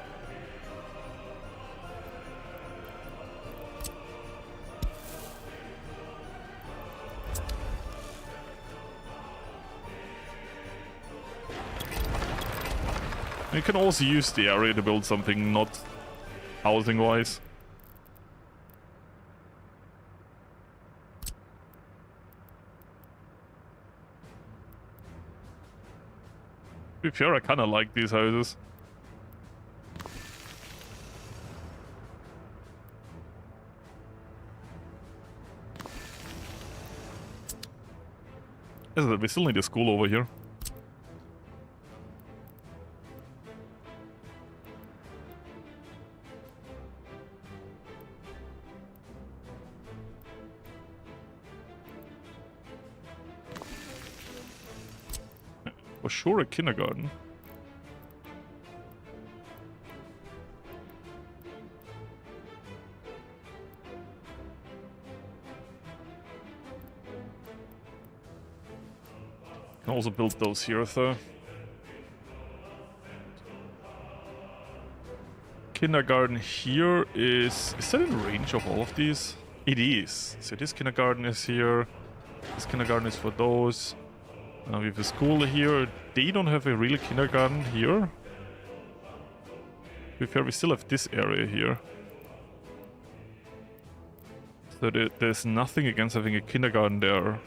You can also use the area to build something not housing-wise. To be fair, I kinda like these houses. We still need a school over here. For sure a kindergarten. Can also build those here, though. Kindergarten here is that in range of all of these? It is. So this kindergarten is here. This kindergarten is for those. We have a school here. They don't have a real kindergarten here. To be fair, we still have this area here. So there's nothing against having a kindergarten there.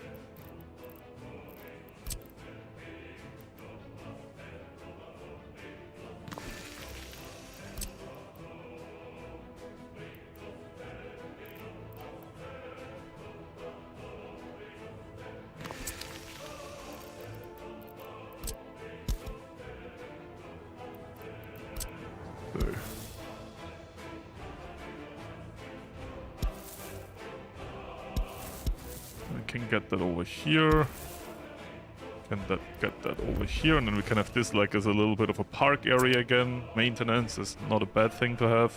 Get that over here. Get that over here, and then we can have this like as a little bit of a park area again. Maintenance is not a bad thing to have.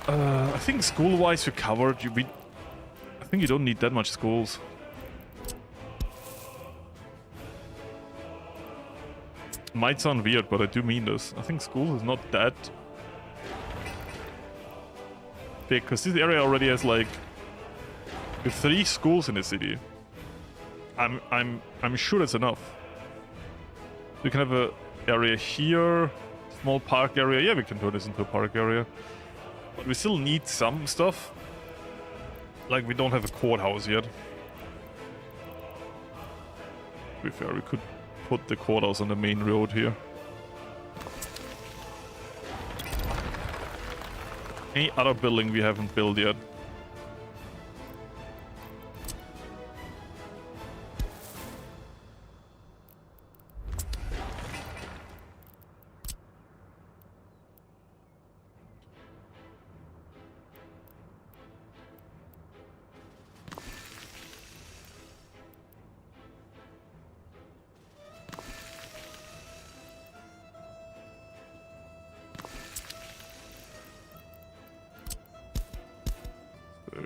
I think school-wise we covered. I think you don't need that much schools. Might sound weird, but I do mean this. I think schools is not that big, because this area already has like 3 schools in the city. I'm sure that's enough. We can have a area here, small park area. Yeah, we can turn this into a park area. But we still need some stuff. Like we don't have a courthouse yet. To be fair, we could put the courthouse on the main road here. Any other building we haven't built yet?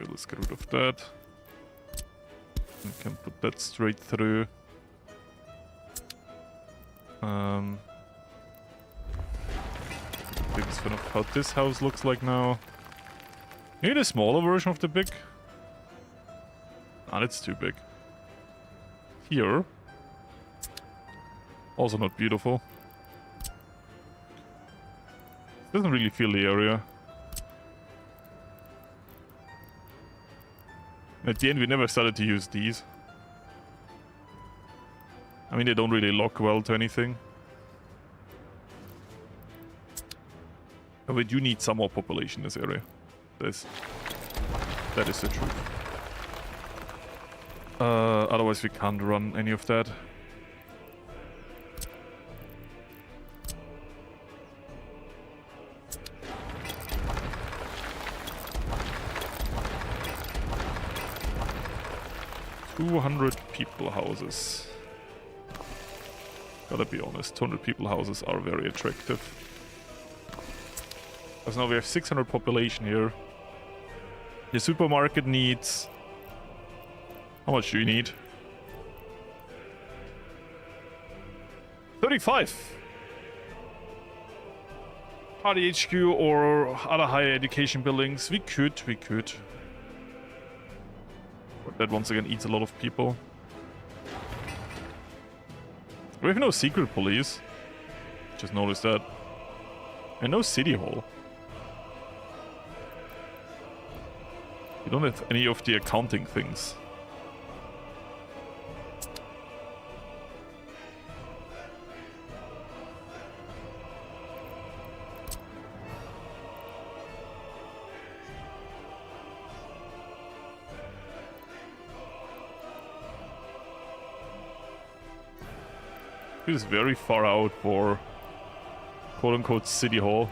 Let's get rid of that. We can put that straight through. That's kind of how this house looks like now. Maybe a smaller version of the big. Ah, that's too big. Here. Also not beautiful. Doesn't really feel the area. At the end, we never started to use these. I mean, they don't really lock well to anything. But we do need some more population in this area. That is the truth. Otherwise, we can't run any of that. $200 people houses. Gotta be honest, 200 people houses are very attractive. Because now we have 600 population here. The supermarket needs... How much do you need? 35! Party HQ or other higher education buildings. We could. But that once again eats a lot of people. We have no secret police. Just noticed that. And no city hall. You don't have any of the accounting things. It is very far out for quote-unquote city hall.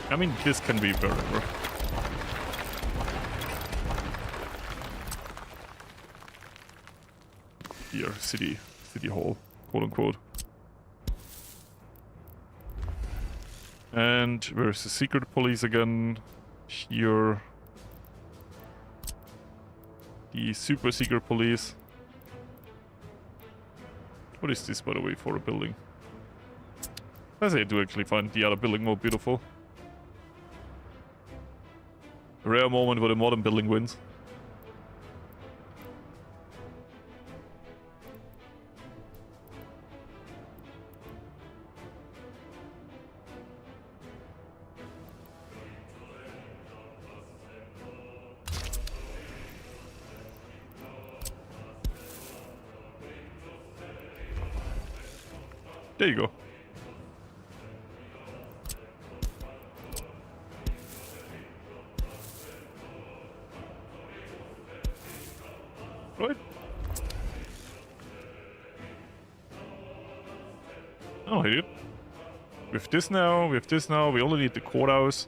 I mean, this can be wherever. Here, city hall, quote-unquote. And where's the secret police again? Here. The super secret police. What is this, by the way, for a building? I say I do actually find the other building more beautiful. A rare moment where the modern building wins. There you go. Right. Oh, I did. With this now, we only need the courthouse.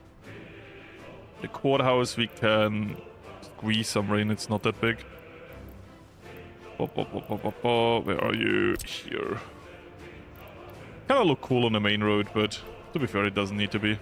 The courthouse we can squeeze some rain, it's not that big. Where are you? Here. Kinda look cool on the main road, but to be fair, it doesn't need to be.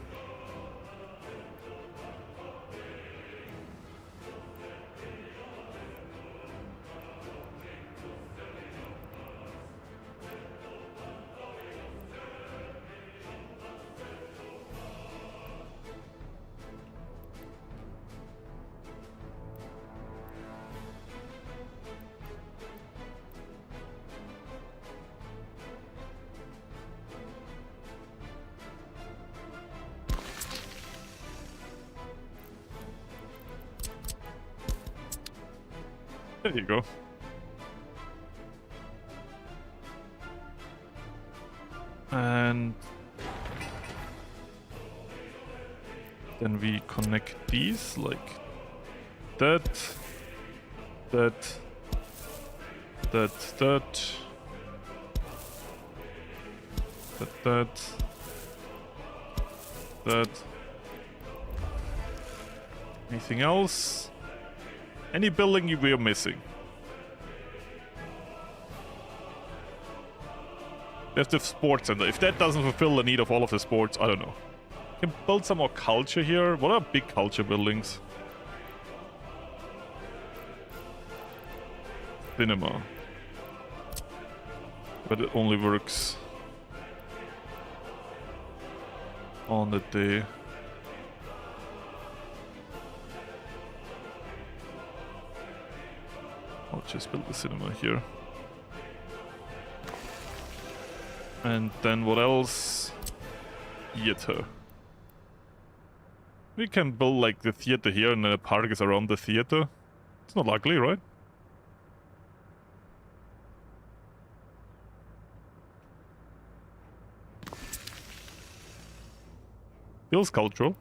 There you go. And then we connect these like that, that, that, that, that. Anything else? Any building we are missing? We have the sports center. If that doesn't fulfill the need of all of the sports, I don't know. We can build some more culture here. What are big culture buildings? Cinema. But it only works on the day. I'll just build the cinema here. And then what else? Theater. We can build like the theater here and then a park is around the theater. It's not ugly, right? Feels cultural.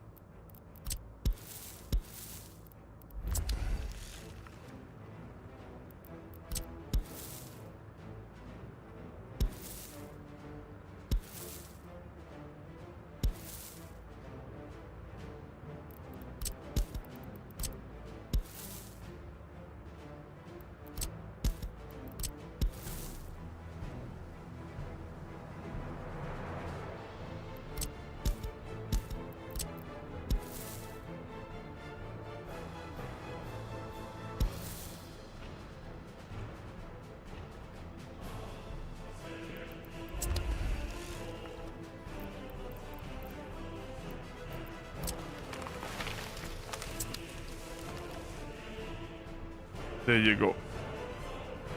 There you go.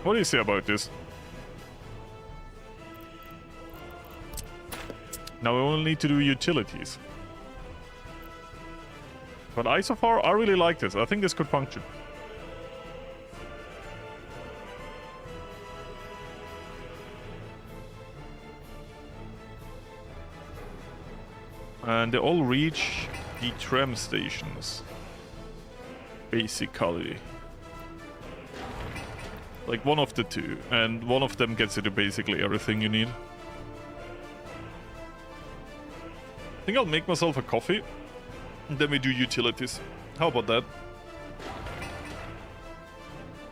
What do you say about this? Now we only need to do utilities. But so far, I really like this. I think this could function. And they all reach the tram stations. Basically. Like one of the two, and one of them gets you to basically everything you need. I think I'll make myself a coffee, and then we do utilities. How about that?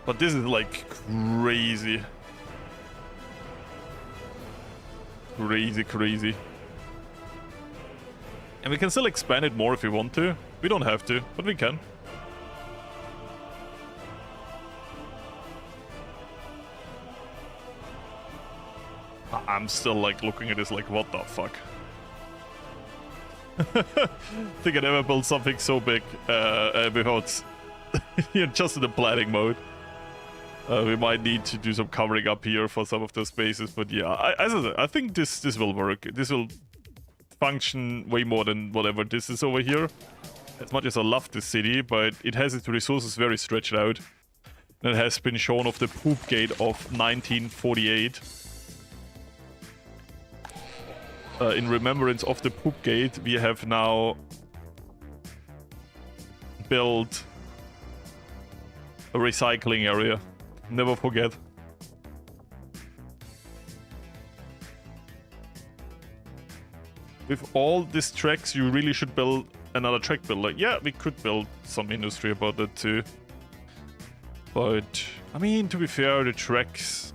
But this is like crazy. Crazy. And we can still expand it more if we want to. We don't have to, but we can. I'm still like looking at this like, what the fuck? Think I never built something so big without just in the planning mode. We might need to do some covering up here for some of the spaces, but yeah, as I said, I think this will work. This will function way more than whatever this is over here. As much as I love this city, but it has its resources very stretched out. And it has been shown off the poop gate of 1948. In remembrance of the poop gate, we have now built a recycling area. Never forget. With all these tracks, you really should build another track builder. Yeah, we could build some industry about that too. But, I mean, to be fair, the tracks...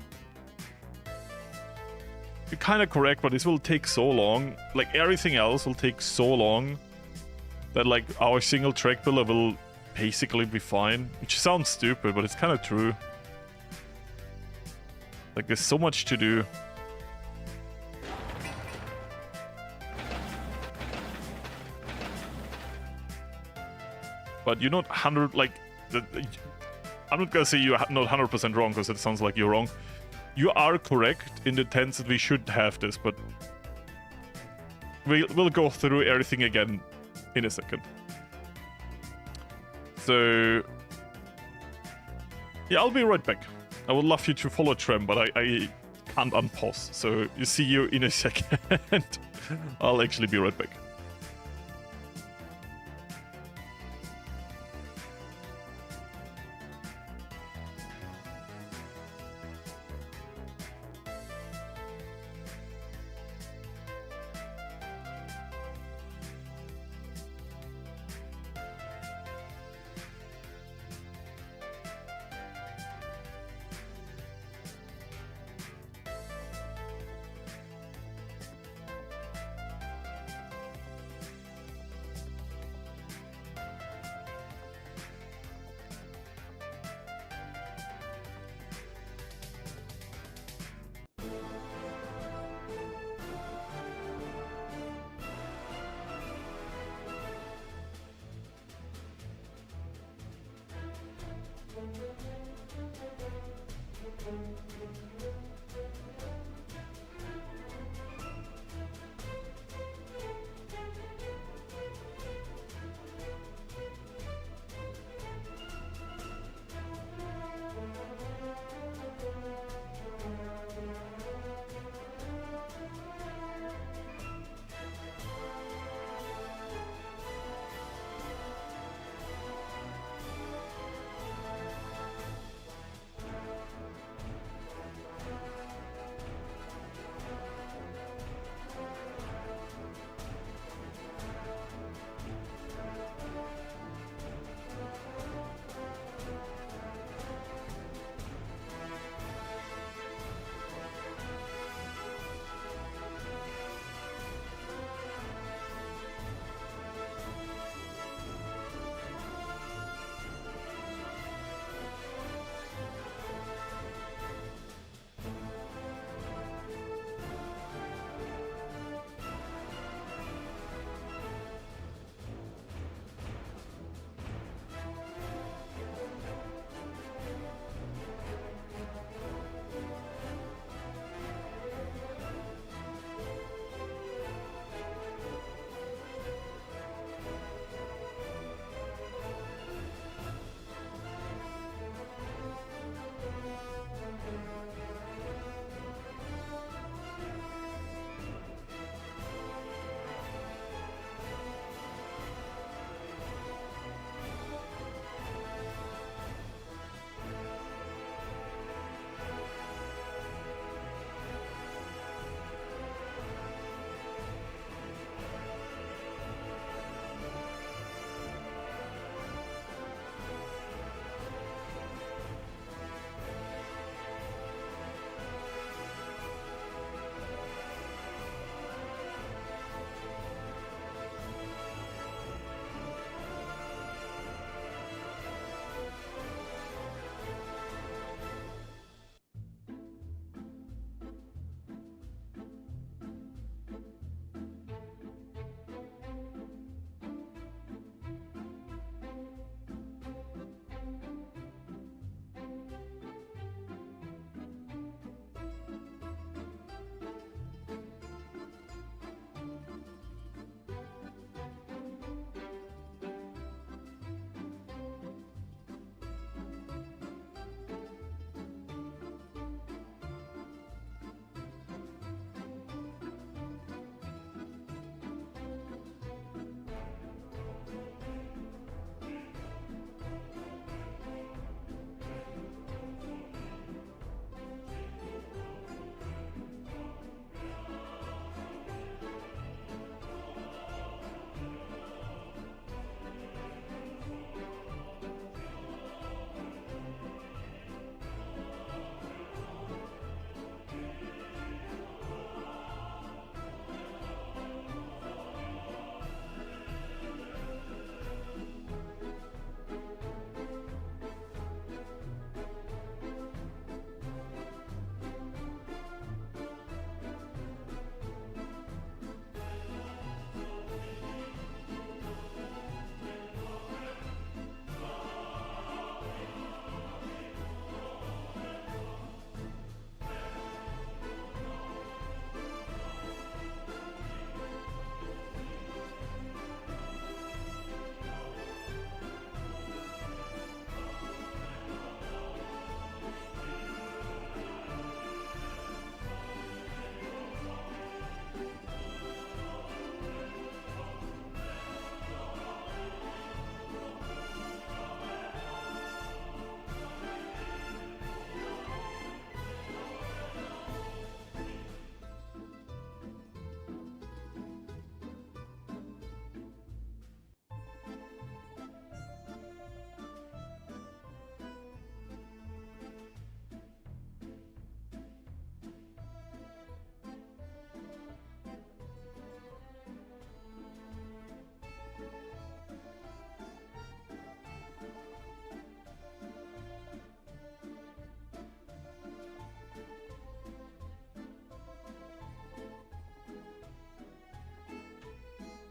You're kind of correct, but this will take so long. Like, everything else will take so long that, like, our single track builder will basically be fine. Which sounds stupid, but it's kind of true. Like, there's so much to do. But you're not 100, like... I'm not gonna say you're not 100% wrong, because it sounds like you're wrong. You are correct in the sense that we should have this, but we'll go through everything again in a second. So, yeah, I'll be right back. I would love you to follow Trem, but I can't unpause. So, you see you in a second. I'll actually be right back.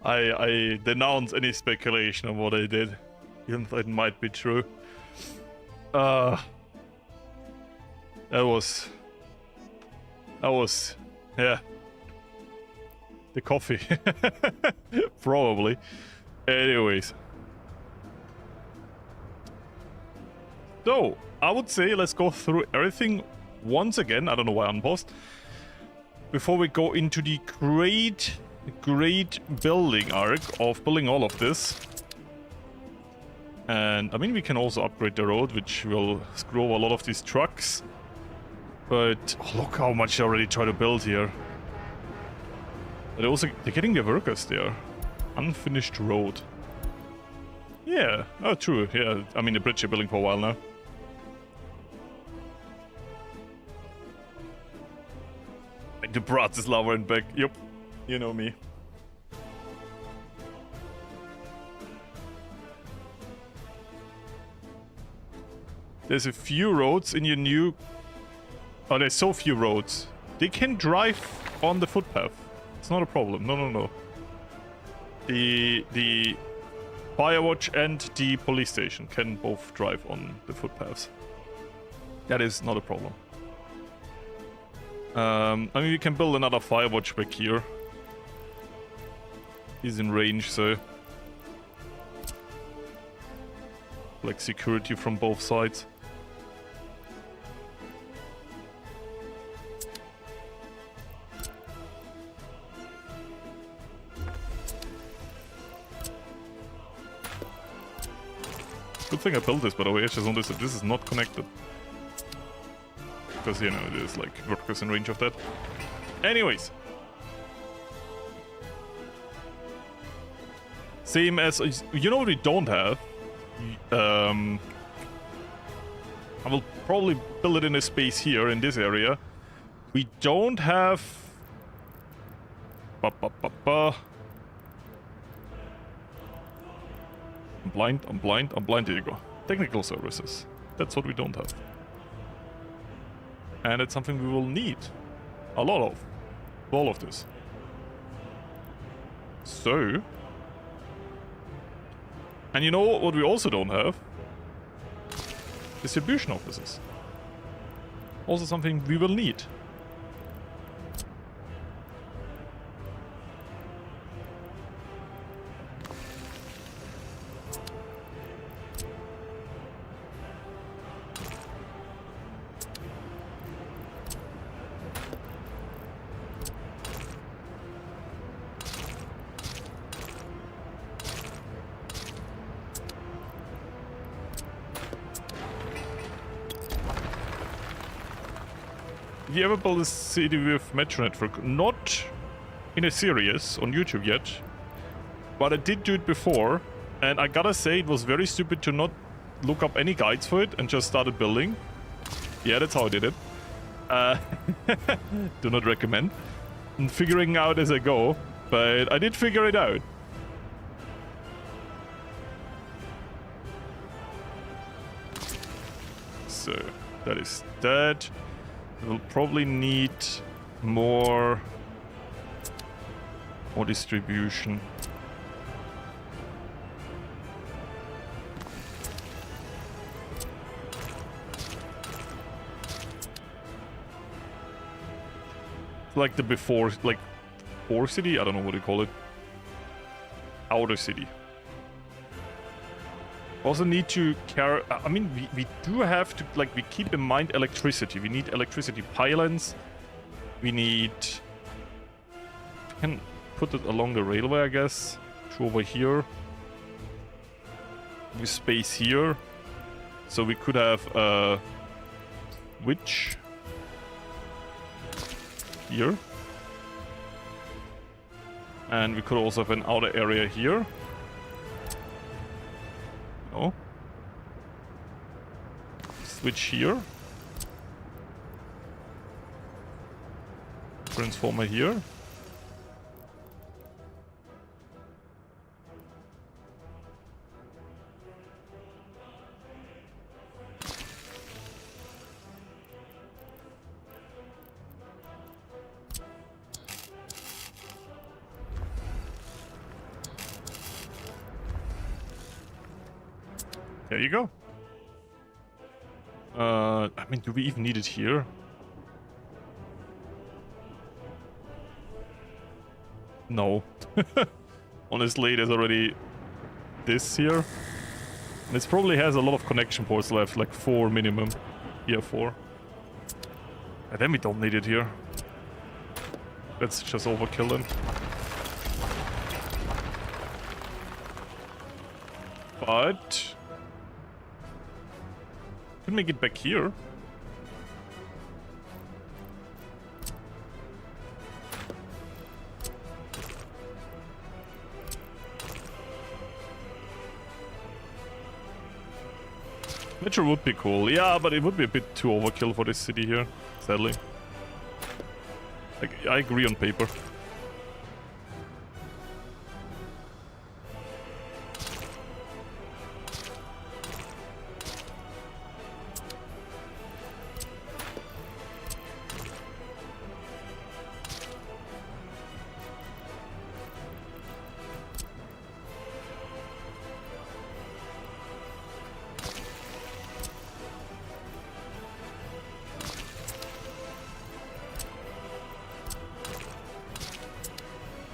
I denounce any speculation on what I did, even though it might be true. That was, yeah. The coffee. Probably. Anyways. So, I would say let's go through everything once again. I don't know why I unpaused. Before we go into the great building arc of building all of this. And, I mean, we can also upgrade the road, which will screw over a lot of these trucks. But, oh, look how much I already try to build here. But also, they're getting the workers there. Unfinished road. Yeah, oh, true. Yeah, I mean, the bridge you're building for a while now. Like the Bratislava and back. Yep, you know me. There's a few roads in your new... Oh, there's so few roads. They can drive on the footpath. It's not a problem. No. The Firewatch and the police station can both drive on the footpaths. That is not a problem. I mean, we can build another Firewatch back here. He's in range, so... like security from both sides. Good thing I built this, by the way. I just noticed that this is not connected. Because, you know, there's like workers in range of that. Anyways. Same as... You know what we don't have? I will probably build it in a space here, in this area. We don't have... I'm blind, there you go. Technical services. That's what we don't have. And it's something we will need. A lot of. All of this. So... And you know what we also don't have? Distribution offices. Also something we will need. Have you ever built a city with Metro Network? Not in a series on YouTube yet, but I did do it before, and I gotta say it was very stupid to not look up any guides for it and just started building. Yeah, that's how I did it. Do not recommend. And figuring out as I go, but I did figure it out. So, that is that. We'll probably need more distribution. Like the before city? I don't know what you call it. Outer city. Also need to carry... I mean, we do have to... Like, we keep in mind electricity. We need electricity pylons. We need... We can put it along the railway, I guess. To over here. With space here. So we could have a... witch. Here. And we could also have an outer area here. Oh. Switch here. Transformer here. There you go. I mean, do we even need it here? No. Honestly, there's already this here. And it probably has a lot of connection ports left, like 4 minimum. Yeah, 4. And then we don't need it here. Let's just overkill them. But... can we get back here? Metro would be cool. Yeah, but it would be a bit too overkill for this city here, sadly. Like, I agree on paper.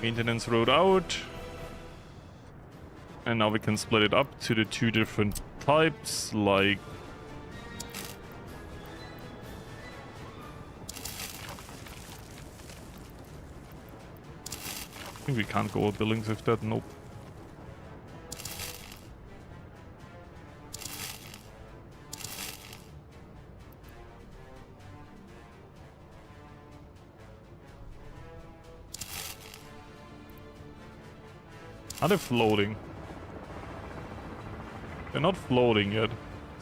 Maintenance road out. And now we can split it up to the 2 different types, like... I think we can't go with buildings with that, nope. Are they floating? They're not floating yet,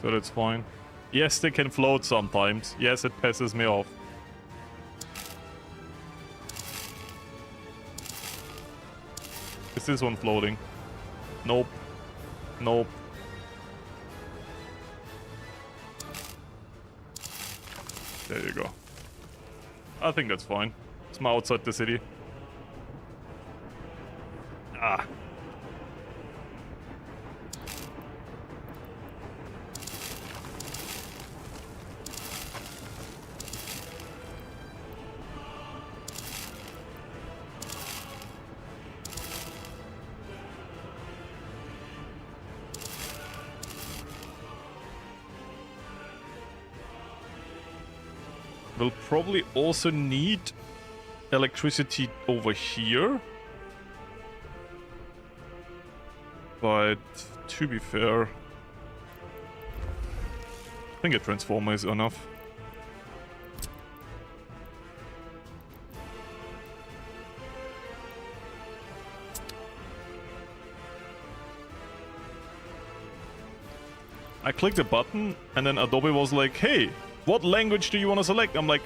so that's fine. Yes, they can float sometimes. Yes, it pisses me off. Is this one floating? Nope. Nope. There you go. I think that's fine. It's my outside the city. Ah. We'll probably also need electricity over here. But to be fair, I think a transformer is enough. I clicked a button and then Adobe was like, hey, what language do you want to select? I'm like,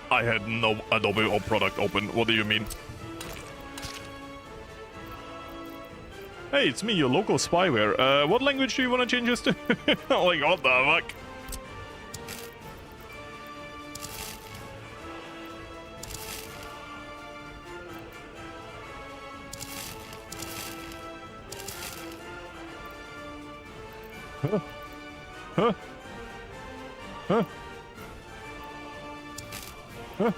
I had no Adobe product open. What do you mean? Hey, it's me, your local spyware. What language do you want to change this to? I'm like, what the fuck? Huh? Huh? Huh? Huh?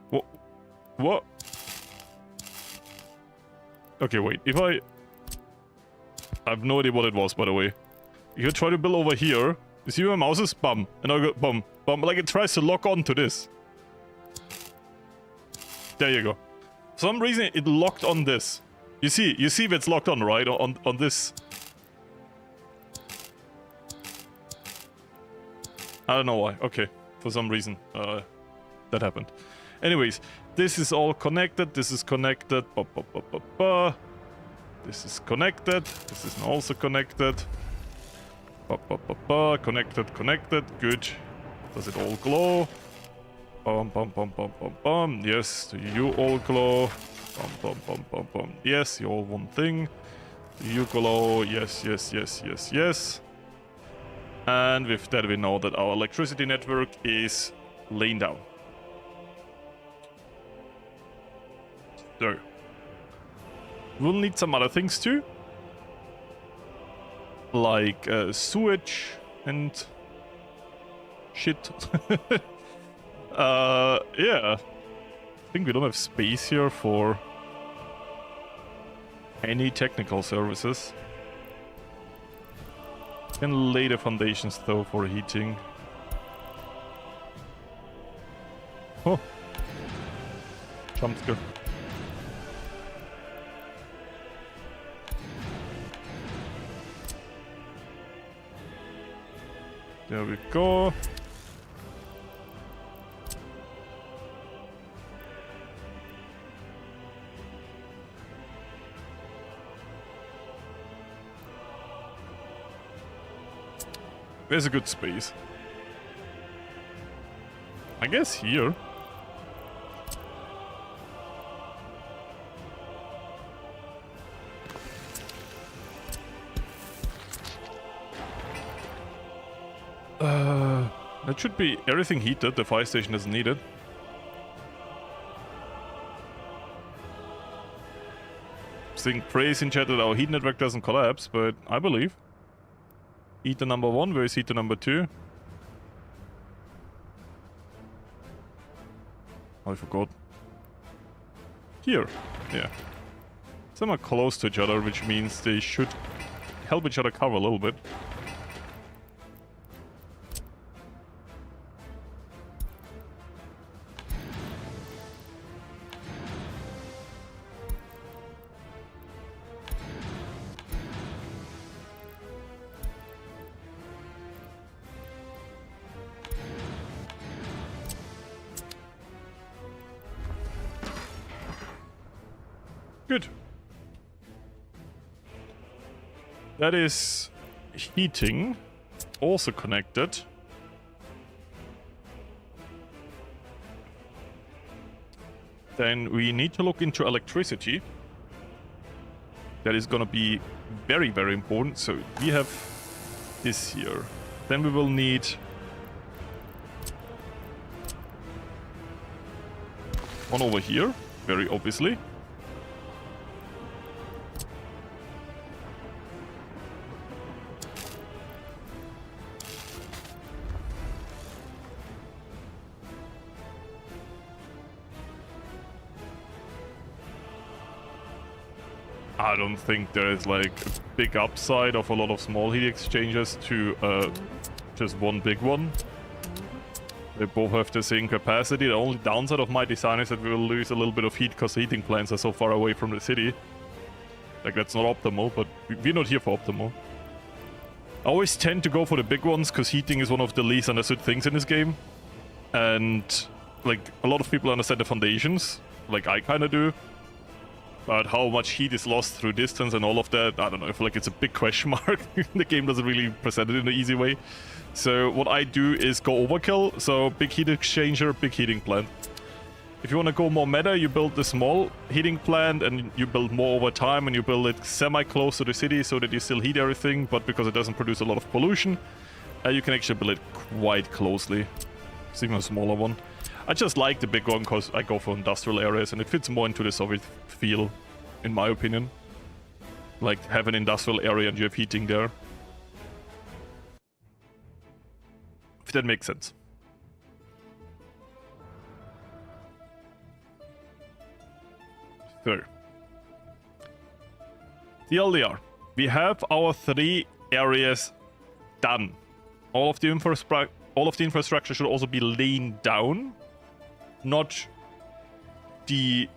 What? What? Okay, wait. If I have no idea what it was, by the way. You try to build over here. You see where my mouse is? Bum. And I go bum. Bum. Like it tries to lock on to this. There you go. For some reason, it locked on this. You see if it's locked on, right? On this. I don't know why. Okay. For some reason, that happened. Anyways, this is all connected. This is connected. This is connected. This is also connected. Connected, connected. Good. Does it all glow? Yes, you all glow. Yes, you all one thing. You glow. Yes, yes, yes, yes, yes. And with that, we know that our electricity network is laying down. So, we'll need some other things too. Like sewage and shit. Yeah. I think we don't have space here for any technical services. Can lay the foundations though for heating. Oh. Jump scare. There we go. There's a good space. I guess here. That should be everything heated. The fire station isn't needed. Seeing praise in chat that our heat network doesn't collapse, but I believe. Heater number 1, where is heater number 2? I forgot. Here, yeah. Some are close to each other, which means they should help each other cover a little bit. Good. That is heating, also connected. Then we need to look into electricity. That is gonna be very, very important. So we have this here. Then we will need one over here, very obviously. I don't think there is like a big upside of a lot of small heat exchangers to just one big one. They both have the same capacity. The only downside of my design is that we will lose a little bit of heat because the heating plants are so far away from the city. Like, that's not optimal, but we're not here for optimal. I always tend to go for the big ones because heating is one of the least understood things in this game. And like, a lot of people understand the foundations, like I kind of do. But how much heat is lost through distance and all of that, I don't know, I feel like it's a big question mark. The game doesn't really present it in an easy way. So what I do is go overkill, so big heat exchanger, big heating plant. If you want to go more meta, you build the small heating plant and you build more over time and you build it semi-close to the city so that you still heat everything, but because it doesn't produce a lot of pollution, you can actually build it quite closely. It's even a smaller one. I just like the big one because I go for industrial areas and it fits more into the Soviet feel, in my opinion. Like, have an industrial area and you have heating there. If that makes sense. So, the LDR. We have our 3 areas done. All of the infrastructure should also be laying down. Not the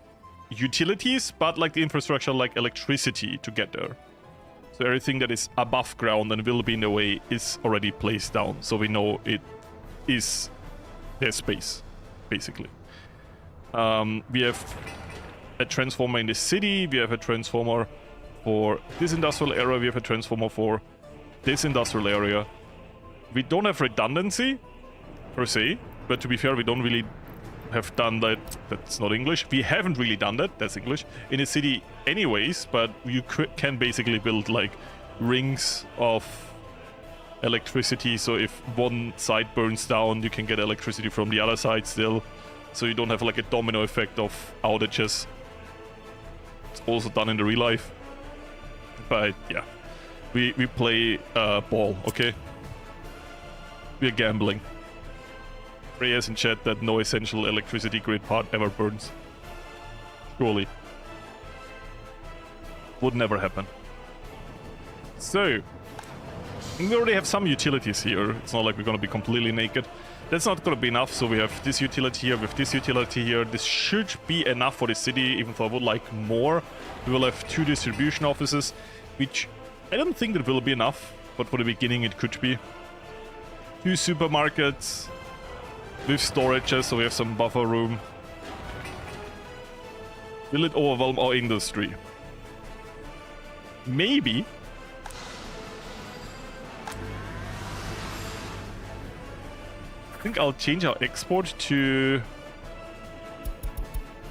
utilities, but like the infrastructure, like electricity to get there. So everything that is above ground and will be in the way is already placed down. So we know it is their space, basically. We have a transformer in the city. We have a transformer for this industrial area. We have a transformer for this industrial area. We don't have redundancy, per se. But to be fair, we don't really have done that. That's not English. We haven't really done that. That's English. In a city anyways, but you can basically build like rings of electricity. So if one side burns down, you can get electricity from the other side still. So you don't have like a domino effect of outages. it's also done in the real life. But yeah, we play ball, okay? We're gambling. Prayers in chat that no essential electricity grid part ever burns. Surely. Would never happen. So, we already have some utilities here. It's not like we're gonna be completely naked. That's not gonna be enough, so we have this utility here, with this utility here. This should be enough for the city, even though I would like more. We will have 2 distribution offices, which I don't think that will be enough, but for the beginning it could be. 2 supermarkets with storages, so we have some buffer room. Will it overwhelm our industry? Maybe. I think I'll change our export to...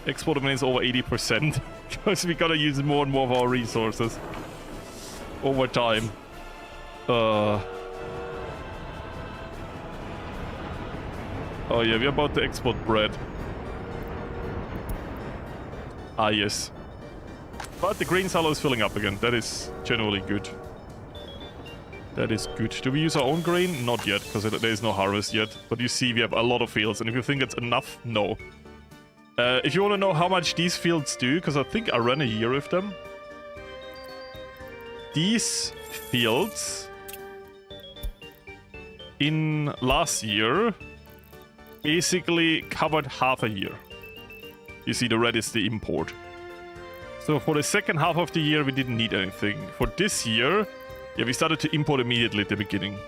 Export dominance over 80%, because we gotta use more and more of our resources over time. Oh yeah, we're about to export bread. Ah yes. But the grain silo is filling up again. That is generally good. That is good. Do we use our own grain? Not yet, because there is no harvest yet. But you see, we have a lot of fields, and if you think it's enough, no. If you want to know how much these fields do, because I think I ran a year with them. These fields in last year basically covered half a year. You see, the red is the import. So for the second half of the year, we didn't need anything. For this year, yeah, we started to import immediately at the beginning.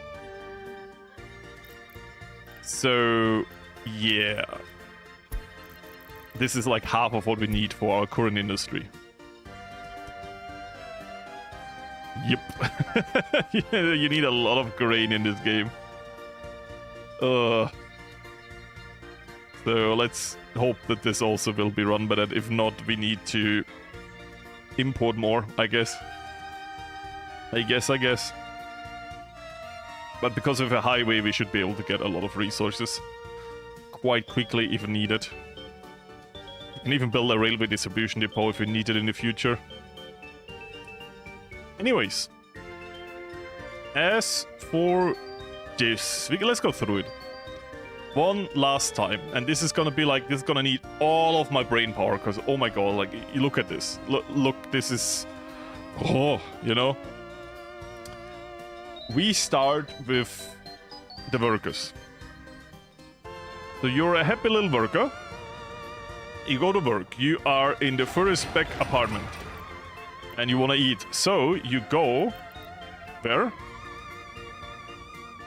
So, yeah. This is like half of what we need for our current industry. Yep. You need a lot of grain in this game. So let's hope that this also will be run by that. If not, we need to import more, I guess. I guess. But because of a highway, we should be able to get a lot of resources quite quickly if needed. We can even build a railway distribution depot if we need it in the future. Anyways. As for this, let's go through it. One last time, and this is gonna be like, this is gonna need all of my brain power, because oh my god, like, you look at this. Look, this is... Oh, you know? We start with the workers. So you're a happy little worker. You go to work. You are in the first back apartment. And you want to eat. So you go... Where?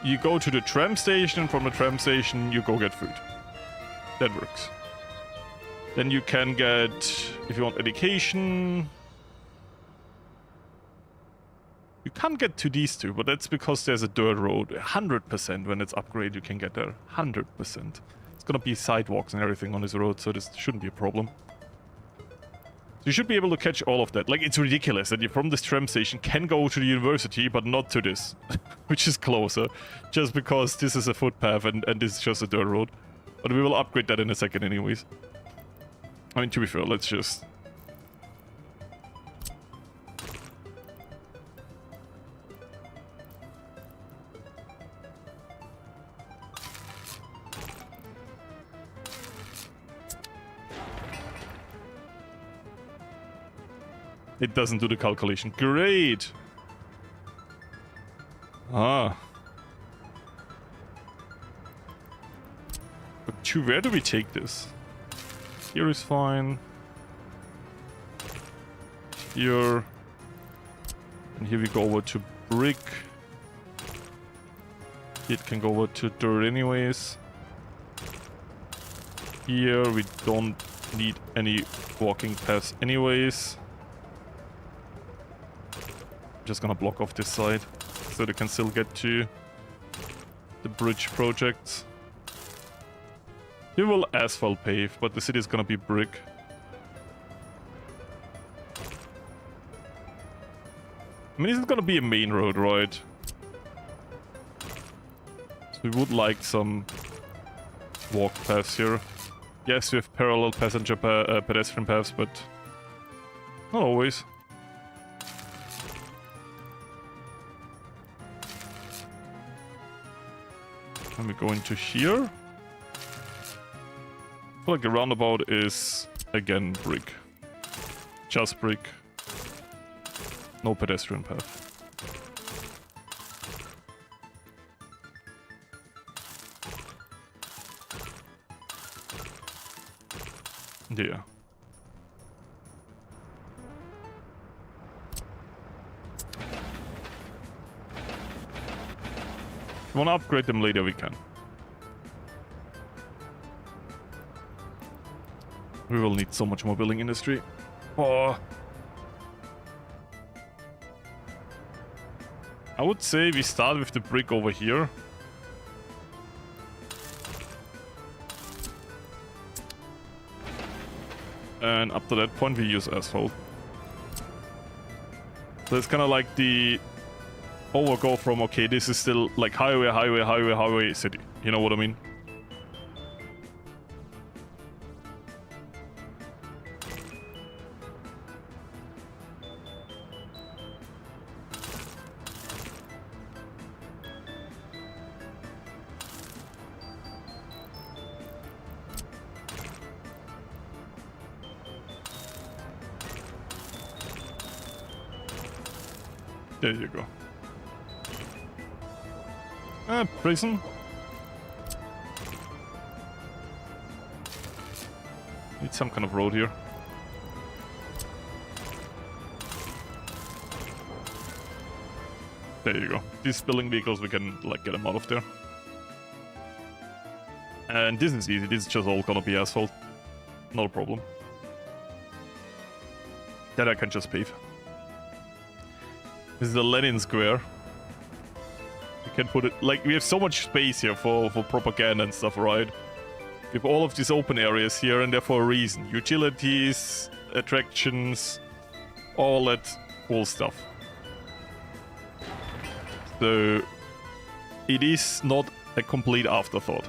You go to the tram station. From the tram station, you go get food. That works. Then you can get... If you want education... You can't get to these two, but that's because there's a dirt road. 100% when it's upgraded, you can get there. 100%. It's gonna be sidewalks and everything on this road, so this shouldn't be a problem. So you should be able to catch all of that. Like, it's ridiculous that you from this tram station can go to the university, but not to this. Which is closer. Just because this is a footpath and this is just a dirt road. But we will upgrade that in a second anyways. I mean, to be fair, let's just... It doesn't do the calculation. Great! Ah. But to where do we take this? Here is fine. Here. And here we go over to brick. It can go over to dirt anyways. Here we don't need any walking paths anyways. Just gonna block off this side so they can still get to the bridge projects. We will asphalt pave, but the city is gonna be brick. I mean, this is gonna be a main road, right? So we would like some walk paths here. Yes, we have parallel passenger pedestrian paths, but Not always. Let me go into here. I feel like the roundabout is, again, brick. Just brick. No pedestrian path. Yeah. If you want to upgrade them later, we can. We will need so much more building industry. Oh. I would say we start with the brick over here. And up to that point we use asphalt. So it's kind of like the overgo from, okay, this is still like highway, highway, highway, highway, city. You know what I mean? There you go. Prison. Need some kind of road here. There you go. These spilling vehicles, we can like get them out of there. And this is easy. This is just all gonna be asphalt. No problem. That I can just pave. This is the Lenin Square. You can put it... Like, we have so much space here for propaganda and stuff, right? We have all of these open areas here, and they're for a reason. Utilities, attractions, all that cool stuff. So, it is not a complete afterthought.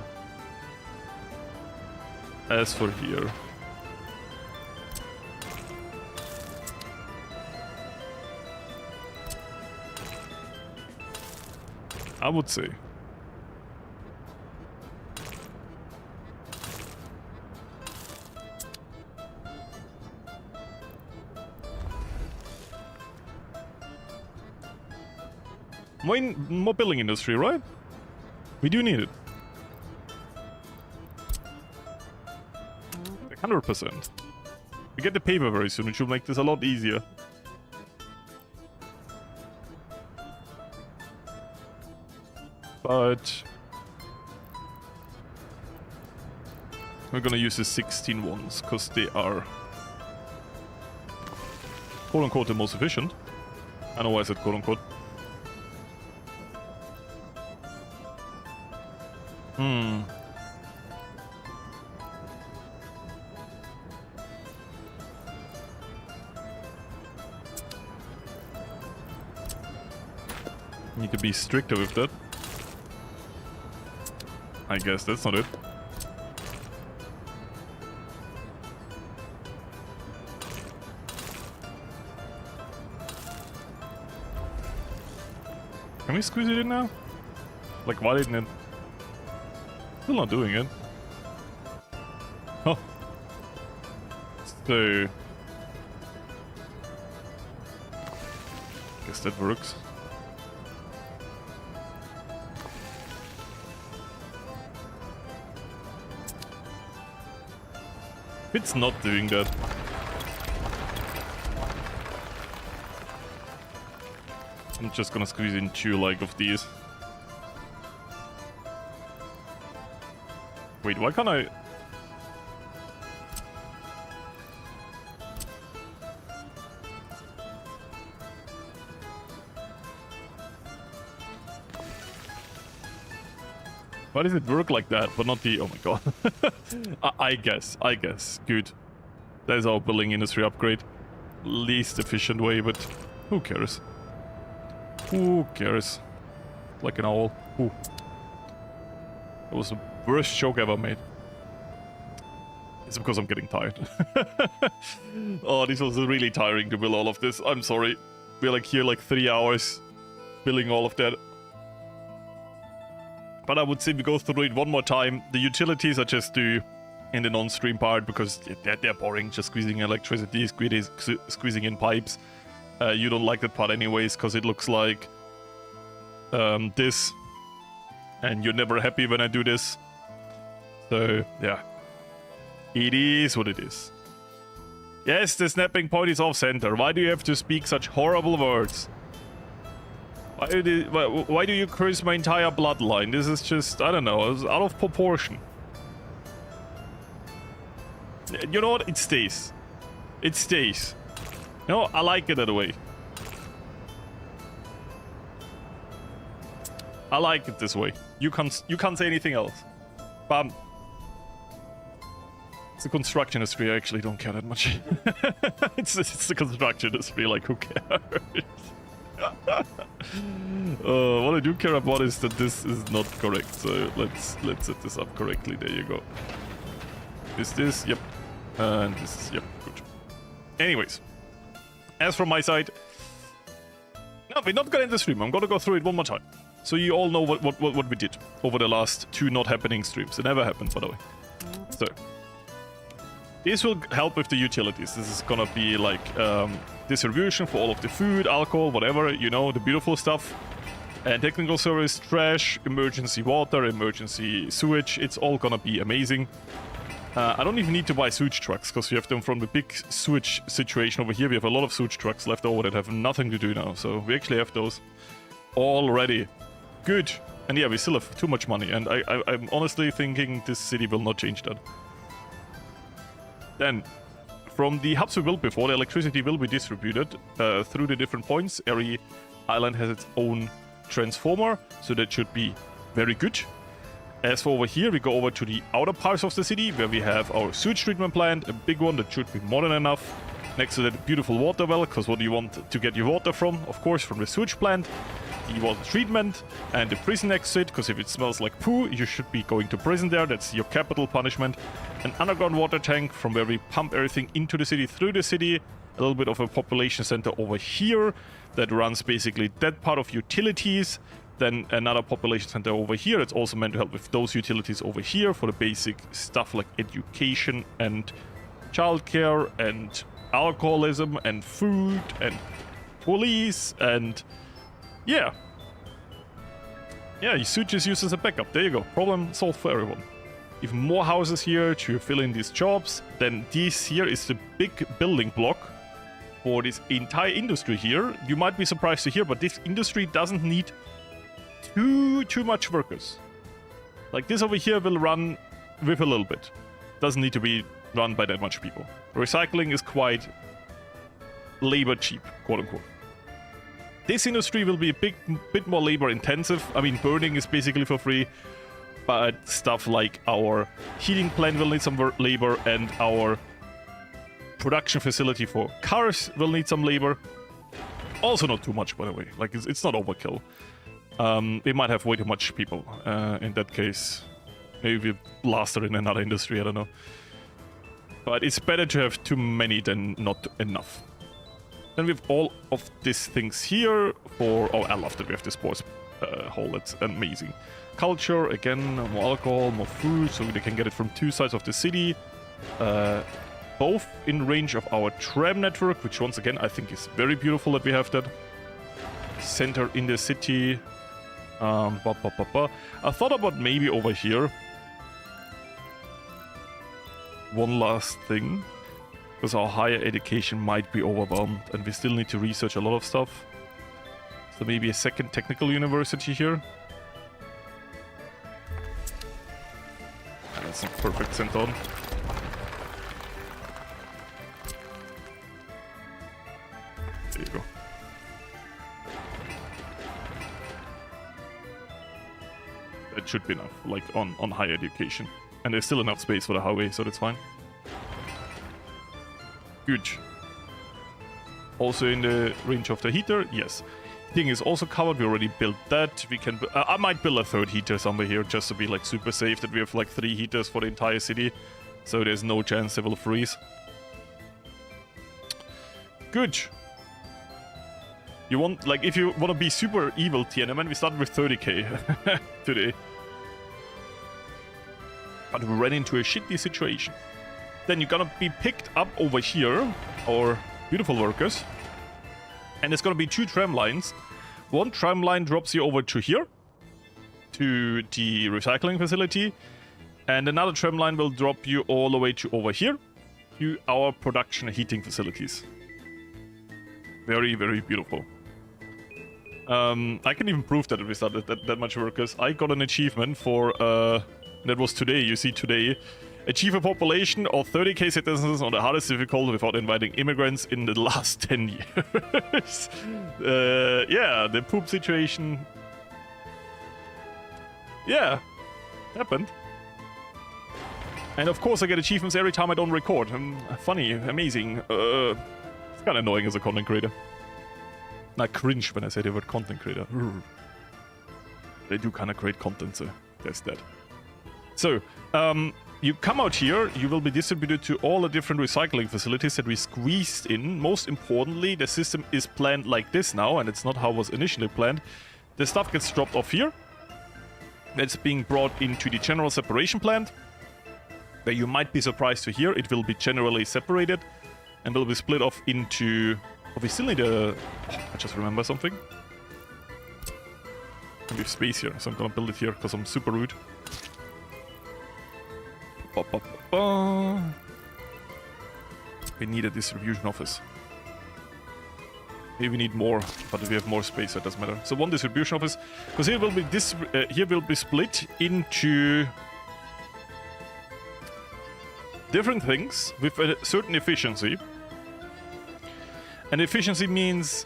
As for here... I would say. More building industry, right? We do need it. 100%. We get the paper very soon, which will make this a lot easier. But we're gonna use the 16 ones, because they are quote-unquote the most efficient. I know why I said quote-unquote. Need to be stricter with that. I guess that's not it. Can we squeeze it in now? Like, why didn't it? Still not doing it. Oh. So... guess that works. It's not doing that. I'm just gonna squeeze in 2 like of these. Wait, why can't I? Why does it work like that, but not the... Oh my god. I guess. Good. There's our building industry upgrade. Least efficient way, but who cares? Who cares? Like an owl. Ooh. That was the worst joke ever made. It's because I'm getting tired. Oh, this was really tiring to build all of this. I'm sorry. We're like here like 3 hours building all of that. But I would say we go through it one more time. The utilities I just do in the non-stream part because they're boring. Just squeezing electricity, squeezing in pipes. You don't like that part anyways because it looks like this. And you're never happy when I do this. So, yeah. It is what it is. Yes, the snapping point is off center. Why do you have to speak such horrible words? Why do you curse my entire bloodline? This is just, I don't know, it's out of proportion. You know what? It stays. It stays. You know, I like it that way. I like it this way. You can't say anything else. Bam. It's the construction industry. I actually don't care that much. it's the construction industry. Like, who cares? What I do care about is that this is not correct. So let's set this up correctly. There you go. Is this? Yep. And this is, yep. Good. Anyways, as from my side, no, we're not gonna end the stream. I'm gonna go through it one more time, so you all know what we did over the last 2 not happening streams. It never happened, by the way. So this will help with the utilities. This is gonna be like distribution for all of the food, alcohol, whatever, you know, the beautiful stuff. And technical service, trash, emergency water, emergency sewage. It's all gonna be amazing. I don't even need to buy sewage trucks because we have them from the big sewage situation over here. We have a lot of sewage trucks left over that have nothing to do now. So we actually have those already. Good. And yeah, we still have too much money. And I'm honestly thinking this city will not change that. Then, from the hubs we built before, the electricity will be distributed through the different points. Every island has its own transformer, so that should be very good. As for over here, we go over to the outer parts of the city, where we have our sewage treatment plant, a big one that should be more than enough. Next to that, beautiful water well, because what do you want to get your water from? Of course, from the sewage plant. The water treatment and the prison exit, because if it smells like poo, you should be going to prison there. That's your capital punishment. An underground water tank from where we pump everything into the city, through the city. A little bit of a population center over here that runs basically that part of utilities. Then another population center over here. It's also meant to help with those utilities over here for the basic stuff like education and childcare and alcoholism and food and police and yeah. Yeah, your suit is used as a backup. There you go. Problem solved for everyone. Even more houses here to fill in these jobs. Then this here is the big building block for this entire industry here. You might be surprised to hear, but this industry doesn't need too much workers. Like this over here will run with a little bit. Doesn't need to be run by that much people. Recycling is quite labor cheap, quote unquote. This industry will be a bit more labor intensive. I mean, burning is basically for free, but stuff like our heating plant will need some labor, and our production facility for cars will need some labor. Also not too much, by the way. Like, it's not overkill. We might have way too much people. In that case, maybe we blaster in another industry, I don't know. But it's better to have too many than not enough. Then we have all of these things here for... Oh, I love that we have the sports hall. That's amazing. Culture, again, more alcohol, more food, so they can get it from 2 sides of the city. Both in range of our tram network, which once again I think is very beautiful that we have that. Center in the city. I thought about maybe over here. One last thing. Because our higher education might be overwhelmed and we still need to research a lot of stuff. So maybe a second technical university here. That's not perfect sent on. There you go. That should be enough, like on higher education. And there's still enough space for the highway, so that's fine. Good. Also in the range of the heater, yes. Heating is also covered. We already built that. We can. I might build a 3rd heater somewhere here just to be like super safe that we have like 3 heaters for the entire city. So there's no chance they will freeze. Good. You want, like, if you want to be super evil, Tiananmen, we started with 30k today. But we ran into a shitty situation. Then you're gonna be picked up over here, our beautiful workers. And there's gonna be 2 tram lines. One tram line drops you over to here, to the recycling facility. And another tram line will drop you all the way to over here, to our production and heating facilities. Very, very beautiful. I can even prove that we started that much workers. I got an achievement for, that was today, you see today. Achieve a population of 30k citizens on the hardest difficulty without inviting immigrants in the last 10 years. Yeah, the poop situation. Yeah, happened. And of course I get achievements every time I don't record. Funny, amazing. It's kind of annoying as a content creator. I cringe when I say the word content creator. They do kind of create content, so there's that. So, you come out here, you will be distributed to all the different recycling facilities that we squeezed in. Most importantly, the system is planned like this now, and it's not how it was initially planned. The stuff gets dropped off here. It's being brought into the general separation plant, where you might be surprised to hear it will be generally separated and will be split off into... Oh, we still need a... Oh, I just remember something. We have space here, so I'm gonna build it here because I'm super rude. We need a distribution office. Maybe we need more, but if we have more space, that doesn't matter. So one distribution office, because here will be split into different things with a certain efficiency. And efficiency means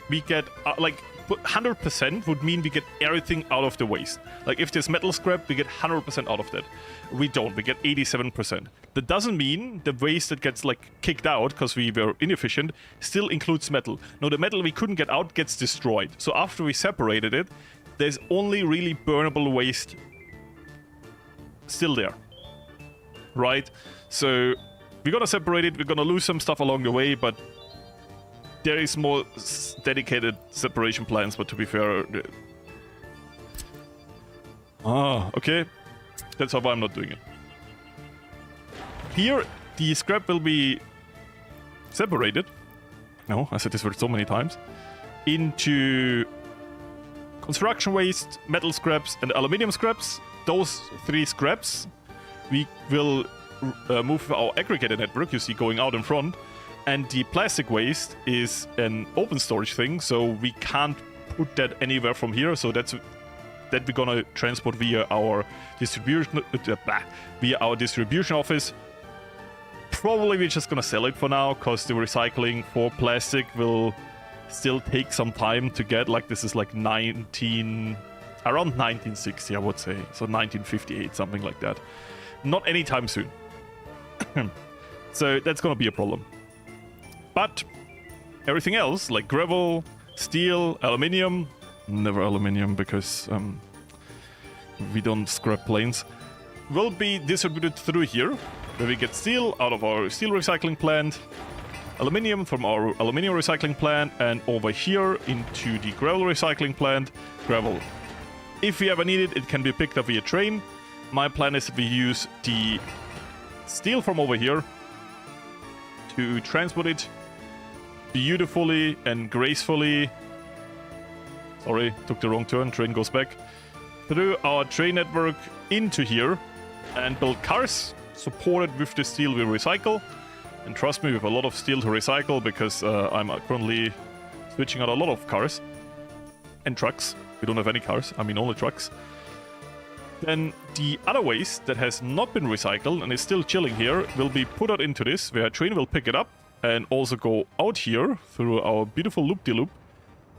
we get like 100% would mean we get everything out of the waste. Like if there's metal scrap, we get 100% out of that. We don't, we get 87%. That doesn't mean the waste that gets like kicked out because we were inefficient still includes metal. No, the metal we couldn't get out gets destroyed. So after we separated it, there's only really burnable waste still there. Right? So we're gonna separate it, we're gonna lose some stuff along the way, but there is more dedicated separation plans, but to be fair... okay. That's why I'm not doing it. Here, the scrap will be separated. No, I said this word so many times. Into construction waste, metal scraps, and aluminium scraps. Those 3 scraps we will move our aggregator network, you see going out in front. And the plastic waste is an open storage thing, so we can't put that anywhere from here. So that we're gonna transport via our distribution office. Probably we're just gonna sell it for now, because the recycling for plastic will still take some time to get. Like this is like around 1960, I would say. So 1958, something like that. Not anytime soon. So that's gonna be a problem. But everything else, like gravel, steel, aluminium, never aluminium because we don't scrap planes, will be distributed through here, where we get steel out of our steel recycling plant, aluminium from our aluminium recycling plant, and over here into the gravel recycling plant, gravel. If we ever need it, it can be picked up via train. My plan is that we use the steel from over here to transport it beautifully and gracefully, sorry, took the wrong turn, train goes back, through our train network into here and build cars supported with the steel we recycle. And trust me, we have a lot of steel to recycle because I'm currently switching out a lot of cars and trucks. We don't have any cars, I mean only trucks. Then the other waste that has not been recycled and is still chilling here will be put out into this, where a train will pick it up and also go out here through our beautiful loop-de-loop,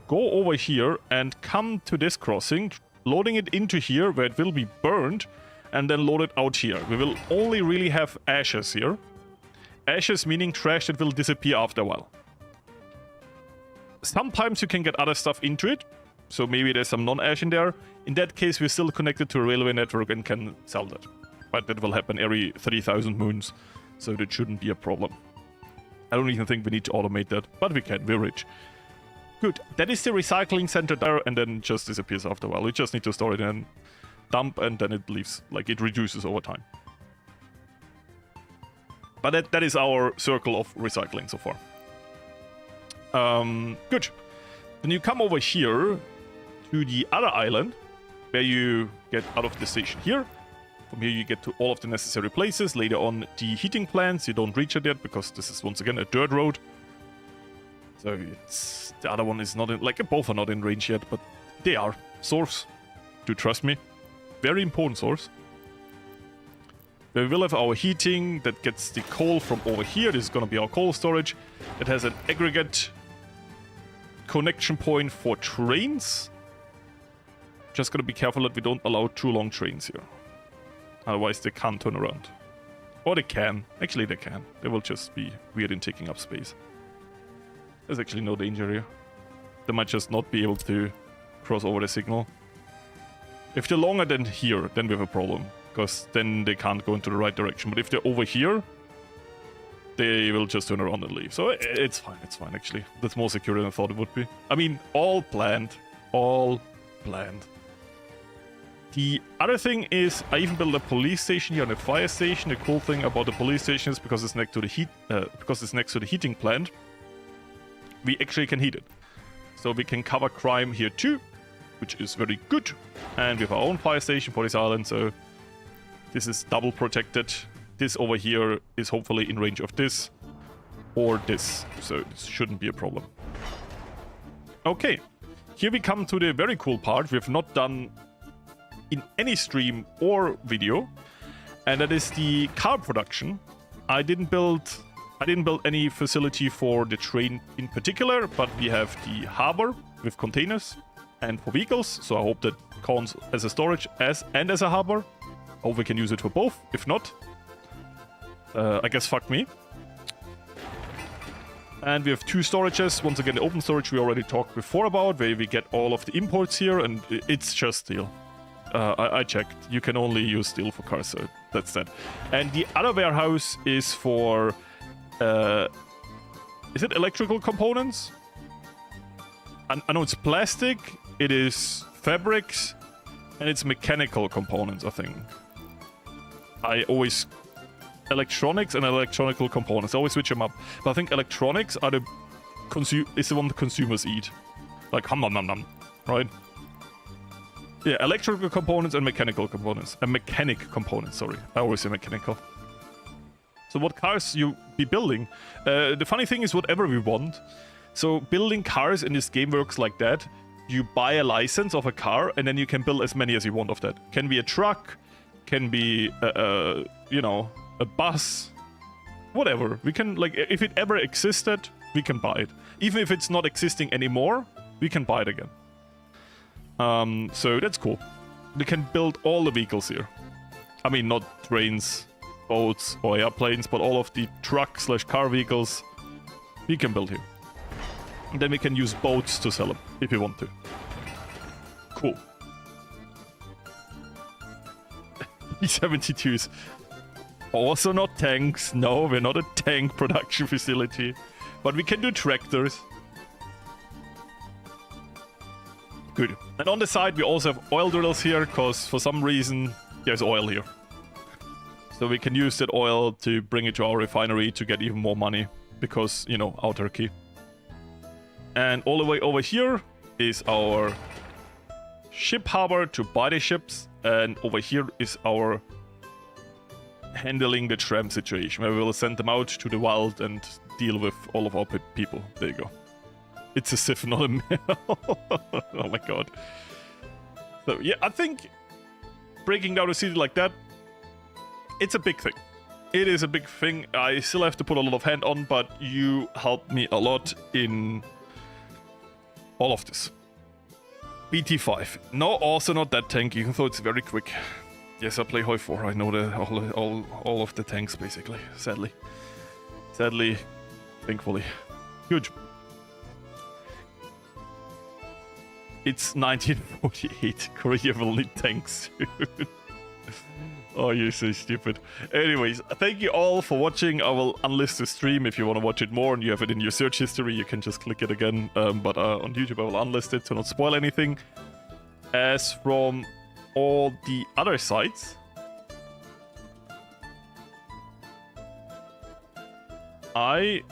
go over here and come to this crossing, loading it into here where it will be burned, and then load it out here. We will only really have ashes here. Ashes meaning trash that will disappear after a while. Sometimes you can get other stuff into it, so maybe there's some non-ash in there. In that case, we're still connected to a railway network and can sell that. But that will happen every 3,000 moons, so that shouldn't be a problem. I don't even think we need to automate that, but we can, we're rich. Good, that is the recycling center there, and then just disappears after a while. We just need to store it in dump, and then it leaves, like it reduces over time. But that is our circle of recycling so far. Good. Then you come over here to the other island, where you get out of the station here. From here you get to all of the necessary places. Later on, the heating plants, you don't reach it yet, because this is once again a dirt road. So it's, the other one is not in, like both are not in range yet, but they are. Source, do trust me. Very important source. We will have our heating that gets the coal from over here. This is going to be our coal storage. It has an aggregate connection point for trains. Just got to be careful that we don't allow too long trains here. Otherwise they can't turn around. Or they can. Actually they can. They will just be weird in taking up space. There's actually no danger here. They might just not be able to cross over the signal. If they're longer than here, then we have a problem. Because then they can't go into the right direction. But if they're over here, they will just turn around and leave. So it's fine actually. That's more secure than I thought it would be. I mean, all planned. All planned. The other thing is, I even built a police station here and a fire station. The cool thing about the police station is because it's next to the heating plant, we actually can heat it. So we can cover crime here too, which is very good. And we have our own fire station for this island, so this is double protected. This over here is hopefully in range of this or this, so this shouldn't be a problem. Okay, here we come to the very cool part we have not done in any stream or video, and that is the car production. I didn't build any facility for the train in particular, but we have the harbor with containers and for vehicles, so I hope that counts as a storage and as a harbor. I hope we can use it for both. If not, I guess fuck me. And we have two storages. Once again, the open storage we already talked before about, where we get all of the imports here, and it's just steel. I checked. You can only use steel for cars, so that's that. And the other warehouse is for... is it electrical components? I know it's plastic, it is fabrics, and it's mechanical components, I think. I always... Electronics and electronical components. I always switch them up. But I think electronics are is the one the consumers eat. Like hum nom nom, right? Yeah, electrical components and mechanical components. Mechanic components, sorry. I always say mechanical. So what cars you be building? The funny thing is whatever we want. So building cars in this game works like that. You buy a license of a car and then you can build as many as you want of that. Can be a truck, can be, you know, a bus, whatever. We can, like, if it ever existed, we can buy it. Even if it's not existing anymore, we can buy it again. So that's cool. We can build all the vehicles here. I mean, not trains, boats, or airplanes, but all of the truck/car vehicles we can build here. And then we can use boats to sell them, if we want to. Cool. B-72s. Also not tanks. No, we're not a tank production facility. But we can do tractors. Good. And on the side we also have oil drills here, because for some reason there's oil here. So we can use that oil to bring it to our refinery to get even more money. Because, you know, autarky. And all the way over here is our ship harbor to buy the ships. And over here is our handling the tram situation, where we will send them out to the wild and deal with all of our people. There you go. It's a sieve, not a mill. Oh my god. So yeah, I think breaking down a city like that, it's a big thing. It is a big thing. I still have to put a lot of hand on, but you helped me a lot in all of this. BT5. No, also not that tanky, even though it's very quick. Yes, I play Hoi 4. I know all of the tanks, basically. Sadly. Thankfully. Good. It's 1948. Korea will need tanks soon. Oh, you're so stupid. Anyways, thank you all for watching. I will unlist the stream if you want to watch it more and you have it in your search history. You can just click it again. But on YouTube, I will unlist it to not spoil anything. As from all the other sites, I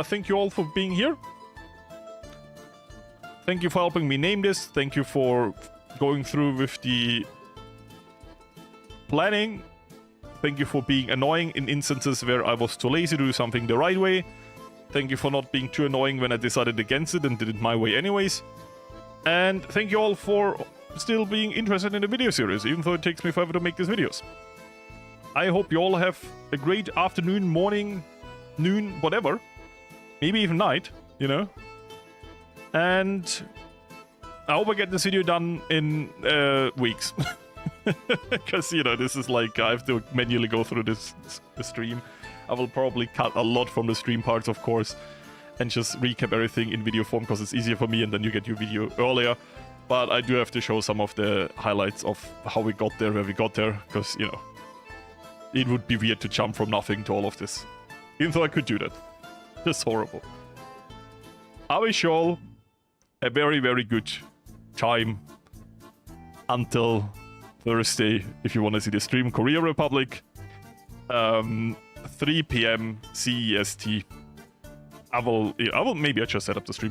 thank you all for being here. Thank you for helping me name this. Thank you for going through with the planning. Thank you for being annoying in instances where I was too lazy to do something the right way. Thank you for not being too annoying when I decided against it and did it my way anyways. And thank you all for still being interested in the video series, even though it takes me forever to make these videos. I hope you all have a great afternoon, morning, noon, whatever. Maybe even night, you know. And I hope I get this video done in weeks. Because, you know, this is like, I have to manually go through the stream. I will probably cut a lot from the stream parts, of course, and just recap everything in video form because it's easier for me and then you get your video earlier. But I do have to show some of the highlights of how we got there, where we got there, because, you know, it would be weird to jump from nothing to all of this. Even though I could do that. Just horrible. I wish you all a very, very good time until Thursday, if you want to see the stream, Korea Republic. 3 p.m. CEST. Maybe I just set up the stream.